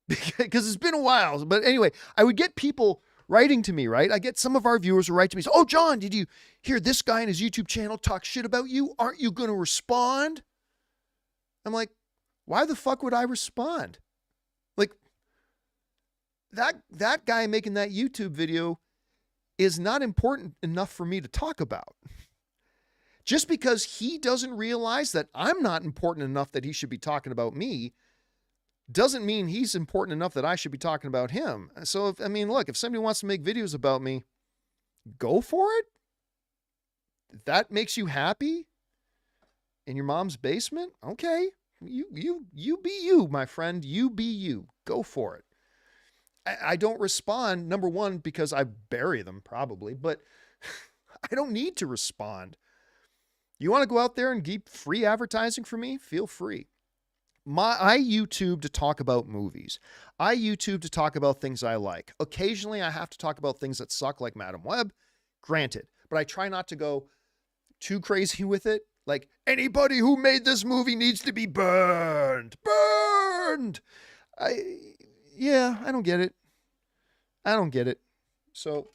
because it's been a while. But anyway, I would get people writing to me, right? I get some of our viewers who write to me, say, oh, John, did you hear this guy in his YouTube channel talk shit about you? Aren't you going to respond? I'm like, why the fuck would I respond? Like that guy making that YouTube video is not important enough for me to talk about. Just because he doesn't realize that I'm not important enough that he should be talking about me doesn't mean he's important enough that I should be talking about him. So, if somebody wants to make videos about me, go for it. If that makes you happy in your mom's basement, okay. You be you, my friend. You be you. Go for it. I don't respond, number one, because I bury them probably, but I don't need to respond. You want to go out there and keep free advertising for me? Feel free. I YouTube to talk about movies. I YouTube to talk about things I like. Occasionally, I have to talk about things that suck, like Madam Web. Granted, but I try not to go too crazy with it. Like, anybody who made this movie needs to be burned. Burned! I don't get it. I don't get it. So,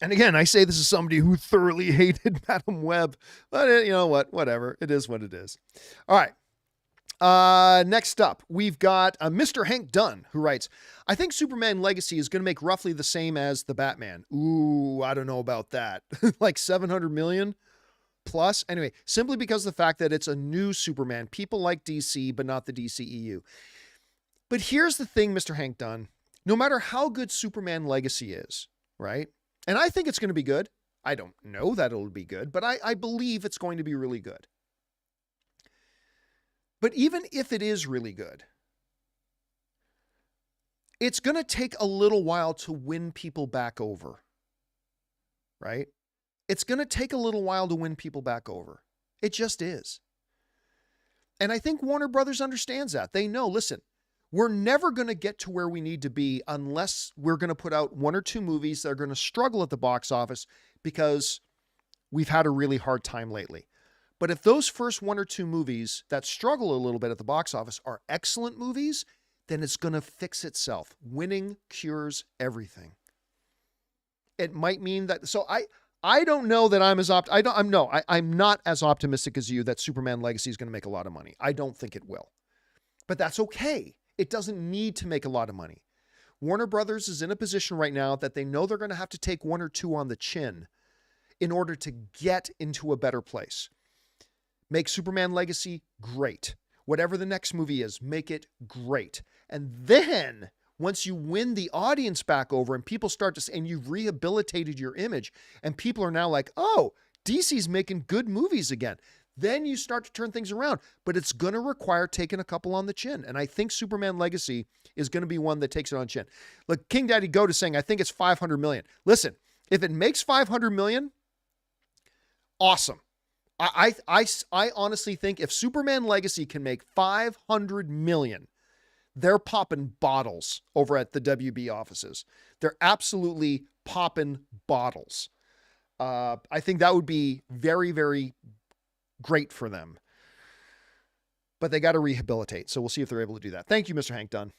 and again, I say this is somebody who thoroughly hated Madam Web, but you know what? Whatever. It is what it is. All right. Next up, we've got Mr. Hank Dunn, who writes, I think Superman Legacy is going to make roughly the same as the Batman. Ooh, I don't know about that. Like 700 million plus. Anyway, simply because of the fact that it's a new Superman. People like DC, but not the DCEU. But here's the thing, Mr. Hank Dunn. No matter how good Superman Legacy is, right? And I think it's going to be good. I don't know that it'll be good, but I believe it's going to be really good. But even if it is really good, it's going to take a little while to win people back over, right? It's going to take a little while to win people back over. It just is. And I think Warner Brothers understands that. They know, listen, we're never going to get to where we need to be unless we're going to put out one or two movies that are going to struggle at the box office because we've had a really hard time lately. But if those first one or two movies that struggle a little bit at the box office are excellent movies, then it's going to fix itself. Winning cures everything. It might mean that, so I don't know that I'm not as optimistic as you that Superman Legacy is going to make a lot of money. I don't think it will. But that's okay. It doesn't need to make a lot of money. Warner Brothers is in a position right now that they know they're going to have to take one or two on the chin in order to get into a better place. Make Superman Legacy great. Whatever the next movie is, make it great. And then once you win the audience back over and people start to say, and you've rehabilitated your image and people are now like, oh, DC's making good movies again. Then you start to turn things around, but it's going to require taking a couple on the chin. And I think Superman Legacy is going to be one that takes it on chin. Look, King Daddy Goat is saying, I think it's 500 million. Listen, if it makes 500 million, awesome. I honestly think if Superman Legacy can make 500 million, they're popping bottles over at the WB offices. They're absolutely popping bottles. I think that would be very, very great for them. But they got to rehabilitate. So we'll see if they're able to do that. Thank you, Mr. Hank Dunn.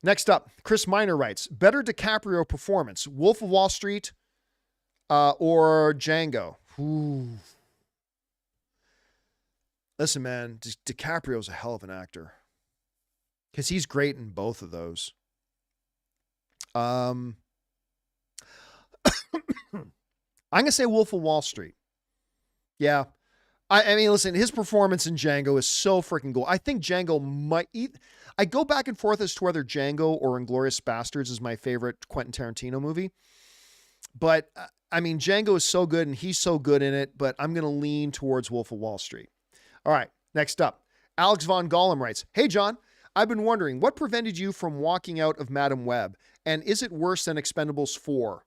Next up, Chris Miner writes, better DiCaprio performance, Wolf of Wall Street or Django? Ooh. Listen, man, DiCaprio's a hell of an actor. Because he's great in both of those. I'm going to say Wolf of Wall Street. Yeah. I mean, listen, his performance in Django is so freaking cool. I think Django might... I go back and forth as to whether Django or Inglourious Basterds is my favorite Quentin Tarantino movie. But, I mean, Django is so good and he's so good in it, but I'm going to lean towards Wolf of Wall Street. All right, next up. Alex Von Gollum writes, hey, John, I've been wondering, what prevented you from walking out of Madam Web? And is it worse than Expendables 4?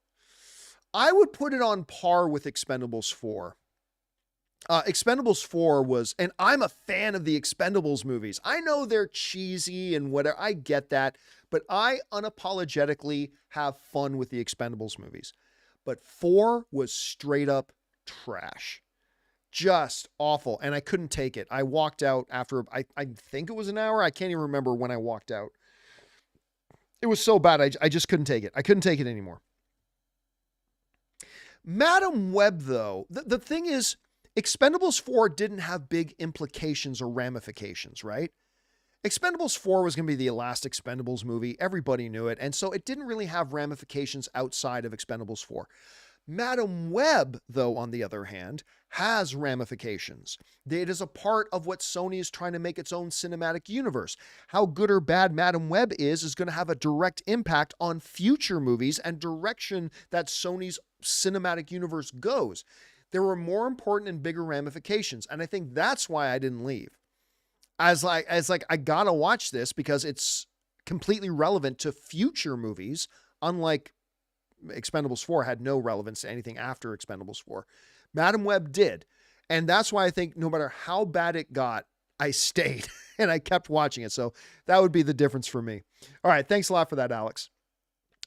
I would put it on par with Expendables 4. Expendables 4 was, and I'm a fan of the Expendables movies. I know they're cheesy and whatever. I get that, but I unapologetically have fun with the Expendables movies. But 4 was straight up trash. Just awful. And I couldn't take it. I walked out after, I think it was an hour. I can't even remember when I walked out. It was so bad. I just couldn't take it. I couldn't take it anymore. Madam Web, though, the thing is, Expendables 4 didn't have big implications or ramifications, right? Expendables 4 was going to be the last Expendables movie. Everybody knew it. And so it didn't really have ramifications outside of Expendables 4. Madam Web, though, on the other hand, has ramifications. It is a part of what Sony is trying to make its own cinematic universe. How good or bad Madam Web is going to have a direct impact on future movies and direction that Sony's cinematic universe goes. There were more important and bigger ramifications. And I think that's why I didn't leave. As like, I gotta watch this because it's completely relevant to future movies, unlike Expendables 4 had no relevance to anything after Expendables 4. Madam Web did. And that's why I think no matter how bad it got, I stayed and I kept watching it. So that would be the difference for me. All right. Thanks a lot for that, Alex.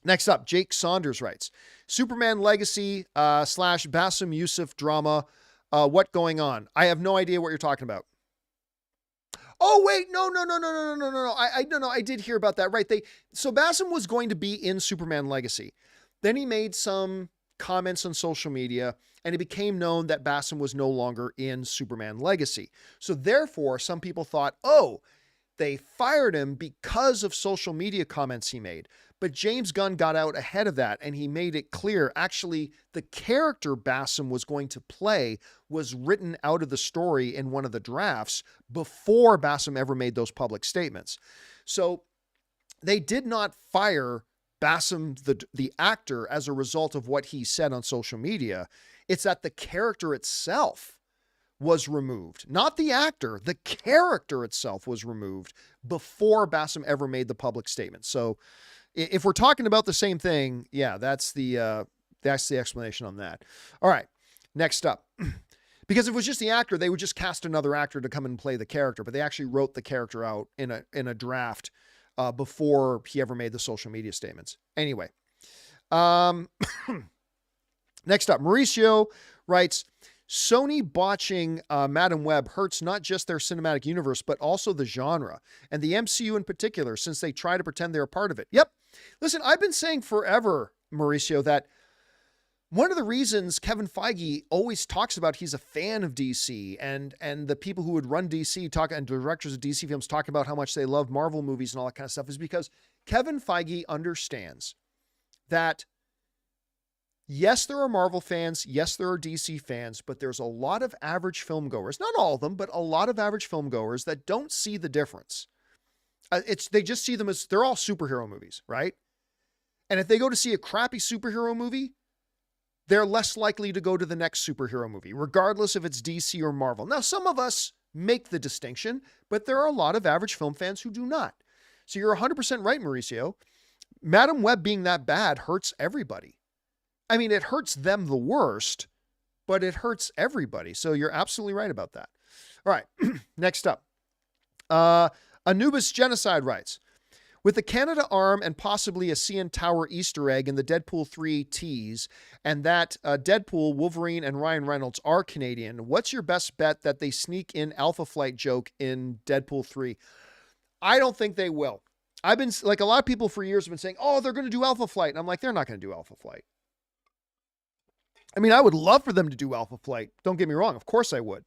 Next up, Jake Saunders writes, Superman Legacy / Bassem Youssef drama. What going on? I have no idea what you're talking about. Oh, wait, no. I did hear about that. Right. So Bassem was going to be in Superman Legacy. Then he made some comments on social media and it became known that Bassem was no longer in Superman Legacy. So therefore, some people thought, oh, they fired him because of social media comments he made. But James Gunn got out ahead of that and he made it clear, actually, the character Bassem was going to play was written out of the story in one of the drafts before Bassem ever made those public statements. So they did not fire Bassem, the actor, as a result of what he said on social media. It's that the character itself was removed, not the actor. The character itself was removed before Bassem ever made the public statement. So if we're talking about the same thing, yeah, that's the explanation on that. All right, next up. Because if it was just the actor, they would just cast another actor to come and play the character, but they actually wrote the character out in a draft before he ever made the social media statements. Anyway, next up, Mauricio writes, Sony botching Madam Web hurts not just their cinematic universe, but also the genre and the MCU in particular, since they try to pretend they're a part of it. Yep. Listen, I've been saying forever, Mauricio, that one of the reasons Kevin Feige always talks about he's a fan of DC and the people who would run DC and directors of DC films talk about how much they love Marvel movies and all that kind of stuff is because Kevin Feige understands that yes, there are Marvel fans. Yes, there are DC fans, but there's a lot of average film goers, not all of them, but a lot of average film goers that don't see the difference. They just see them as they're all superhero movies, right? And if they go to see a crappy superhero movie, they're less likely to go to the next superhero movie, regardless if it's DC or Marvel. Now, some of us make the distinction, but there are a lot of average film fans who do not. So you're 100% right, Mauricio. Madam Web being that bad hurts everybody. I mean, it hurts them the worst, but it hurts everybody. So you're absolutely right about that. All right, next up. Anubis Genocide writes, with the Canada arm and possibly a CN Tower Easter egg in the Deadpool 3 tease, and that Deadpool, Wolverine, and Ryan Reynolds are Canadian, what's your best bet that they sneak in Alpha Flight joke in Deadpool 3? I don't think they will. I've been, like a lot of people for years have been saying, oh, they're going to do Alpha Flight. And I'm like, they're not going to do Alpha Flight. I mean, I would love for them to do Alpha Flight. Don't get me wrong. Of course I would.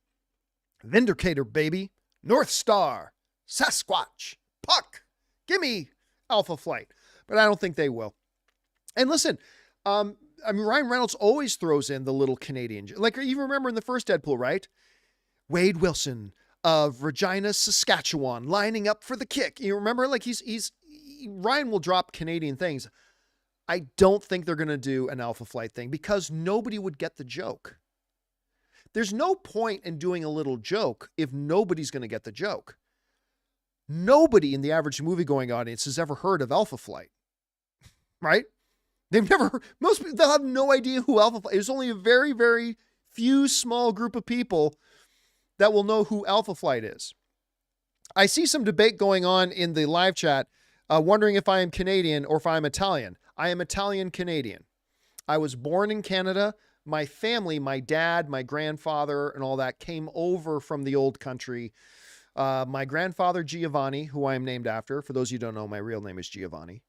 Vindicator, baby. North Star. Sasquatch. Puck. Give me Alpha Flight. But I don't think they will. And listen, I mean, Ryan Reynolds always throws in the little Canadian. Like, you remember in the first Deadpool, right? Wade Wilson of Regina, Saskatchewan, lining up for the kick. You remember? Like, Ryan will drop Canadian things. I don't think they're going to do an Alpha Flight thing because nobody would get the joke. There's no point in doing a little joke if nobody's going to get the joke. Nobody in the average movie-going audience has ever heard of Alpha Flight, right? Most people, they'll have no idea who Alpha Flight is. There's only a very, very few small group of people that will know who Alpha Flight is. I see some debate going on in the live chat, wondering if I am Canadian or if I'm Italian. I am Italian-Canadian. I was born in Canada. My family, my dad, my grandfather, and all that came over from the old country. My grandfather, Giovanni, who I am named after, for those of you who don't know, my real name is Giovanni,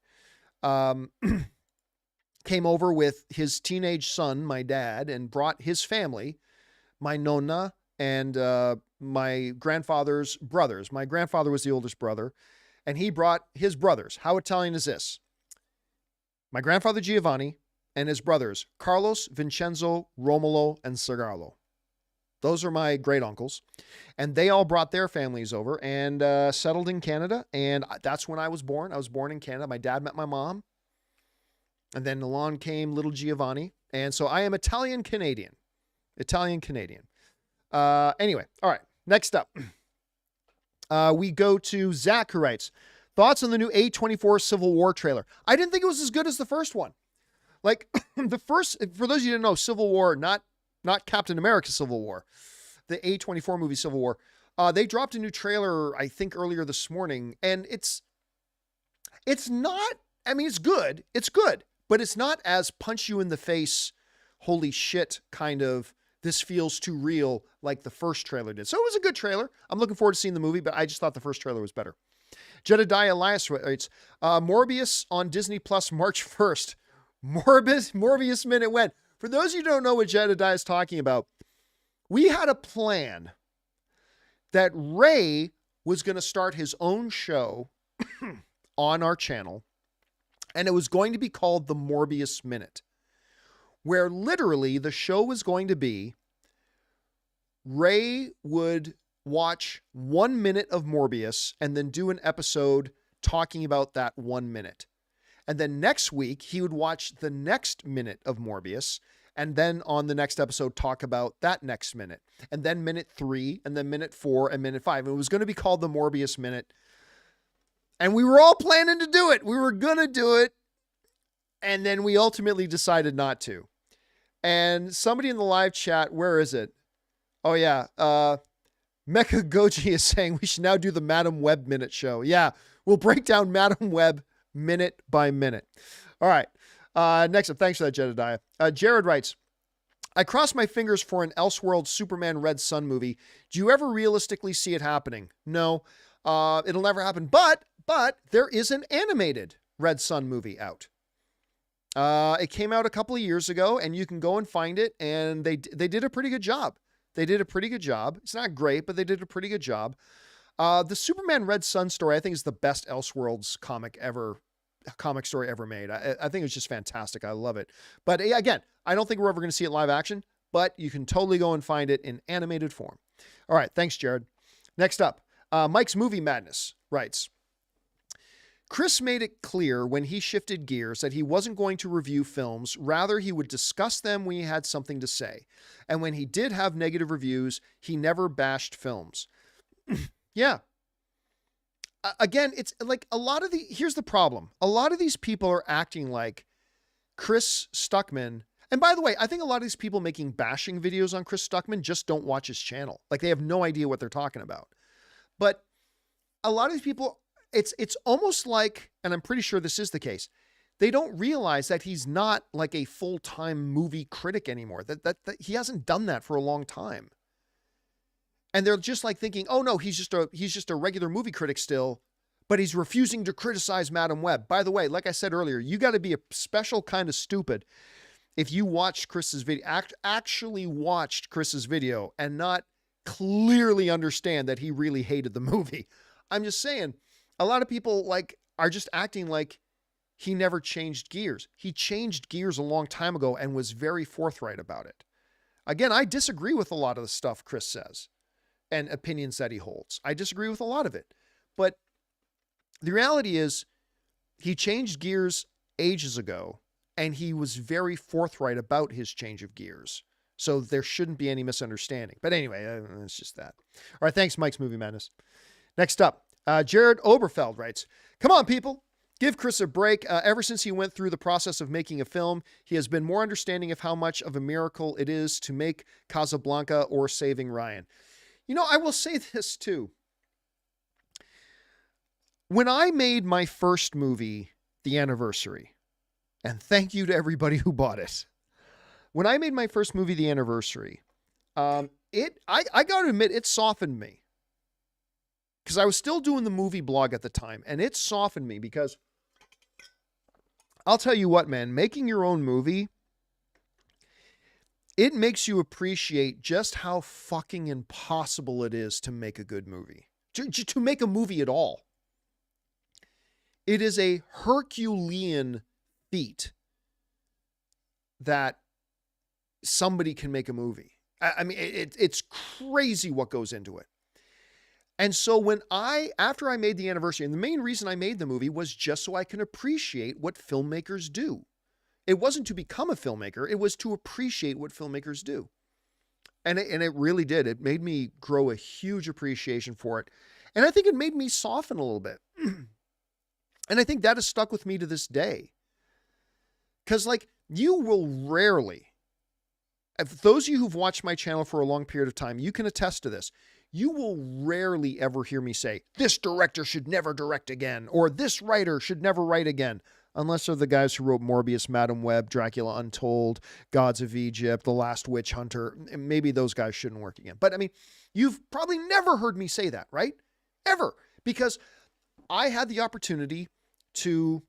came over with his teenage son, my dad, and brought his family, my nonna, and my grandfather's brothers. My grandfather was the oldest brother, and he brought his brothers. How Italian is this? My grandfather, Giovanni, and his brothers, Carlos, Vincenzo, Romolo, and Sergalo. Those are my great uncles. And they all brought their families over and settled in Canada. And that's when I was born. I was born in Canada. My dad met my mom. And then along came little Giovanni. And so I am Italian-Canadian. Italian-Canadian. Anyway, all right. Next up, we go to Zach, who writes, thoughts on the new A24 Civil War trailer. I didn't think it was as good as the first one. Like the first, for those of you who don't know, Civil War, not Captain America Civil War, the A24 movie Civil War, they dropped a new trailer, I think earlier this morning, and it's not, I mean, it's good, but it's not as punch you in the face, holy shit kind of, this feels too real like the first trailer did. So it was a good trailer. I'm looking forward to seeing the movie, but I just thought the first trailer was better. Jedediah Elias writes, Morbius on Disney Plus March 1st. Morbius minute when. For those of you who don't know what Jedediah is talking about, we had a plan that Ray was going to start his own show on our channel, and it was going to be called the Morbius Minute, where literally the show was going to be Ray would watch 1 minute of Morbius and then do an episode talking about that 1 minute. And then next week, he would watch the next minute of Morbius, and then on the next episode, talk about that next minute. And then minute 3, and then minute 4, and minute 5. It was going to be called the Morbius Minute. And we were all planning to do it. We were going to do it. And then we ultimately decided not to. And somebody in the live chat, where is it? Oh, yeah. Mecha Goji is saying we should now do the Madam Web Minute show. Yeah, we'll break down Madam Web minute by minute. All right. Next up, thanks for that, Jedediah. Jared writes, I cross my fingers for an Elseworld Superman Red Sun movie. Do you ever realistically see it happening? No, it'll never happen. But there is an animated Red Sun movie out. It came out a couple of years ago, and you can go and find it. And they did a pretty good job. It's not great, but they did a pretty good job. The Superman Red Sun story, I think, is the best Elseworlds comic story ever made. I think it's just fantastic. I love it. But again, I don't think we're ever going to see it live action, but you can totally go and find it in animated form. All right. Thanks, Jared. Next up, Mike's Movie Madness writes, Chris made it clear when he shifted gears that he wasn't going to review films. Rather, he would discuss them when he had something to say. And when he did have negative reviews, he never bashed films. Yeah. Again, it's like here's the problem. A lot of these people are acting like Chris Stuckmann. And by the way, I think a lot of these people making bashing videos on Chris Stuckmann just don't watch his channel. Like they have no idea what they're talking about. But a lot of these people, it's almost like, and I'm pretty sure this is the case, they don't realize that he's not like a full-time movie critic anymore. That he hasn't done that for a long time. And they're just like thinking, oh no, he's just a regular movie critic still, but he's refusing to criticize Madam Web. By the way, like I said earlier, you got to be a special kind of stupid if you watched Chris's video, actually watched Chris's video and not clearly understand that he really hated the movie. I'm just saying, a lot of people are just acting like he never changed gears. He changed gears a long time ago and was very forthright about it. Again, I disagree with a lot of the stuff Chris says and opinions that he holds. I disagree with a lot of it. But the reality is he changed gears ages ago, and he was very forthright about his change of gears. So there shouldn't be any misunderstanding. But anyway, it's just that. All right, thanks, Mike's Movie Madness. Next up, Jared Oberfeld writes, come on, people. Give Chris a break. Ever since he went through the process of making a film, he has been more understanding of how much of a miracle it is to make Casablanca or Saving Ryan. I will say this too. When I made my first movie, The Anniversary, and thank you to everybody who bought it. When I made my first movie, The Anniversary, I got to admit, it softened me. Because I was still doing the movie blog at the time, and it softened me because I'll tell you what, man, making your own movie, it makes you appreciate just how fucking impossible it is to make a good movie. To make a movie at all. It is a Herculean feat that somebody can make a movie. I mean, it's crazy what goes into it. And so after I made The Anniversary, and the main reason I made the movie was just so I can appreciate what filmmakers do. It wasn't to become a filmmaker. It was to appreciate what filmmakers do. And it really did. It made me grow a huge appreciation for it. And I think it made me soften a little bit. And I think that has stuck with me to this day. Because you will rarely, if those of you who've watched my channel for a long period of time, you can attest to this. You will rarely ever hear me say, this director should never direct again, or this writer should never write again, unless they're the guys who wrote Morbius, Madam Web, Dracula Untold, Gods of Egypt, The Last Witch Hunter. Maybe those guys shouldn't work again. But I mean, you've probably never heard me say that, right? Ever. Because I had the opportunity to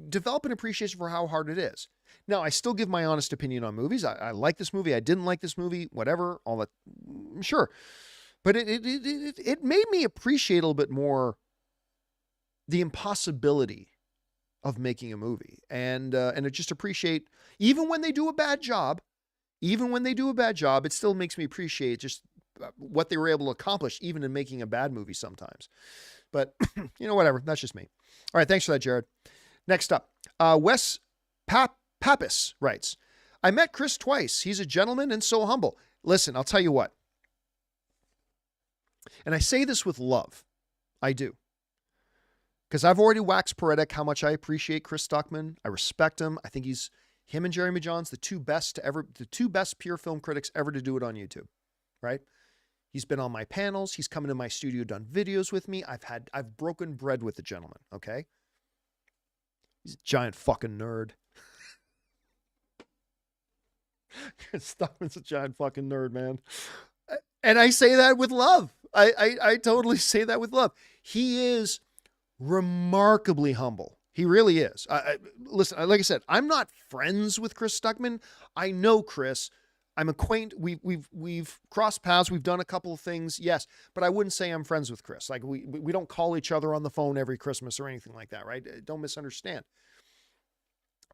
develop an appreciation for how hard it is. Now, I still give my honest opinion on movies. I like this movie. I didn't like this movie, whatever, all that. Sure. But it made me appreciate a little bit more the impossibility of making a movie. And it just appreciate, even when they do a bad job, it still makes me appreciate just what they were able to accomplish, even in making a bad movie sometimes. But, whatever. That's just me. All right. Thanks for that, Jared. Next up, Wes Pappas writes, I met Chris twice. He's a gentleman and so humble. Listen, I'll tell you what. And I say this with love. I do. Because I've already waxed poetic how much I appreciate Chris Stuckmann. I respect him. I think him and Jeremy Johns, the two best pure film critics ever to do it on YouTube. Right? He's been on my panels. He's come into my studio, done videos with me. I've broken bread with the gentleman. Okay. He's a giant fucking nerd. Stuckmann's a giant fucking nerd, man. And I say that with love. I totally say that with love. He is remarkably humble. He really is. Listen, like I said, I'm not friends with Chris Stuckmann. I know Chris. I'm acquainted. We've crossed paths. We've done a couple of things. Yes. But I wouldn't say I'm friends with Chris. Like we don't call each other on the phone every Christmas or anything like that. Right. Don't misunderstand.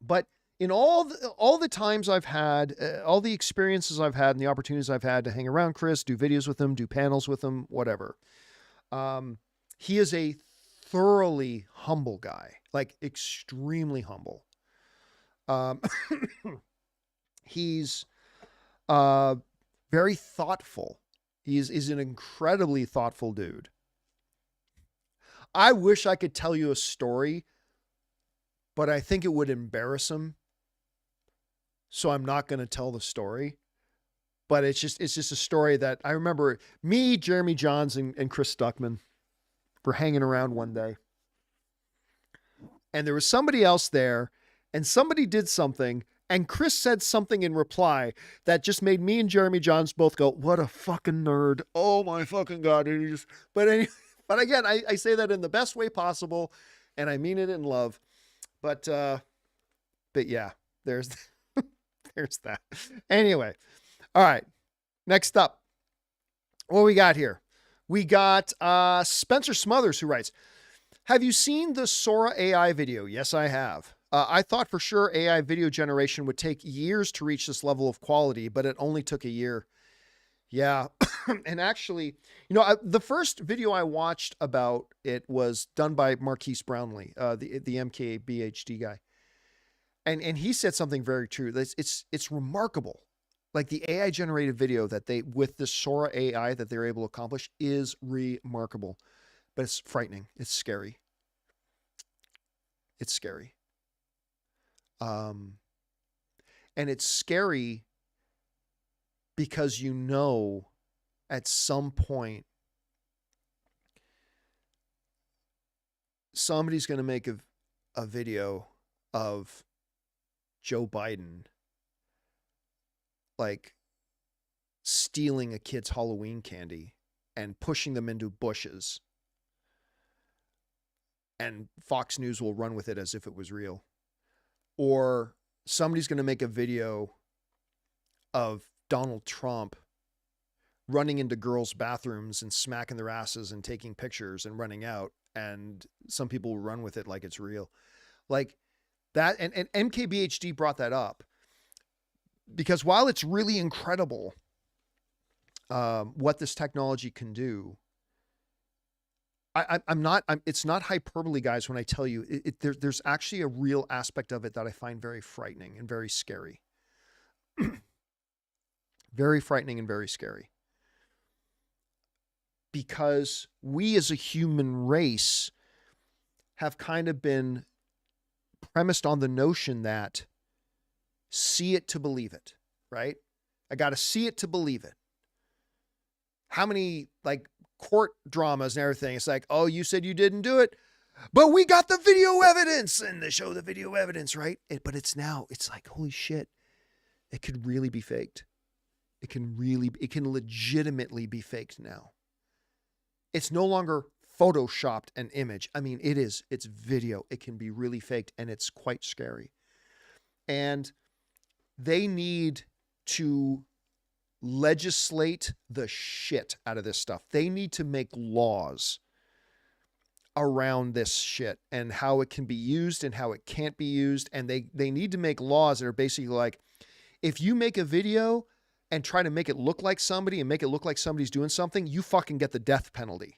But in all the times I've had, all the experiences I've had and the opportunities I've had to hang around Chris, do videos with him, do panels with him, whatever. He is a thoroughly humble guy, like extremely humble. He's very thoughtful. He's an incredibly thoughtful dude. I wish I could tell you a story, but I think it would embarrass him. So I'm not going to tell the story, but it's just a story that I remember me, Jeremy Johns, and Chris Stuckmann were hanging around one day, and there was somebody else there, and somebody did something, and Chris said something in reply that just made me and Jeremy Johns both go, what a fucking nerd. Oh my fucking God. But again, I say that in the best way possible, and I mean it in love, but yeah, there's that. Anyway. All right. Next up, what we got here? We got Spencer Smothers, who writes, have you seen the Sora AI video? Yes, I have. I thought for sure AI video generation would take years to reach this level of quality, but it only took a year. Yeah. And actually, the first video I watched about it was done by Marquise Brownlee, the MKBHD guy. And he said something very true. It's remarkable. Like the AI generated video that with the Sora AI that they're able to accomplish is remarkable, but it's frightening. It's scary. It's scary. And it's scary because you know at some point somebody's going to make a video of Joe Biden like stealing a kid's Halloween candy and pushing them into bushes. And Fox News will run with it as if it was real. Or somebody's going to make a video of Donald Trump running into girls' bathrooms and smacking their asses and taking pictures and running out. And some people will run with it like it's real. Like that. And MKBHD brought that up because while it's really incredible what this technology can do, it's not hyperbole, guys, when I tell you there's actually a real aspect of it that I find very frightening and very scary. Very frightening and very scary. Because we as a human race have kind of been premised on the notion that see it to believe it, right? I got to see it to believe it. How many like court dramas and everything? It's like, oh, you said you didn't do it, but we got the video evidence, and they show the video evidence, right? But it's like, holy shit, it could really be faked. It can legitimately be faked now. It's no longer photoshopped an image. I mean, it's video. It can be really faked, and it's quite scary. And they need to legislate the shit out of this stuff. They need to make laws around this shit and how it can be used and how it can't be used. And they need to make laws that are basically like, if you make a video and try to make it look like somebody and make it look like somebody's doing something, you fucking get the death penalty.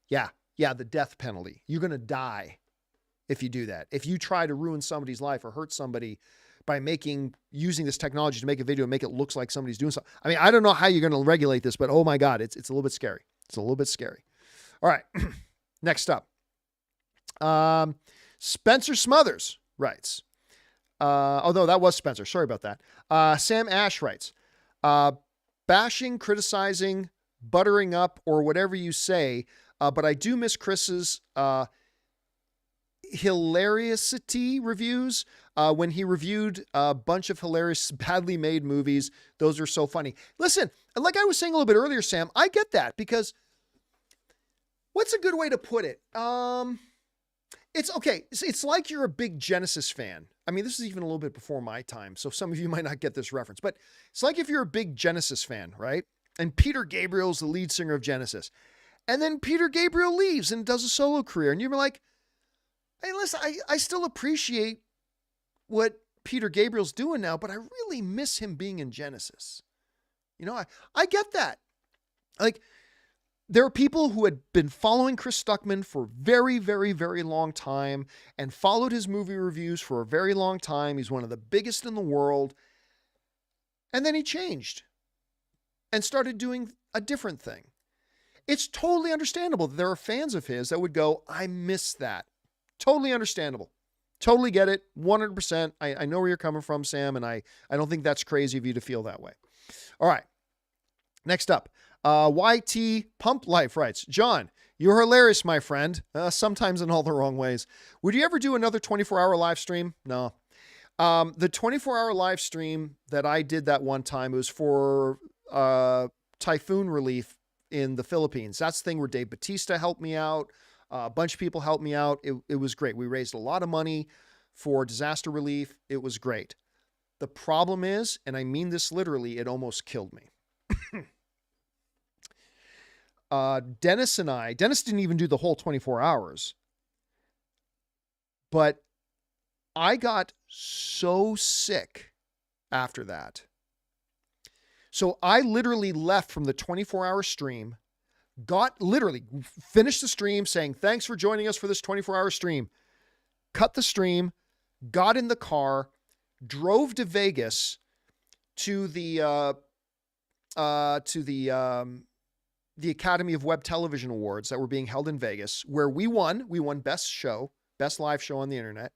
Yeah, the death penalty. You're going to die if you do that. If you try to ruin somebody's life or hurt somebody by using this technology to make a video and make it look like somebody's doing something. I mean, I don't know how you're going to regulate this, but oh my God, it's a little bit scary. It's a little bit scary. All right. Next up. Spencer Smothers writes, although that was Spencer. Sorry about that. Sam Ash writes, bashing, criticizing, buttering up, or whatever you say. But I do miss Chris's hilariousity reviews when he reviewed a bunch of hilarious, badly made movies. Those are so funny. Listen, like I was saying a little bit earlier, Sam, I get that because what's a good way to put it? It's okay. It's like you're a big Genesis fan. I mean, this is even a little bit before my time, so some of you might not get this reference, but it's like if you're a big Genesis fan, right? And Peter Gabriel's the lead singer of Genesis. And then Peter Gabriel leaves and does a solo career. And you're like, hey, listen, I still appreciate what Peter Gabriel's doing now, but I really miss him being in Genesis. You know, I get that. Like, there are people who had been following Chris Stuckmann for very, very, very long time and followed his movie reviews for a very long time. He's one of the biggest in the world. And then he changed and started doing a different thing. It's totally understandable that there are fans of his that would go, I miss that. Totally understandable. Totally get it. 100%. I know where you're coming from, Sam, and I don't think that's crazy of you to feel that way. All right. Next up, YT Pump Life writes, John, you're hilarious, my friend. Sometimes in all the wrong ways. Would you ever do another 24-hour live stream? No. The 24-hour live stream that I did that one time, it was for typhoon relief in the Philippines. That's the thing where Dave Bautista helped me out. A bunch of people helped me out. It was great. We raised a lot of money for disaster relief. It was great. The problem is, and I mean this literally, it almost killed me. Dennis didn't even do the whole 24 hours, but I got so sick after that. So I literally left from the 24-hour stream, finished the stream saying, thanks for joining us for this 24-hour stream, cut the stream, got in the car, drove to Vegas to the Academy of Web Television Awards that were being held in Vegas, where we won. We won best live show on the internet.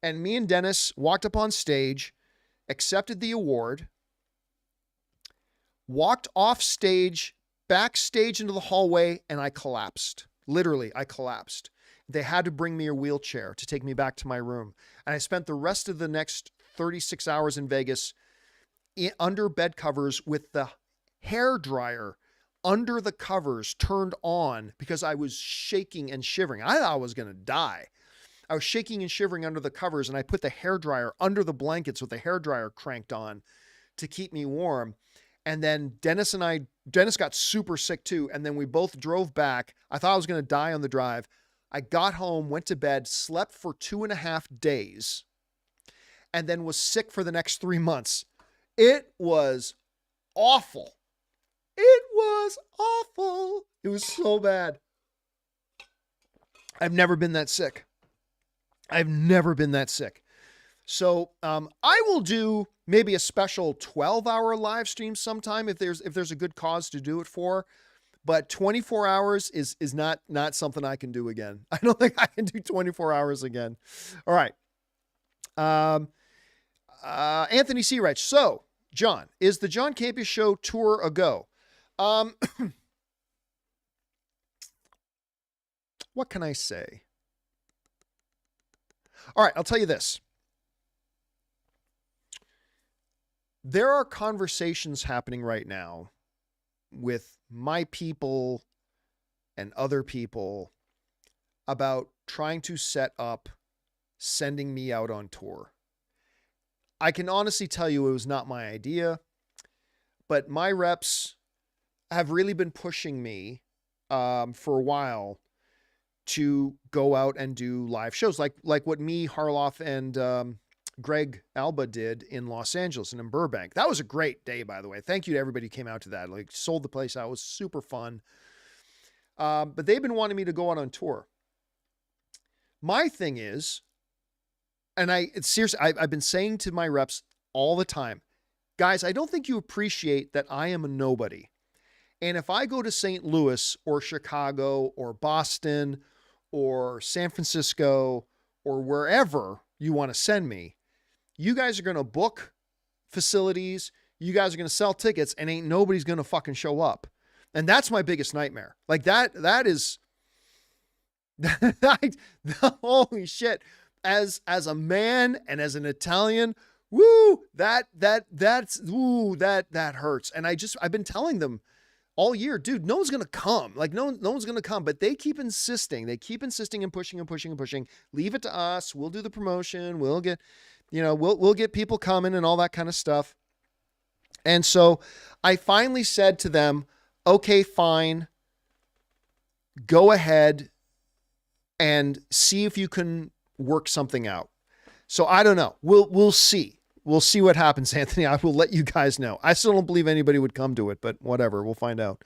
And me and Dennis walked up on stage, accepted the award, walked off stage, backstage into the hallway, and I collapsed. Literally, I collapsed. They had to bring me a wheelchair to take me back to my room. And I spent the rest of the next 36 hours in Vegas under bed covers with the hair dryer under the covers turned on because I was shaking and shivering. I thought I was going to die. I was shaking and shivering under the covers, and I put the hair dryer under the blankets with the hair dryer cranked on to keep me warm. And then Dennis got super sick too. And then we both drove back. I thought I was going to die on the drive. I got home, went to bed, slept for 2.5 days, and then was sick for the next 3 months. It was awful. It was awful. It was so bad. I've never been that sick. I've never been that sick. So I will do maybe a special 12-hour live stream sometime if there's a good cause to do it for. But 24 hours is not something I can do again. I don't think I can do 24 hours again. All right. Anthony C. writes, so, John, is the John Campea Show tour a go? What can I say? All right, I'll tell you this. There are conversations happening right now with my people and other people about trying to set up sending me out on tour. I can honestly tell you it was not my idea, but my reps have really been pushing me for a while to go out and do live shows like what me, Harloff, and Greg Alba did in Los Angeles and in Burbank. That was a great day, by the way. Thank you to everybody who came out to that. Like, sold the place out. It was super fun. But they've been wanting me to go out on tour. My thing is, and seriously, I've been saying to my reps all the time, guys, I don't think you appreciate that I am a nobody. And if I go to St. Louis or Chicago or Boston or San Francisco or wherever you want to send me, you guys are going to book facilities. You guys are going to sell tickets, and ain't nobody's going to fucking show up. And that's my biggest nightmare. Like that is, holy shit. As a man and as an Italian, woo, that hurts. And I've been telling them all year, dude, no one's going to come. Like no one's going to come, but they keep insisting. They keep insisting and pushing and pushing and pushing. Leave it to us. We'll do the promotion. We'll get, we'll get people coming and all that kind of stuff. And so I finally said to them, okay, fine. Go ahead and see if you can work something out. So I don't know. We'll see. We'll see what happens, Anthony. I will let you guys know. I still don't believe anybody would come to it, but whatever. We'll find out.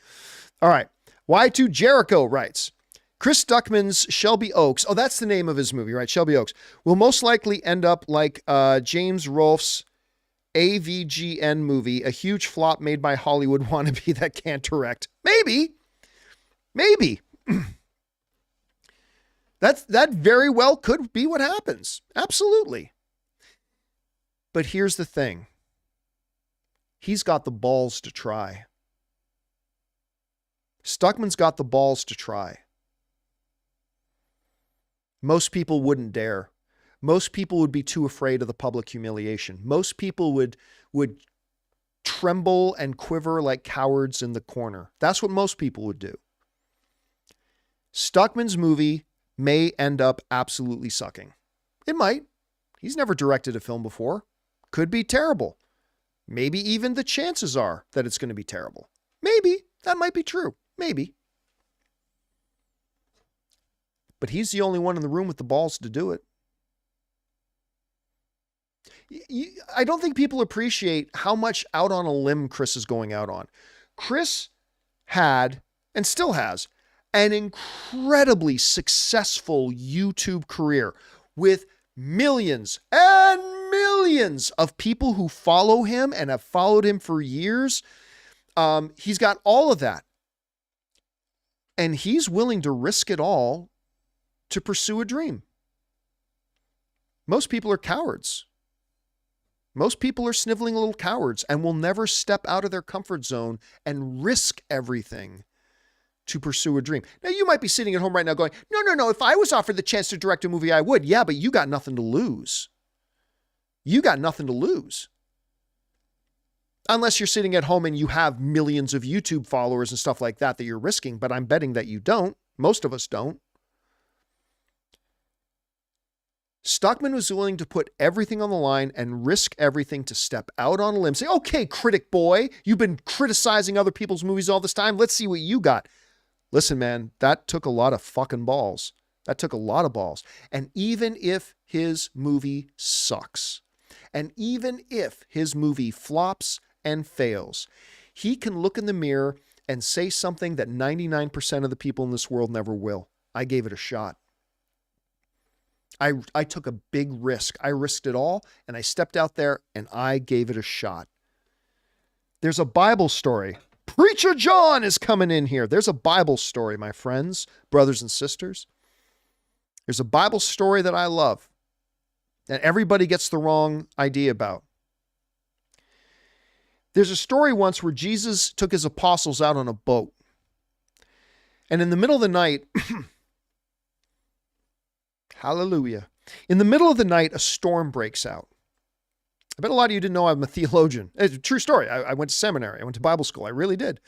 All right. Y2 Jericho writes, Chris Stuckmann's Shelby Oaks. Oh, that's the name of his movie, right? Shelby Oaks will most likely end up like James Rolfe's AVGN movie, a huge flop made by Hollywood wannabe that can't direct. Maybe. That very well could be what happens. Absolutely. But here's the thing. He's got the balls to try. Stuckmann's got the balls to try. Most people wouldn't dare. Most people would be too afraid of the public humiliation. Most people would tremble and quiver like cowards in the corner. That's what most people would do. Stuckmann's movie may end up absolutely sucking. It might. He's never directed a film before. Could be terrible. Maybe even the chances are that it's going to be terrible. Maybe. That might be true. Maybe. But he's the only one in the room with the balls to do it. I don't think people appreciate how much out on a limb Chris is going out on. Chris had, and still has, an incredibly successful YouTube career with millions and millions of people who follow him and have followed him for years. He's got all of that. And he's willing to risk it all to pursue a dream. Most people are cowards. Most people are sniveling little cowards and will never step out of their comfort zone and risk everything to pursue a dream. Now, you might be sitting at home right now going, no, if I was offered the chance to direct a movie, I would. Yeah, but you got nothing to lose. You got nothing to lose. Unless you're sitting at home and you have millions of YouTube followers and stuff like that you're risking, but I'm betting that you don't. Most of us don't. Stuckmann was willing to put everything on the line and risk everything to step out on a limb. Say, okay, critic boy, you've been criticizing other people's movies all this time. Let's see what you got. Listen, man, that took a lot of fucking balls. That took a lot of balls. And even if his movie sucks, and even if his movie flops and fails, he can look in the mirror and say something that 99% of the people in this world never will. I gave it a shot. I took a big risk. I risked it all, and I stepped out there, and I gave it a shot. There's a Bible story. Preacher John is coming in here. There's a Bible story, my friends, brothers and sisters. There's a Bible story that I love, that everybody gets the wrong idea about. There's a story once where Jesus took his apostles out on a boat. And in the middle of the night, hallelujah. In the middle of the night, a storm breaks out. I bet a lot of you didn't know I'm a theologian. It's a true story. I went to seminary. I went to Bible school. I really did.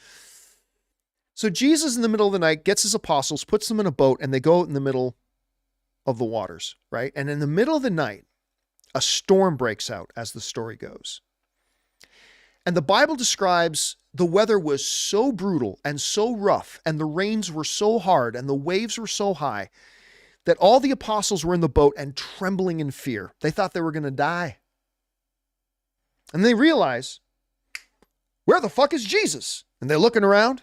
So Jesus, in the middle of the night, gets his apostles, puts them in a boat, and they go out in the middle of the waters, right? And in the middle of the night, a storm breaks out, as the story goes. And the Bible describes the weather was so brutal and so rough, and the rains were so hard, and the waves were so high, that all the apostles were in the boat and trembling in fear. They thought they were going to die. And they realize, where the fuck is Jesus? And they're looking around.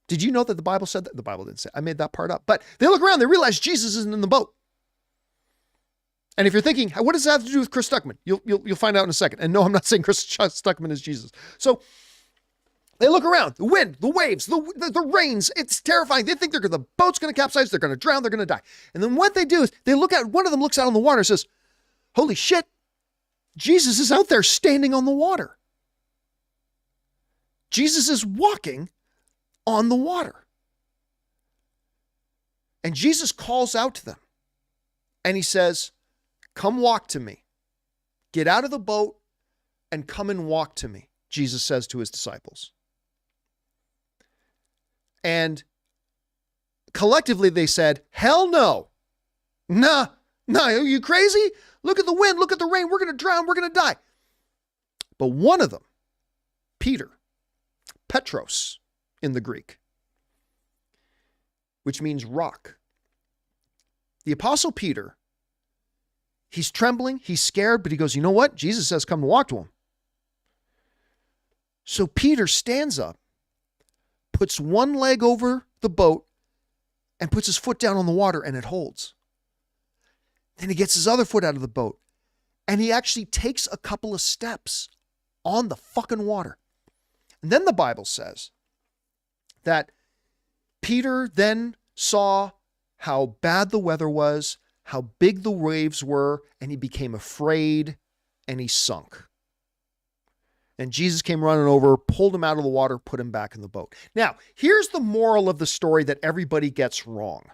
Did you know that the Bible said that? The Bible didn't say. I made that part up. But they look around, they realize Jesus isn't in the boat. And if you're thinking, what does that have to do with Chris Stuckmann? You'll find out in a second. And no, I'm not saying Chris Stuckmann is Jesus. So they look around, the wind, the waves, the rains. It's terrifying. They think the boat's going to capsize. They're going to drown. They're going to die. And then what they do is one of them looks out on the water and says, holy shit, Jesus is out there standing on the water. Jesus is walking on the water. And Jesus calls out to them and he says, come walk to me. Get out of the boat and come and walk to me, Jesus says to his disciples. And collectively they said, hell no. Nah, are you crazy? Look at the wind, look at the rain. We're going to drown. We're going to die. But one of them, Peter, Petros in the Greek, which means rock. The Apostle Peter, he's trembling, he's scared, but he goes, you know what? Jesus says, come to walk to him. So Peter stands up, puts one leg over the boat, and puts his foot down on the water, and it holds. Then he gets his other foot out of the boat, and he actually takes a couple of steps on the fucking water. And then the Bible says that Peter then saw how bad the weather was, how big the waves were, and he became afraid, and he sunk. And Jesus came running over, pulled him out of the water, put him back in the boat. Now, here's the moral of the story that everybody gets wrong.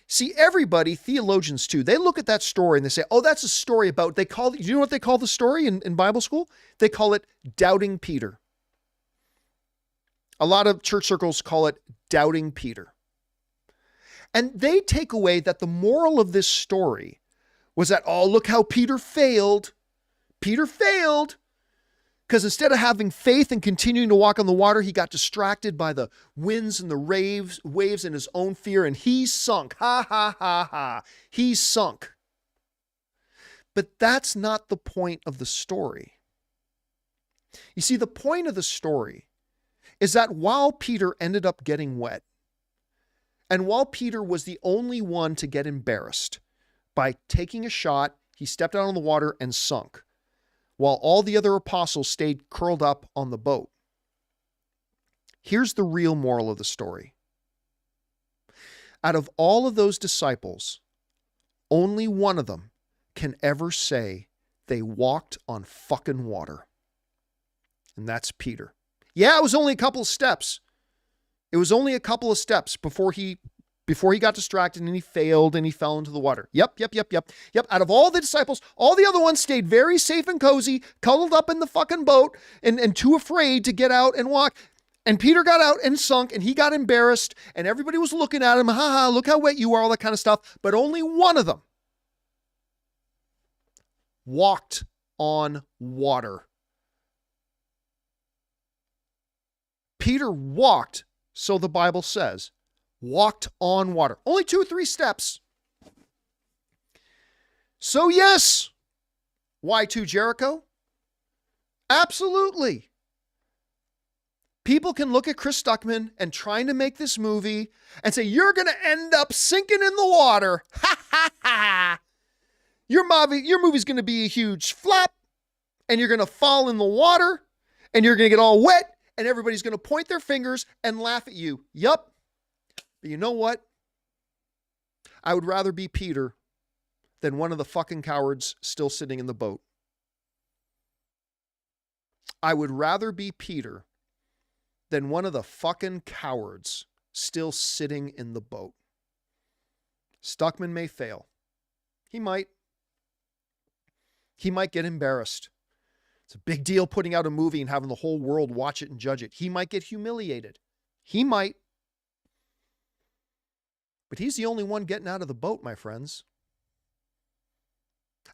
See, everybody, theologians too, they look at that story and they say, oh, that's a story about, you know what they call the story in Bible school? They call it Doubting Peter. A lot of church circles call it Doubting Peter. And they take away that the moral of this story was that, oh, look how Peter failed. Peter failed because instead of having faith and continuing to walk on the water, he got distracted by the winds and the waves and his own fear, and he sunk. Ha, ha, ha, ha. He sunk. But that's not the point of the story. You see, the point of the story is that while Peter ended up getting wet, and while Peter was the only one to get embarrassed by taking a shot, he stepped out on the water and sunk, while all the other apostles stayed curled up on the boat. Here's the real moral of the story. Out of all of those disciples, only one of them can ever say they walked on fucking water. And that's Peter. Yeah, it was only a couple of steps. It was only a couple of steps before he got distracted and he failed and he fell into the water. Yep. Out of all the disciples, all the other ones stayed very safe and cozy, cuddled up in the fucking boat and too afraid to get out and walk. And Peter got out and sunk and he got embarrassed and everybody was looking at him. Ha, look how wet you are, all that kind of stuff. But only one of them walked on water. Peter walked, so the Bible says, walked on water. Only 2 or 3 steps. So yes, Y2 Jericho? Absolutely. People can look at Chris Stuckmann and trying to make this movie and say, you're going to end up sinking in the water. Ha ha ha. Your movie's going to be a huge flop and you're going to fall in the water and you're going to get all wet and everybody's going to point their fingers and laugh at you. Yup. But you know what? I would rather be Peter than one of the fucking cowards still sitting in the boat. I would rather be Peter than one of the fucking cowards still sitting in the boat. Stuckmann may fail. He might. He might get embarrassed. It's a big deal putting out a movie and having the whole world watch it and judge it. He might get humiliated. He might. But he's the only one getting out of the boat, my friends.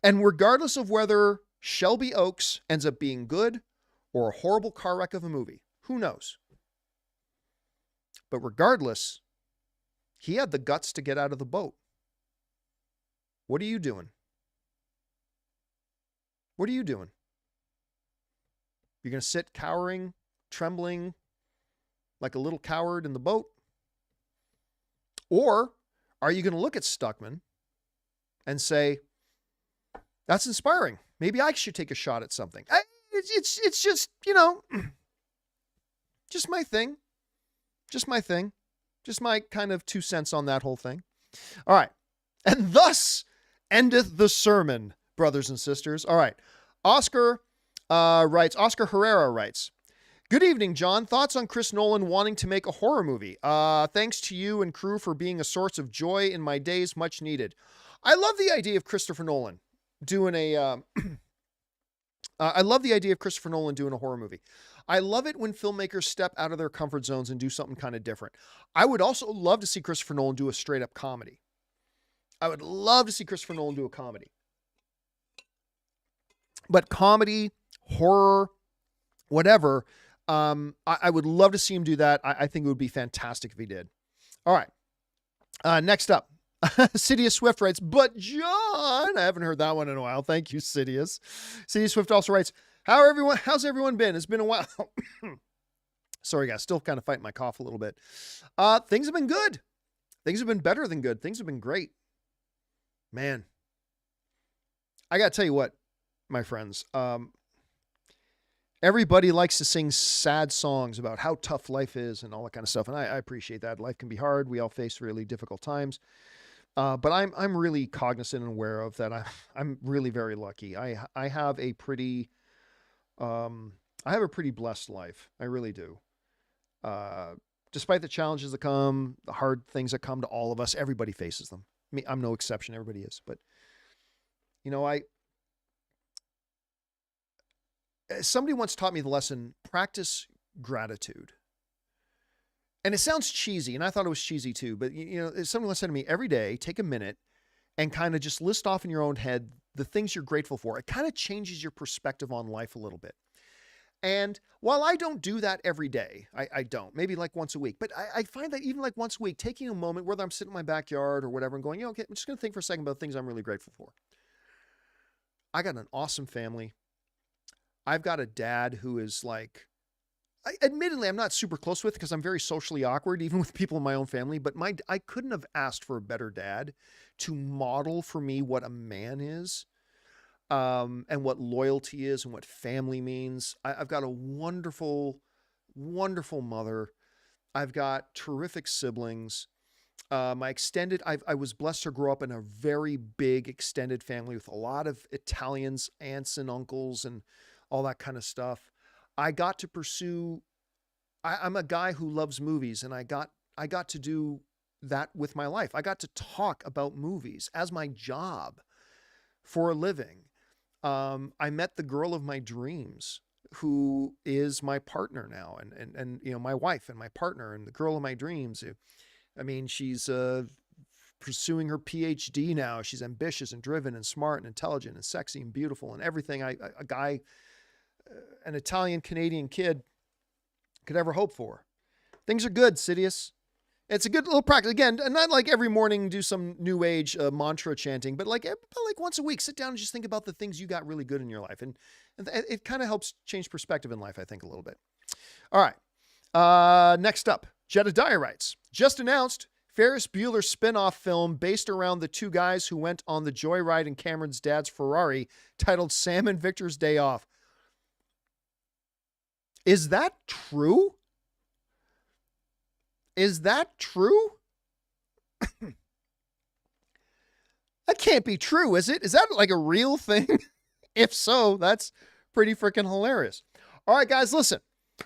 And regardless of whether Shelby Oaks ends up being good or a horrible car wreck of a movie, who knows? But regardless, he had the guts to get out of the boat. What are you doing? What are you doing? You're going to sit cowering, trembling like a little coward in the boat? Or are you going to look at Stuckmann and say, that's inspiring. Maybe I should take a shot at something. It's just, just my thing. Just my thing. Just my kind of 2 cents on that whole thing. All right. And thus endeth the sermon, brothers and sisters. All right. Oscar Herrera writes, good evening, John. Thoughts on Chris Nolan wanting to make a horror movie? Thanks to you and crew for being a source of joy in my days, much needed. I love the idea of Christopher Nolan doing a horror movie. I love it when filmmakers step out of their comfort zones and do something kind of different. I would also love to see Christopher Nolan do a straight up comedy. I would love to see Christopher Nolan do a comedy. But comedy, horror, whatever, I would love to see him do that. I think it would be fantastic if he did. All right. Next up, Sidious Swift writes, but John, I haven't heard that one in a while. Thank you, Sidious. Sidious Swift also writes, how's everyone been? It's been a while. Sorry, guys. Still kind of fighting my cough a little bit. Things have been good. Things have been better than good. Things have been great. Man, I got to tell you what, my friends, everybody likes to sing sad songs about how tough life is and all that kind of stuff. And I appreciate that. Life can be hard. We all face really difficult times. But I'm really cognizant and aware of that. I'm really very lucky. I have a pretty blessed life. I really do. Despite the challenges that come, the hard things that come to all of us, everybody faces them. I mean, I'm no exception. Everybody is. But, somebody once taught me the lesson, practice gratitude. And it sounds cheesy, and I thought it was cheesy too, but somebody once said to me, every day, take a minute and kind of just list off in your own head the things you're grateful for. It kind of changes your perspective on life a little bit. And while I don't do that every day, I don't, maybe like once a week, but I find that even like once a week, taking a moment, whether I'm sitting in my backyard or whatever, and going, okay, I'm just going to think for a second about things I'm really grateful for. I got an awesome family. I've got a dad who is like, admittedly, I'm not super close with because I'm very socially awkward, even with people in my own family, but I couldn't have asked for a better dad to model for me what a man is, and what loyalty is and what family means. I've got a wonderful, wonderful mother. I've got terrific siblings. I was blessed to grow up in a very big extended family with a lot of Italians, aunts and uncles and all that kind of stuff. I got to pursue, I'm a guy who loves movies, and I got to do that with my life. I got to talk about movies as my job for a living. I met the girl of my dreams, who is my partner now, and you know, my wife and my partner and the girl of my dreams. I mean, she's pursuing her PhD now. She's ambitious and driven and smart and intelligent and sexy and beautiful and everything a guy, an Italian Canadian kid, could ever hope for. Things are good, Sidious. It's a good little practice. Again, not like every morning do some new age mantra chanting, but like once a week, sit down and just think about the things you got really good in your life. And it kind of helps change perspective in life, I think, a little bit. All right. Next up, Jedediah writes, just announced Ferris Bueller spin-off film based around the two guys who went on the joyride in Cameron's dad's Ferrari, titled Sam and Victor's Day Off. Is that true? Is that true? That can't be true, is it? Is that like a real thing? If so, that's pretty freaking hilarious. All right, guys, listen.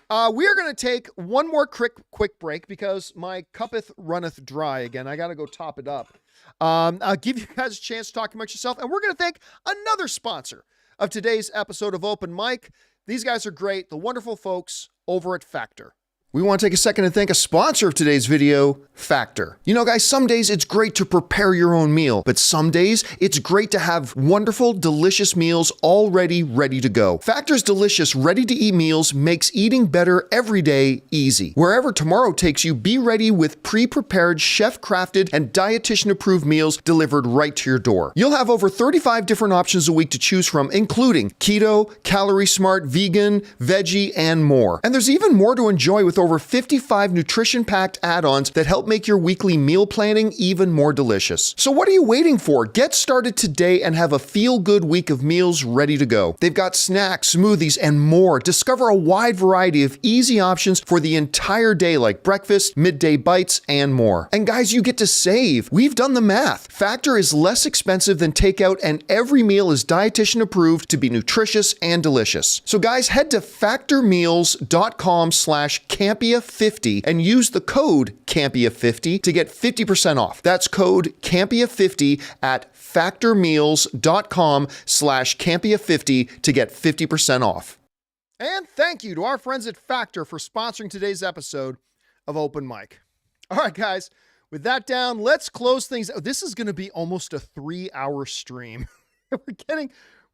We are going to take one more quick break because my cuppeth runneth dry again. I got to go top it up. I'll give you guys a chance to talk amongst yourself, and we're going to thank another sponsor of today's episode of Open Mic. These guys are great, the wonderful folks over at Factor. We want to take a second to thank a sponsor of today's video, Factor. You know, guys, some days it's great to prepare your own meal, but some days it's great to have wonderful, delicious meals already ready to go. Factor's delicious, ready-to-eat meals makes eating better every day easy. Wherever tomorrow takes you, be ready with pre-prepared, chef-crafted, and dietitian-approved meals delivered right to your door. You'll have over 35 different options a week to choose from, including keto, calorie smart, vegan, veggie, and more. And there's even more to enjoy with over 55 nutrition-packed add-ons that help make your weekly meal planning even more delicious. So what are you waiting for? Get started today and have a feel-good week of meals ready to go. They've got snacks, smoothies, and more. Discover a wide variety of easy options for the entire day, like breakfast, midday bites, and more. And guys, you get to save. We've done the math. Factor is less expensive than takeout, and every meal is dietitian approved to be nutritious and delicious. So guys, head to factormeals.com/Campea50 and use the code Campea50 to get 50% off. That's code Campea50 at factormeals.com/Campea50 to get 50% off. And thank you to our friends at Factor for sponsoring today's episode of Open Mic. All right, guys, with that down, let's close things. This is going to be almost a 3-hour stream.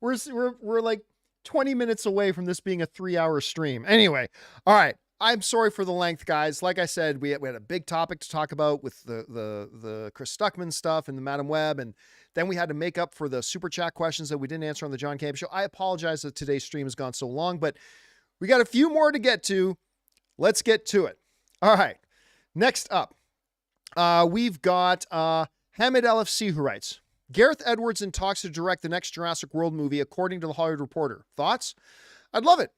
We're like 20 minutes away from this being a 3-hour stream. Anyway, all right. I'm sorry for the length, guys. Like I said, we had a big topic to talk about with the Chris Stuckmann stuff and the Madam Web, and then we had to make up for the super chat questions that we didn't answer on the John Campea Show. I apologize that today's stream has gone so long, but we got a few more to get to. Let's get to it. All right. Next up, we've got Hamid LFC, who writes, Gareth Edwards in talks to direct the next Jurassic World movie, according to the Hollywood Reporter. Thoughts? I'd love it.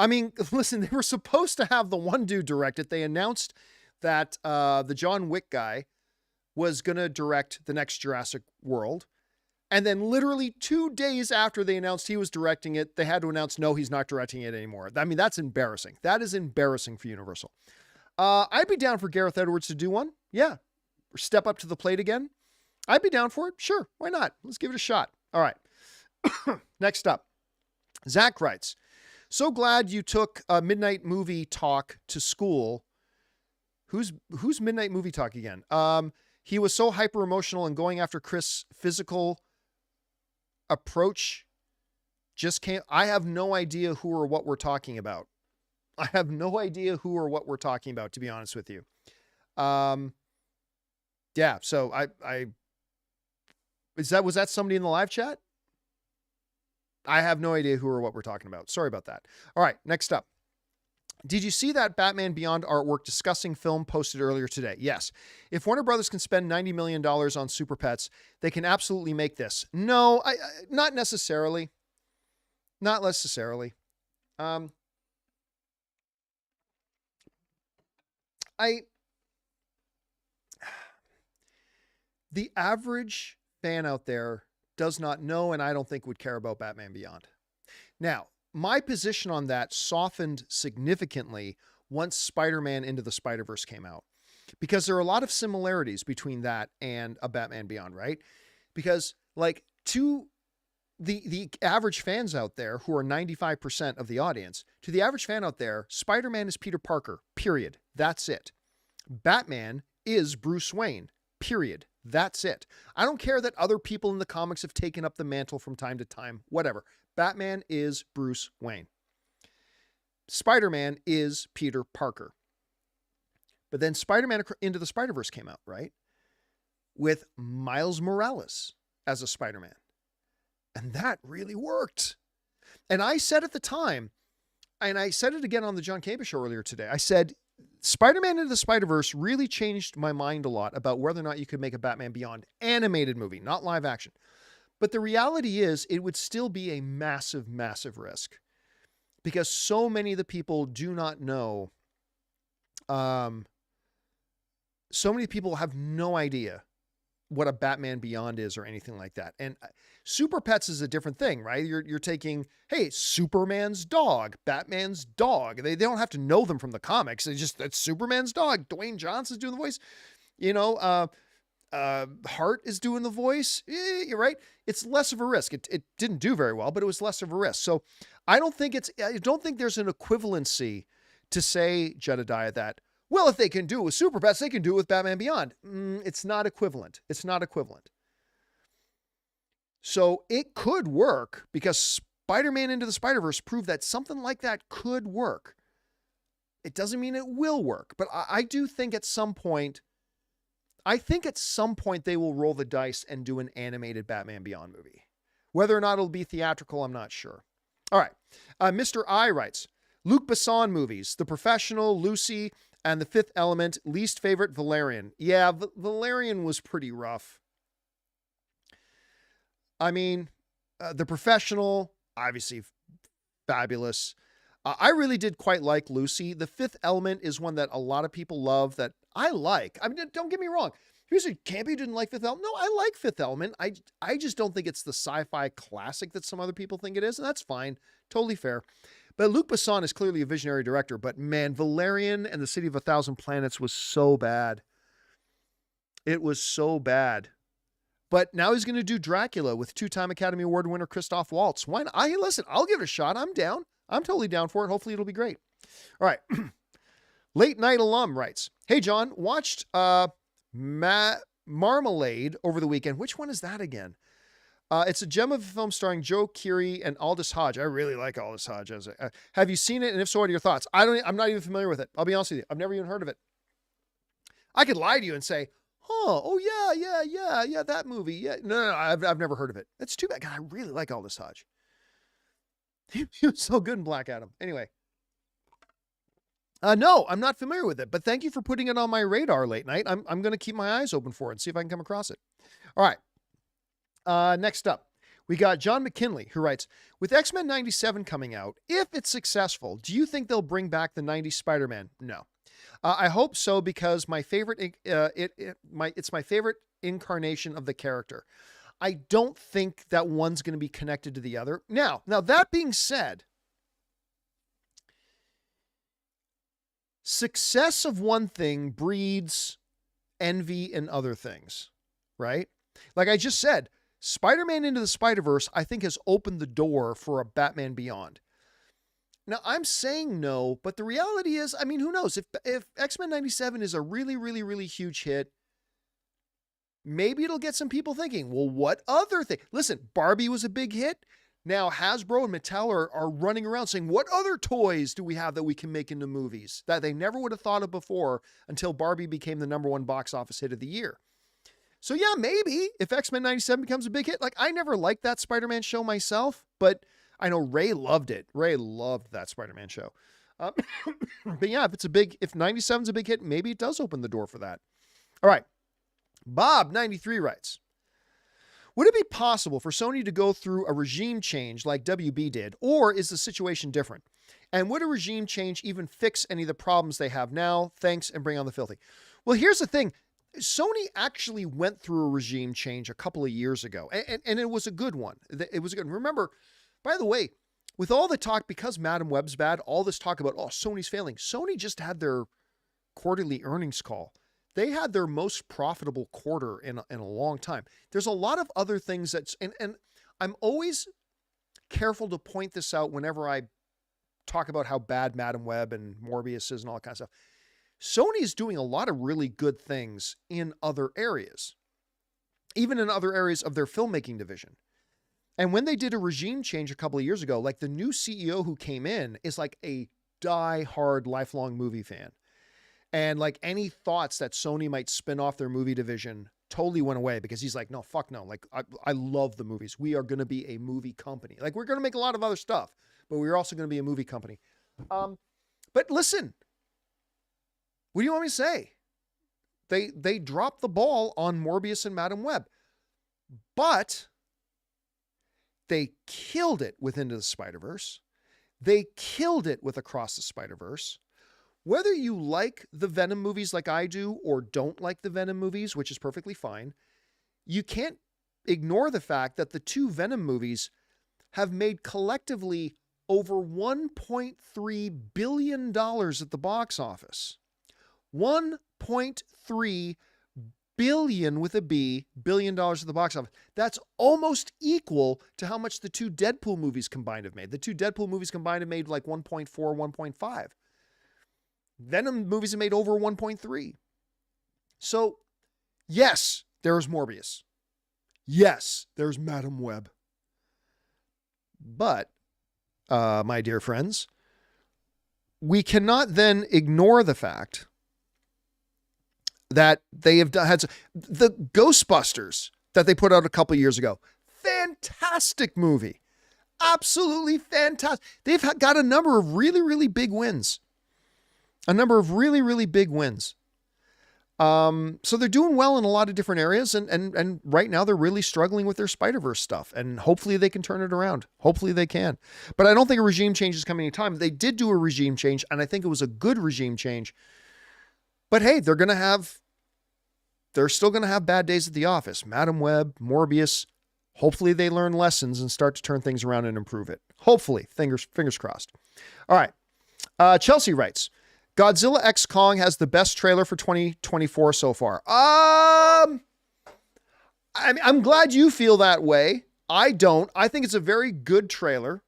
I mean, listen, they were supposed to have the one dude direct it. They announced that the John Wick guy was going to direct the next Jurassic World. And then literally 2 days after they announced he was directing it, they had to announce, no, he's not directing it anymore. I mean, that's embarrassing. That is embarrassing for Universal. I'd be down for Gareth Edwards to do one. Yeah. Or step up to the plate again. I'd be down for it. Sure. Why not? Let's give it a shot. All right. Next up, Zach writes, so glad you took a Midnight Movie Talk to school. Who's Midnight Movie Talk again? He was so hyper emotional and going after Chris' physical approach. Just can't. I have no idea who or what we're talking about. I have no idea who or what we're talking about, to be honest with you. Yeah. So was that somebody in the live chat? I have no idea who or what we're talking about. Sorry about that. All right, next up. Did you see that Batman Beyond artwork discussing film posted earlier today? Yes. If Warner Brothers can spend $90 million on Super Pets, they can absolutely make this. No, not necessarily. Not necessarily. The average fan out there does not know, and I don't think would care about Batman Beyond. Now, my position on that softened significantly once Spider-Man Into the Spider-Verse came out, because there are a lot of similarities between that and a Batman Beyond, right? Because like to the average fans out there who are 95% of the audience, to the average fan out there, Spider-Man is Peter Parker, period. That's it. Batman is Bruce Wayne, period. That's it. I don't care that other people in the comics have taken up the mantle from time to time, whatever. Batman is Bruce Wayne. Spider-Man is Peter Parker. But then Spider-Man Into the Spider-Verse came out, right? With Miles Morales as a Spider-Man. And that really worked. And I said at the time, and I said it again on the John Campea Show earlier today, I said, Spider-Man Into the Spider-Verse really changed my mind a lot about whether or not you could make a Batman Beyond animated movie, not live action. But the reality is it would still be a massive, massive risk because so many of the people do not know. So many people have no idea what a Batman Beyond is or anything like that. And Super Pets is a different thing, right? You're taking, hey, Superman's dog, Batman's dog. They don't have to know them from the comics. That's Superman's dog. Dwayne Johnson's doing the voice. Hart is doing the voice. You're right. It's less of a risk. It didn't do very well, but it was less of a risk. So I don't think there's an equivalency to say, Jedediah, that, well, if they can do it with Super Pets, they can do it with Batman Beyond. It's not equivalent. It's not equivalent. So it could work because Spider-Man Into the Spider-Verse proved that something like that could work. It doesn't mean it will work, but I do think at some point, they will roll the dice and do an animated Batman Beyond movie. Whether or not it'll be theatrical, I'm not sure. All right. Mr. I writes, Luc Besson movies, The Professional, Lucy, and The Fifth Element. Least favorite, Valerian. Yeah, Valerian was pretty rough. I mean, The Professional, obviously fabulous. I really did quite like Lucy. The Fifth Element is one that a lot of people love that I like. I mean, don't get me wrong. Here's a Campea didn't like Fifth Element. No, I like Fifth Element. I just don't think it's the sci-fi classic that some other people think it is, and that's fine. Totally fair. But Luc Besson is clearly a visionary director, but man, Valerian and the City of a Thousand Planets was so bad. It was so bad. But now he's going to do Dracula with two-time Academy Award winner Christoph Waltz. Why not? Listen, I'll give it a shot. I'm down. I'm totally down for it. Hopefully it'll be great. All right. Late Night Alum writes, hey, John, watched Marmalade over the weekend. Which one is that again? It's a gem of a film starring Joe Keery and Aldous Hodge. I really like Aldous Hodge. Have you seen it? And if so, what are your thoughts? I'm not even familiar with it. I'll be honest with you. I've never even heard of it. I could lie to you and say, oh yeah, that movie. Yeah. No, I've never heard of it. That's too bad. God, I really like Aldous Hodge. He was so good in Black Adam. Anyway. No, I'm not familiar with it, but thank you for putting it on my radar late night. I'm going to keep my eyes open for it and see if I can come across it. All right. Next up, we got John McKinley, who writes, with X-Men 97 coming out, if it's successful, do you think they'll bring back the 90s Spider-Man? No. I hope so because my favorite, it's my favorite incarnation of the character. I don't think that one's going to be connected to the other. Now that being said, success of one thing breeds envy in other things, right? Like I just said, Spider-Man Into the Spider-Verse, I think, has opened the door for a Batman Beyond. Now, I'm saying no, but the reality is, I mean, who knows? If X-Men 97 is a really, really, really huge hit, maybe it'll get some people thinking, well, what other thing? Listen, Barbie was a big hit. Now Hasbro and Mattel are running around saying, what other toys do we have that we can make into movies that they never would have thought of before until Barbie became the #1 box office hit of the year? So yeah, maybe if X-Men 97 becomes a big hit, like I never liked that Spider-Man show myself, but I know Ray loved it. Ray loved that Spider-Man show. But yeah, if 97's a big hit, maybe it does open the door for that. All right. Bob 93 writes, would it be possible for Sony to go through a regime change like WB did, or is the situation different? And would a regime change even fix any of the problems they have now? Thanks, and bring on the filthy. Well, here's the thing. Sony actually went through a regime change a couple of years ago, and it was a good one. It was good. Remember, by the way, with all the talk, because Madam Web's bad, all this talk about, oh, Sony's failing. Sony just had their quarterly earnings call. They had their most profitable quarter in a long time. There's a lot of other things and I'm always careful to point this out whenever I talk about how bad Madam Web and Morbius is and all that kind of stuff. Sony is doing a lot of really good things in other areas, even in other areas of their filmmaking division. And when they did a regime change a couple of years ago, like the new CEO who came in is like a die-hard lifelong movie fan. And like any thoughts that Sony might spin off their movie division totally went away, because he's like, no, fuck no. Like, I love the movies. We are going to be a movie company. Like, we're going to make a lot of other stuff, but we're also going to be a movie company. But listen, what do you want me to say? They dropped the ball on Morbius and Madam Web, but they killed it with Into the Spider-Verse. They killed it with Across the Spider-Verse. Whether you like the Venom movies like I do or don't like the Venom movies, which is perfectly fine, you can't ignore the fact that the two Venom movies have made collectively over $1.3 billion at the box office. 1.3 billion with a B, $billion at the box office. That's almost equal to how much the two Deadpool movies combined have made. The two Deadpool movies combined have made like 1.4, 1.5. Venom movies have made over 1.3. So, yes, there's Morbius. Yes, there's Madam Web. But, my dear friends, we cannot then ignore the fact that they have had the Ghostbusters that they put out a couple years ago. Fantastic movie. Absolutely fantastic. They've got a number of really, really big wins. A number of really, really big wins. So they're doing well in a lot of different areas. And right now they're really struggling with their Spider-Verse stuff. And hopefully they can turn it around. Hopefully they can. But I don't think a regime change is coming anytime. They did do a regime change, and I think it was a good regime change. But hey, they're still going to have bad days at the office. Madam Web, Morbius. Hopefully they learn lessons and start to turn things around and improve it. Hopefully. Fingers crossed. All right. Chelsea writes, Godzilla X Kong has the best trailer for 2024 so far. I'm glad you feel that way. I don't. I think it's a very good trailer.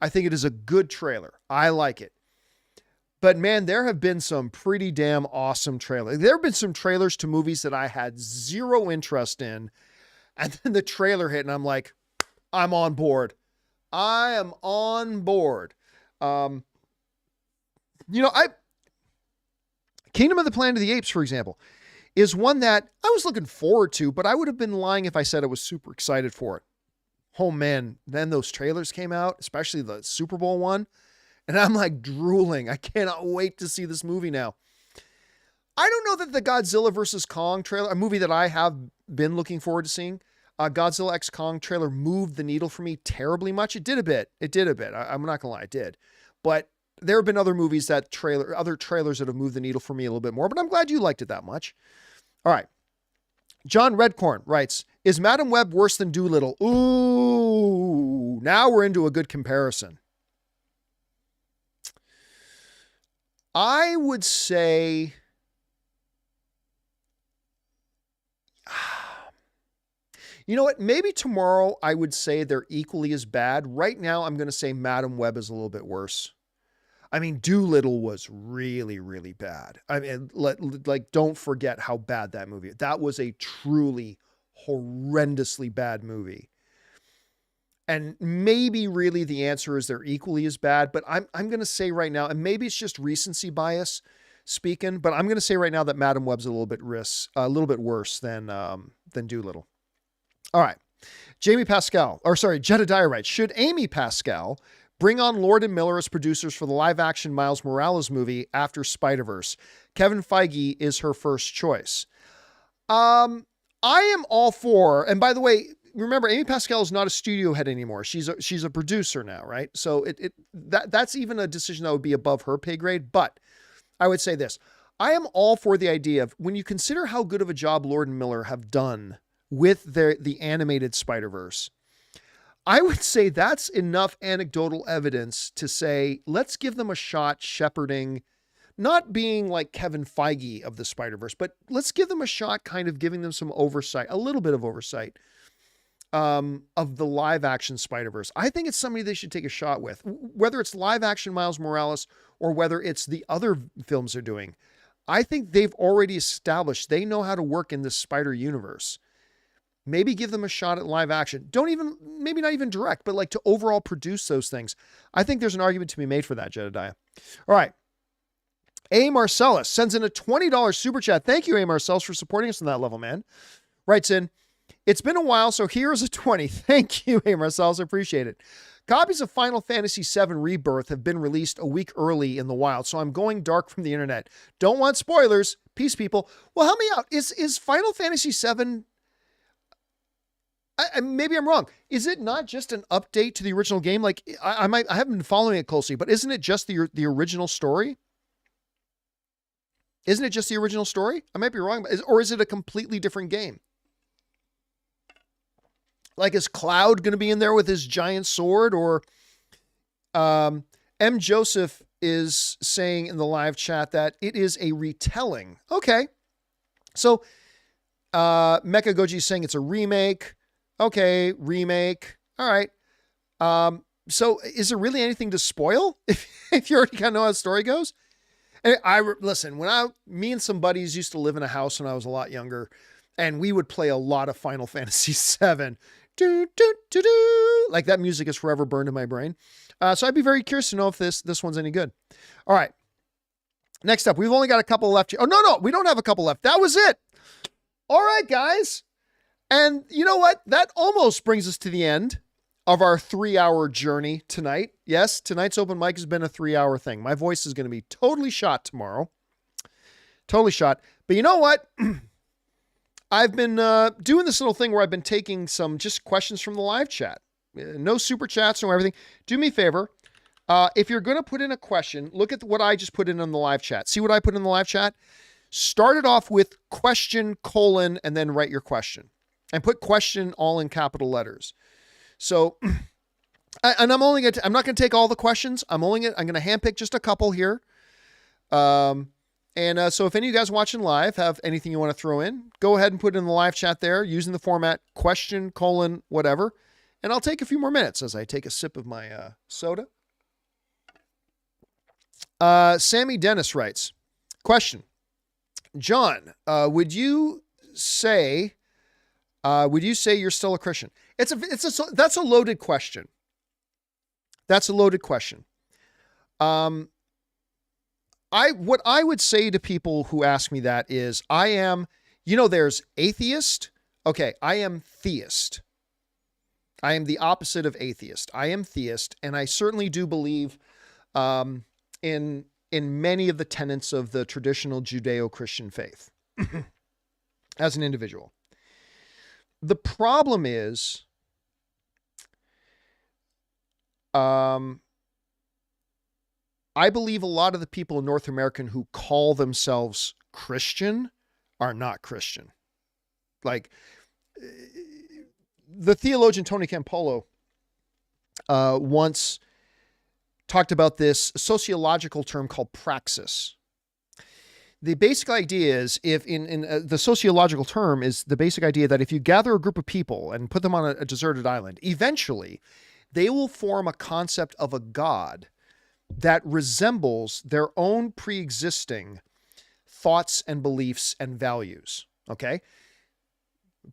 I think it is a good trailer. I like it. But man, there have been some pretty damn awesome trailers. There have been some trailers to movies that I had zero interest in. And then the trailer hit and I'm like, I'm on board. I am on board. Kingdom of the Planet of the Apes, for example, is one that I was looking forward to, but I would have been lying if I said I was super excited for it. Oh man, then those trailers came out, especially the Super Bowl one, and I'm like drooling. I cannot wait to see this movie now. I don't know that the Godzilla vs. Kong trailer, a movie that I have been looking forward to seeing, Godzilla X Kong trailer moved the needle for me terribly much. It did a bit. I'm not gonna lie, it did. But there have been other movies other trailers that have moved the needle for me a little bit more, but I'm glad you liked it that much. All right. John Redcorn writes, is Madam Web worse than Doolittle? Ooh, now we're into a good comparison. I would say, you know what? Maybe tomorrow I would say they're equally as bad. Right now, I'm going to say Madam Web is a little bit worse. I mean, Doolittle was really, really bad. I mean, don't forget how bad that movie. That was a truly horrendously bad movie. And maybe really the answer is they're equally as bad, but I'm going to say right now, and maybe it's just recency bias speaking, but I'm going to say right now that Madam Web's a little bit worse than Doolittle. All right. Jedediah writes, should Amy Pascal bring on Lord and Miller as producers for the live-action Miles Morales movie after Spider-Verse? Kevin Feige is her first choice. I am all for, and by the way, remember, Amy Pascal is not a studio head anymore. She's a producer now, right? So that's even a decision that would be above her pay grade. But I would say this. I am all for the idea of, when you consider how good of a job Lord and Miller have done with the animated Spider-Verse, I would say that's enough anecdotal evidence to say, let's give them a shot shepherding, not being like Kevin Feige of the Spider-Verse, but let's give them a shot kind of giving them some oversight, a little bit of oversight of the live action Spider-Verse. I think it's somebody they should take a shot with, whether it's live action Miles Morales or whether it's the other films they're doing. I think they've already established they know how to work in this Spider universe. Maybe give them a shot at live action. Maybe not even direct, but like to overall produce those things. I think there's an argument to be made for that, Jedediah. All right. A. Marcellus sends in a $20 super chat. Thank you, A. Marcellus, for supporting us on that level, man. Writes in, it's been a while, so here's a 20. Thank you, A. Marcellus. I appreciate it. Copies of Final Fantasy VII Rebirth have been released a week early in the wild, so I'm going dark from the internet. Don't want spoilers. Peace, people. Well, help me out. Is Final Fantasy VII... maybe I'm wrong. Is it not just an update to the original game? Like I haven't been following it closely, but isn't it just the original story? Isn't it just the original story? I might be wrong, or is it a completely different game? Like, is Cloud going to be in there with his giant sword? Or M. Joseph is saying in the live chat that it is a retelling. Okay. So Mecha Goji is saying it's a remake. Okay, remake. All right. So is there really anything to spoil if you already kind of know how the story goes? And listen, me and some buddies used to live in a house when I was a lot younger, and we would play a lot of Final Fantasy VII. Do, do, do, do. Like, that music is forever burned in my brain. So I'd be very curious to know if this one's any good. All right. Next up, we've only got a couple left here. Oh, no, we don't have a couple left. That was it. All right, guys. And you know what? That almost brings us to the end of our 3-hour journey tonight. Yes, tonight's open mic has been a 3-hour thing. My voice is going to be totally shot tomorrow. Totally shot. But you know what? I've been doing this little thing where I've been taking some just questions from the live chat. No super chats, no everything. Do me a favor. If you're going to put in a question, look at what I just put in on the live chat. See what I put in the live chat? Start it off with question, colon, and then write your question. And put question all in capital letters. So, I'm not going to take all the questions. I'm going to handpick just a couple here. So if any of you guys watching live have anything you want to throw in, go ahead and put it in the live chat there using the format question, colon, whatever. And I'll take a few more minutes as I take a sip of my soda. Sammy Dennis writes, question, John, would you say you're still a Christian? That's a loaded question. That's a loaded question. What I would say to people who ask me that is, I am, there's atheist. Okay. I am theist. I am the opposite of atheist. I am theist. And I certainly do believe, in many of the tenets of the traditional Judeo-Christian faith as an individual. The problem is, I believe a lot of the people in North America who call themselves Christian are not Christian. Like, the theologian Tony Campolo once talked about this sociological term called praxis. The basic idea is, if the sociological term is the basic idea that if you gather a group of people and put them on a deserted island, eventually they will form a concept of a God that resembles their own pre-existing thoughts and beliefs and values. Okay.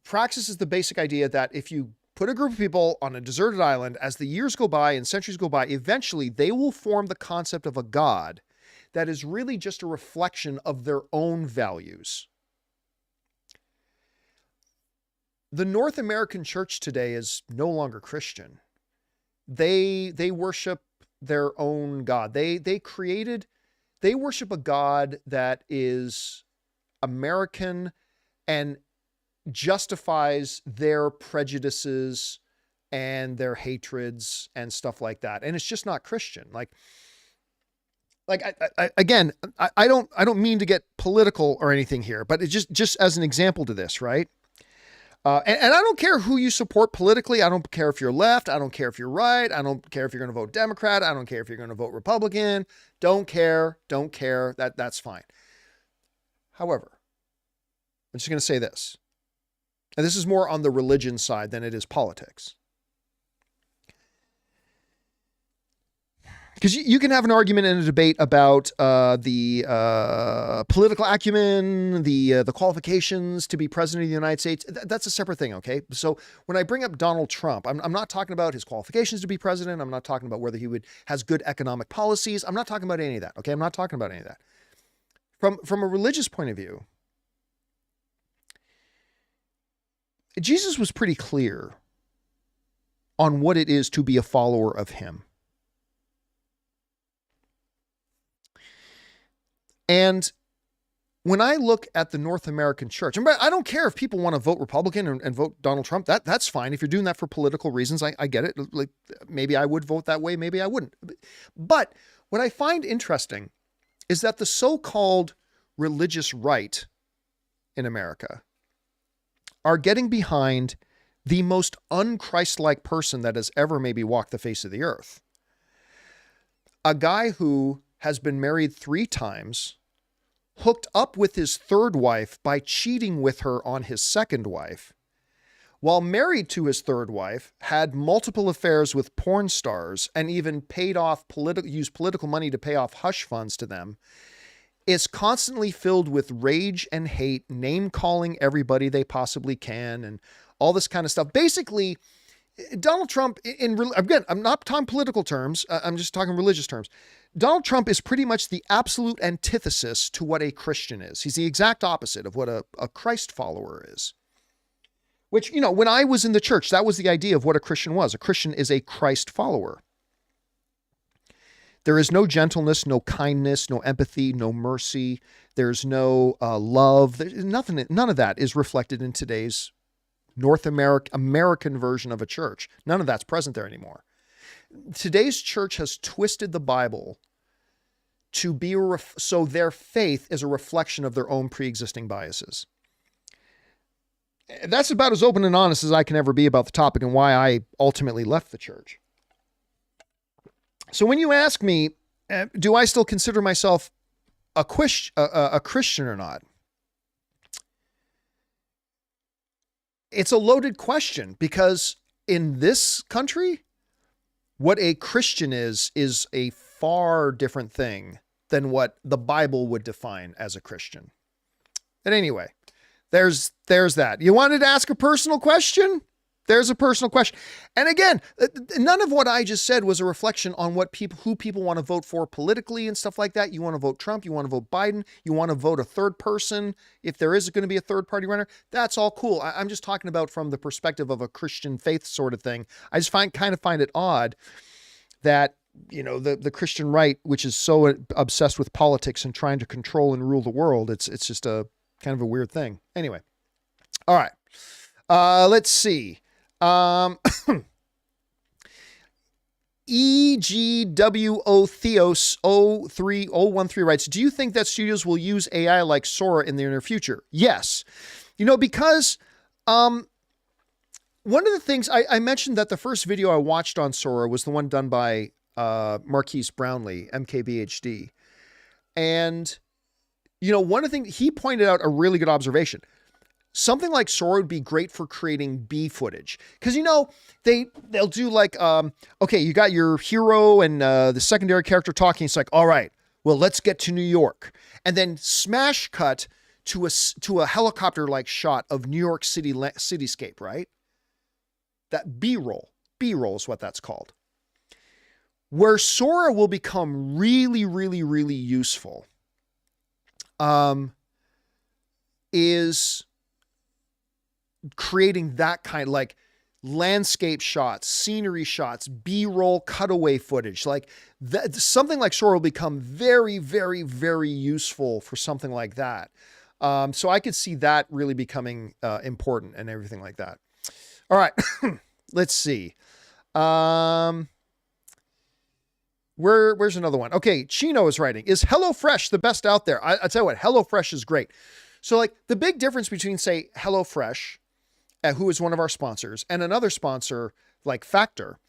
Praxis is the basic idea that if you put a group of people on a deserted island, as the years go by and centuries go by, eventually they will form the concept of a God that is really just a reflection of their own values. The North American church today is no longer Christian. They worship their own God. They worship a God that is American and justifies their prejudices and their hatreds and stuff like that. And it's just not Christian. Like, like, again, I don't mean to get political or anything here, but it just as an example to this, right? And I don't care who you support politically. I don't care if you're left. I don't care if you're right. I don't care if you're going to vote Democrat. I don't care if you're going to vote Republican. Don't care. That's fine. However, I'm just going to say this, and this is more on the religion side than it is politics. Because you can have an argument and a debate about the political acumen, the qualifications to be president of the United States. That's a separate thing, okay? So when I bring up Donald Trump, I'm not talking about his qualifications to be president. I'm not talking about whether he has good economic policies. I'm not talking about any of that, okay? I'm not talking about any of that. From a religious point of view, Jesus was pretty clear on what it is to be a follower of him. And when I look at the North American church, and I don't care if people want to vote Republican and vote Donald Trump, that's fine. If you're doing that for political reasons, I get it. Like, maybe I would vote that way, maybe I wouldn't. But what I find interesting is that the so-called religious right in America are getting behind the most un-Christ-like person that has ever maybe walked the face of the earth. A guy who has been married 3 times, hooked up with his 3rd wife by cheating with her on his 2nd wife, while married to his 3rd wife, had multiple affairs with porn stars and even used political money to pay off hush funds to them, is constantly filled with rage and hate, name-calling everybody they possibly can, and all this kind of stuff. Basically, Donald Trump, again, I'm not talking political terms, I'm just talking religious terms. Donald Trump is pretty much the absolute antithesis to what a Christian is. He's the exact opposite of what a Christ follower is. Which, when I was in the church, that was the idea of what a Christian was. A Christian is a Christ follower. There is no gentleness, no kindness, no empathy, no mercy. There's no love. There's nothing. None of that is reflected in today's American version of a church. None of that's present there anymore. Today's church has twisted the Bible to be so their faith is a reflection of their own pre-existing biases. That's about as open and honest as I can ever be about the topic and why I ultimately left the church. So when you ask me, do I still consider myself a Christian or not? It's a loaded question, because in this country, what a Christian is a far different thing than what the Bible would define as a Christian. But anyway, there's that. You wanted to ask a personal question? There's a personal question. And again, none of what I just said was a reflection on who people want to vote for politically and stuff like that. You want to vote Trump, you want to vote Biden, you want to vote a third person. If there is going to be a third party runner, that's all cool. I'm just talking about from the perspective of a Christian faith sort of thing. I just kind of find it odd that, the Christian right, which is so obsessed with politics and trying to control and rule the world, it's just a kind of a weird thing. Anyway. All right. Let's see. EGWO Theos 03013 writes, do you think that studios will use AI like Sora in the near future? Yes. Because one of the things I mentioned that the first video I watched on Sora was the one done by Marquise Brownlee, MKBHD. And, one of the things he pointed out, a really good observation. Something like Sora would be great for creating B footage. Because, they'll do like, okay, you got your hero and the secondary character talking. It's like, all right, well, let's get to New York. And then smash cut to a helicopter-like shot of New York City cityscape, right? That B-roll. B-roll is what that's called. Where Sora will become really, really, really useful is creating that kind, like landscape shots, scenery shots, B-roll cutaway footage. Like that, something like Sora will become very, very, very useful for something like that. So I could see that really becoming important and everything like that. All right, let's see. Where's another one? Okay, Chino is writing, is HelloFresh the best out there? I tell you what, HelloFresh is great. So like the big difference between, say, HelloFresh, who is one of our sponsors, and another sponsor like Factor,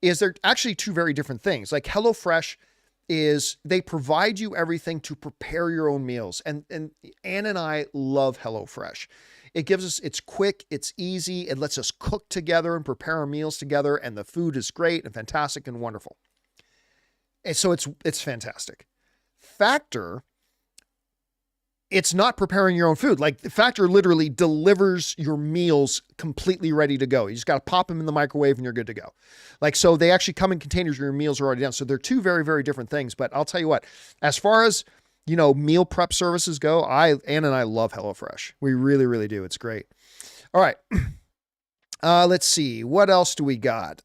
is they're actually two very different things. Like HelloFresh is, they provide you everything to prepare your own meals. And Ann and I love HelloFresh. It gives us, it's quick, it's easy, it lets us cook together and prepare our meals together, and the food is great and fantastic and wonderful. And so it's fantastic. Factor, it's not preparing your own food. Like Factor literally delivers your meals completely ready to go. You just got to pop them in the microwave and you're good to go. Like, so they actually come in containers where your meals are already done. So they're two very, very different things. But I'll tell you what, as far as, you know, meal prep services go, Ann and I love HelloFresh. We really, really do. It's great. All right. Let's see. What else do we got?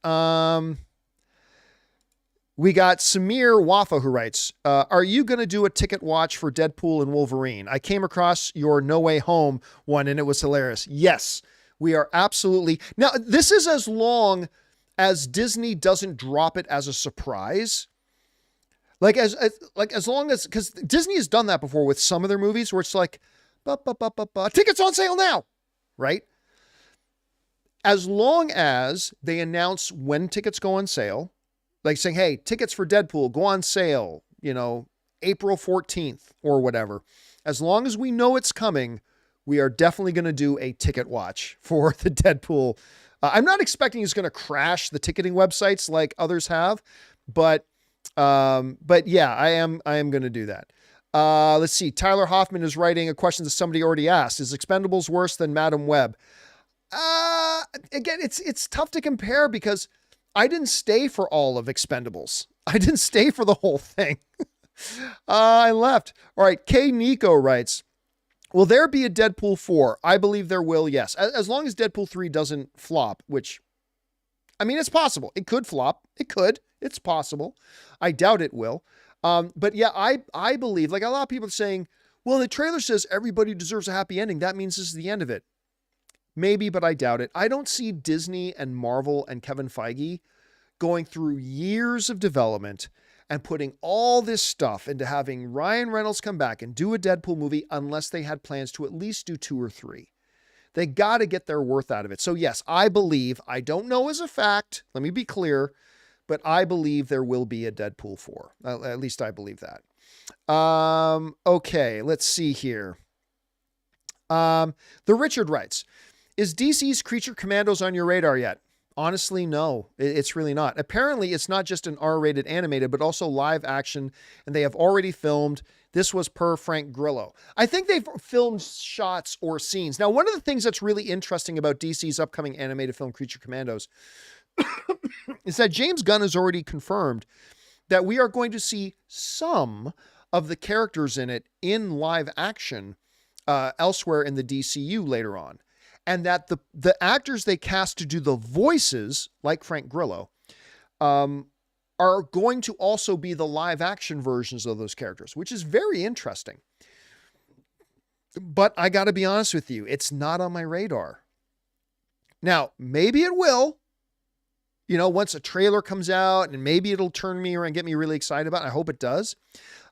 We got Samir Wafa who writes, are you going to do a ticket watch for Deadpool and Wolverine? I came across your No Way Home one and it was hilarious. Yes, we are absolutely. Now, this is as long as Disney doesn't drop it as a surprise. Like as long as, because Disney has done that before with some of their movies where it's like, tickets on sale now, right? As long as they announce when tickets go on sale, like saying, hey, tickets for Deadpool go on sale, you know, April 14th or whatever. As long as we know it's coming, we are definitely going to do a ticket watch for the Deadpool. I'm not expecting it's going to crash the ticketing websites like others have, but yeah, I am going to do that. Let's see. Tyler Hoffman is writing a question that somebody already asked. Is Expendables worse than Madam Web? Again, it's tough to compare because I didn't stay for all of Expendables. I didn't stay for the whole thing. I left. All right. K Nico writes, will there be a Deadpool 4? I believe there will. Yes. As long as Deadpool 3 doesn't flop, which, I mean, it's possible. It could flop. It could. It's possible. I doubt it will. But yeah, I believe, like a lot of people are saying, well, the trailer says everybody deserves a happy ending. That means this is the end of it. Maybe, but I doubt it. I don't see Disney and Marvel and Kevin Feige going through years of development and putting all this stuff into having Ryan Reynolds come back and do a Deadpool movie unless they had plans to at least do 2 or 3. They got to get their worth out of it. So yes, I believe, I don't know as a fact, let me be clear, but I believe there will be a Deadpool 4. At least I believe that. Okay, let's see here. The Richard writes, is DC's Creature Commandos on your radar yet? Honestly, no, it's really not. Apparently, it's not just an R-rated animated, but also live action, and they have already filmed. This was per Frank Grillo. I think they've filmed shots or scenes. Now, one of the things that's really interesting about DC's upcoming animated film Creature Commandos is that James Gunn has already confirmed that we are going to see some of the characters in it in live action elsewhere in the DCU later on. And that the actors they cast to do the voices, like Frank Grillo, are going to also be the live action versions of those characters, which is very interesting. But I got to be honest with you, it's not on my radar. Now, maybe it will, you know, once a trailer comes out, and maybe it'll turn me around and get me really excited about it. I hope it does.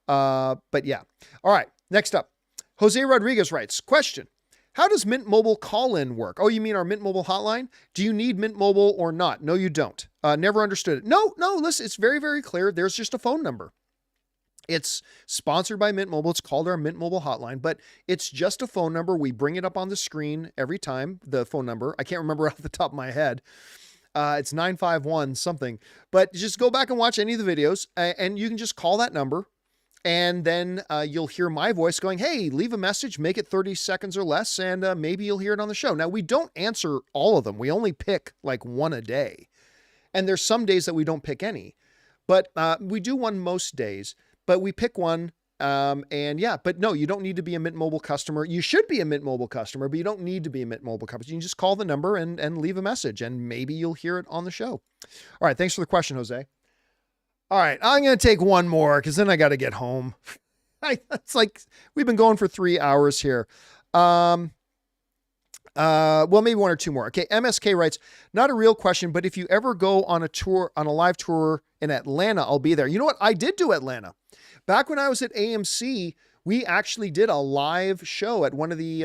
But yeah. All right. Next up, Jose Rodriguez writes, question. How does Mint Mobile call-in work? Oh, you mean our Mint Mobile hotline? Do you need Mint Mobile or not? No, you don't. Never understood it. No, listen, it's very, very clear. There's just a phone number. It's sponsored by Mint Mobile. It's called our Mint Mobile hotline, but it's just a phone number. We bring it up on the screen every time, the phone number. I can't remember off the top of my head. It's 951 something, but just go back and watch any of the videos and you can just call that number. And then you'll hear my voice going, hey, leave a message, make it 30 seconds or less, and maybe you'll hear it on the show. Now, we don't answer all of them. We only pick like one a day. And there's some days that we don't pick any. But we do one most days. But we pick one. And yeah, but no, you don't need to be a Mint Mobile customer. You should be a Mint Mobile customer, but you don't need to be a Mint Mobile customer. You can just call the number and leave a message, and maybe you'll hear it on the show. All right, thanks for the question, Jose. All right, I'm going to take one more because then I got to get home. It's like we've been going for 3 hours here. Well, maybe one or two more. Okay. MSK writes, not a real question, but if you ever go on a tour, on a live tour in Atlanta, I'll be there. You know what? I did do Atlanta. Back when I was at AMC, we actually did a live show at one of the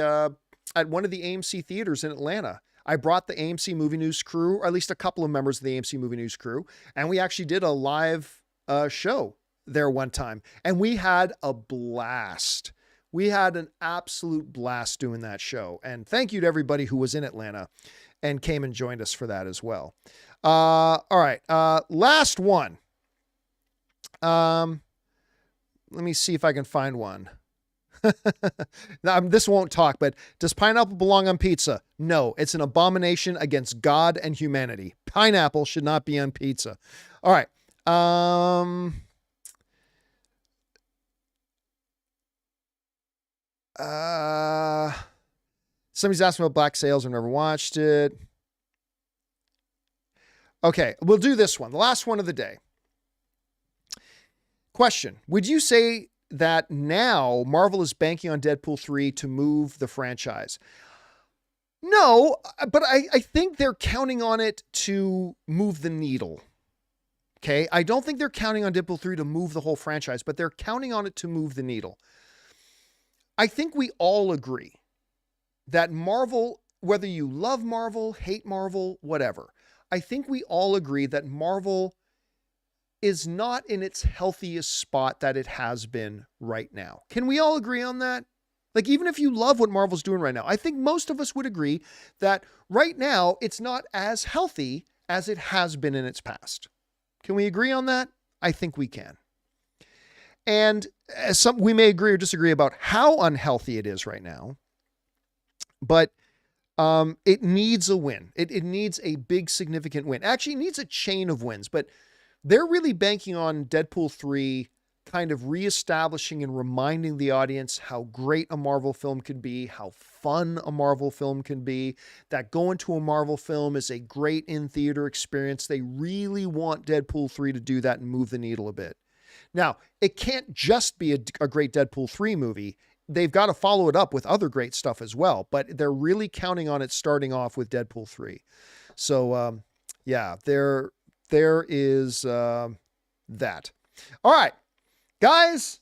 AMC theaters in Atlanta. I brought the AMC Movie News crew, or at least a couple of members of the AMC Movie News crew, and we actually did a live show there one time, and we had a blast. We had an absolute blast doing that show. And thank you to everybody who was in Atlanta and came and joined us for that as well. All right. Last one. Let me see if I can find one. Now, this won't talk, but does pineapple belong on pizza? No, it's an abomination against God and humanity. Pineapple should not be on pizza. All right. Somebody's asking about Black Sails. I've never watched it. Okay, we'll do this one. The last one of the day. Question. Would you say that now Marvel is banking on Deadpool 3 to move the franchise? No, but I think they're counting on it to move the needle. Okay, I don't think they're counting on Deadpool 3 to move the whole franchise, but they're counting on it to move the needle. I think we all agree that Marvel, whether you love Marvel, hate Marvel, whatever, I think we all agree that Marvel is not in its healthiest spot that it has been right now. Can we all agree on that? Like, even if you love what Marvel's doing right now, I think most of us would agree that right now it's not as healthy as it has been in its past. Can we agree on that? I think we can. And we may agree or disagree about how unhealthy it is right now, but it needs a win. It needs a big, significant win. Actually, it needs a chain of wins, but they're really banking on Deadpool 3 kind of reestablishing and reminding the audience how great a Marvel film can be, how fun a Marvel film can be, that going to a Marvel film is a great in-theater experience. They really want Deadpool 3 to do that and move the needle a bit. Now, it can't just be a great Deadpool 3 movie. They've got to follow it up with other great stuff as well, but they're really counting on it starting off with Deadpool 3. So, yeah, there is that. All right, guys,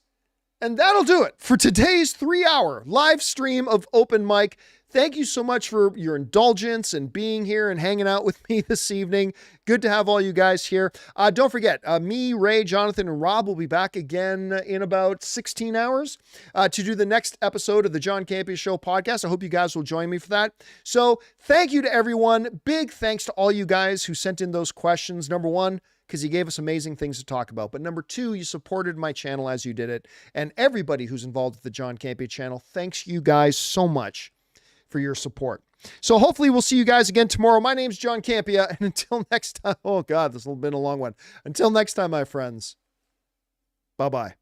and that'll do it for today's 3-hour live stream of Open Mic. Thank you so much for your indulgence and being here and hanging out with me this evening. Good to have all you guys here. Don't forget, me, Ray, Jonathan, and Rob will be back again in about 16 hours to do the next episode of the John Campea Show podcast. I hope you guys will join me for that. So thank you to everyone. Big thanks to all you guys who sent in those questions. Number one, because you gave us amazing things to talk about. But number two, you supported my channel as you did it. And everybody who's involved with the John Campea channel, thanks you guys so much for your support. So hopefully we'll see you guys again tomorrow. My name's John Campea, and until next time, oh God, this has been a long one. Until next time, my friends, bye-bye.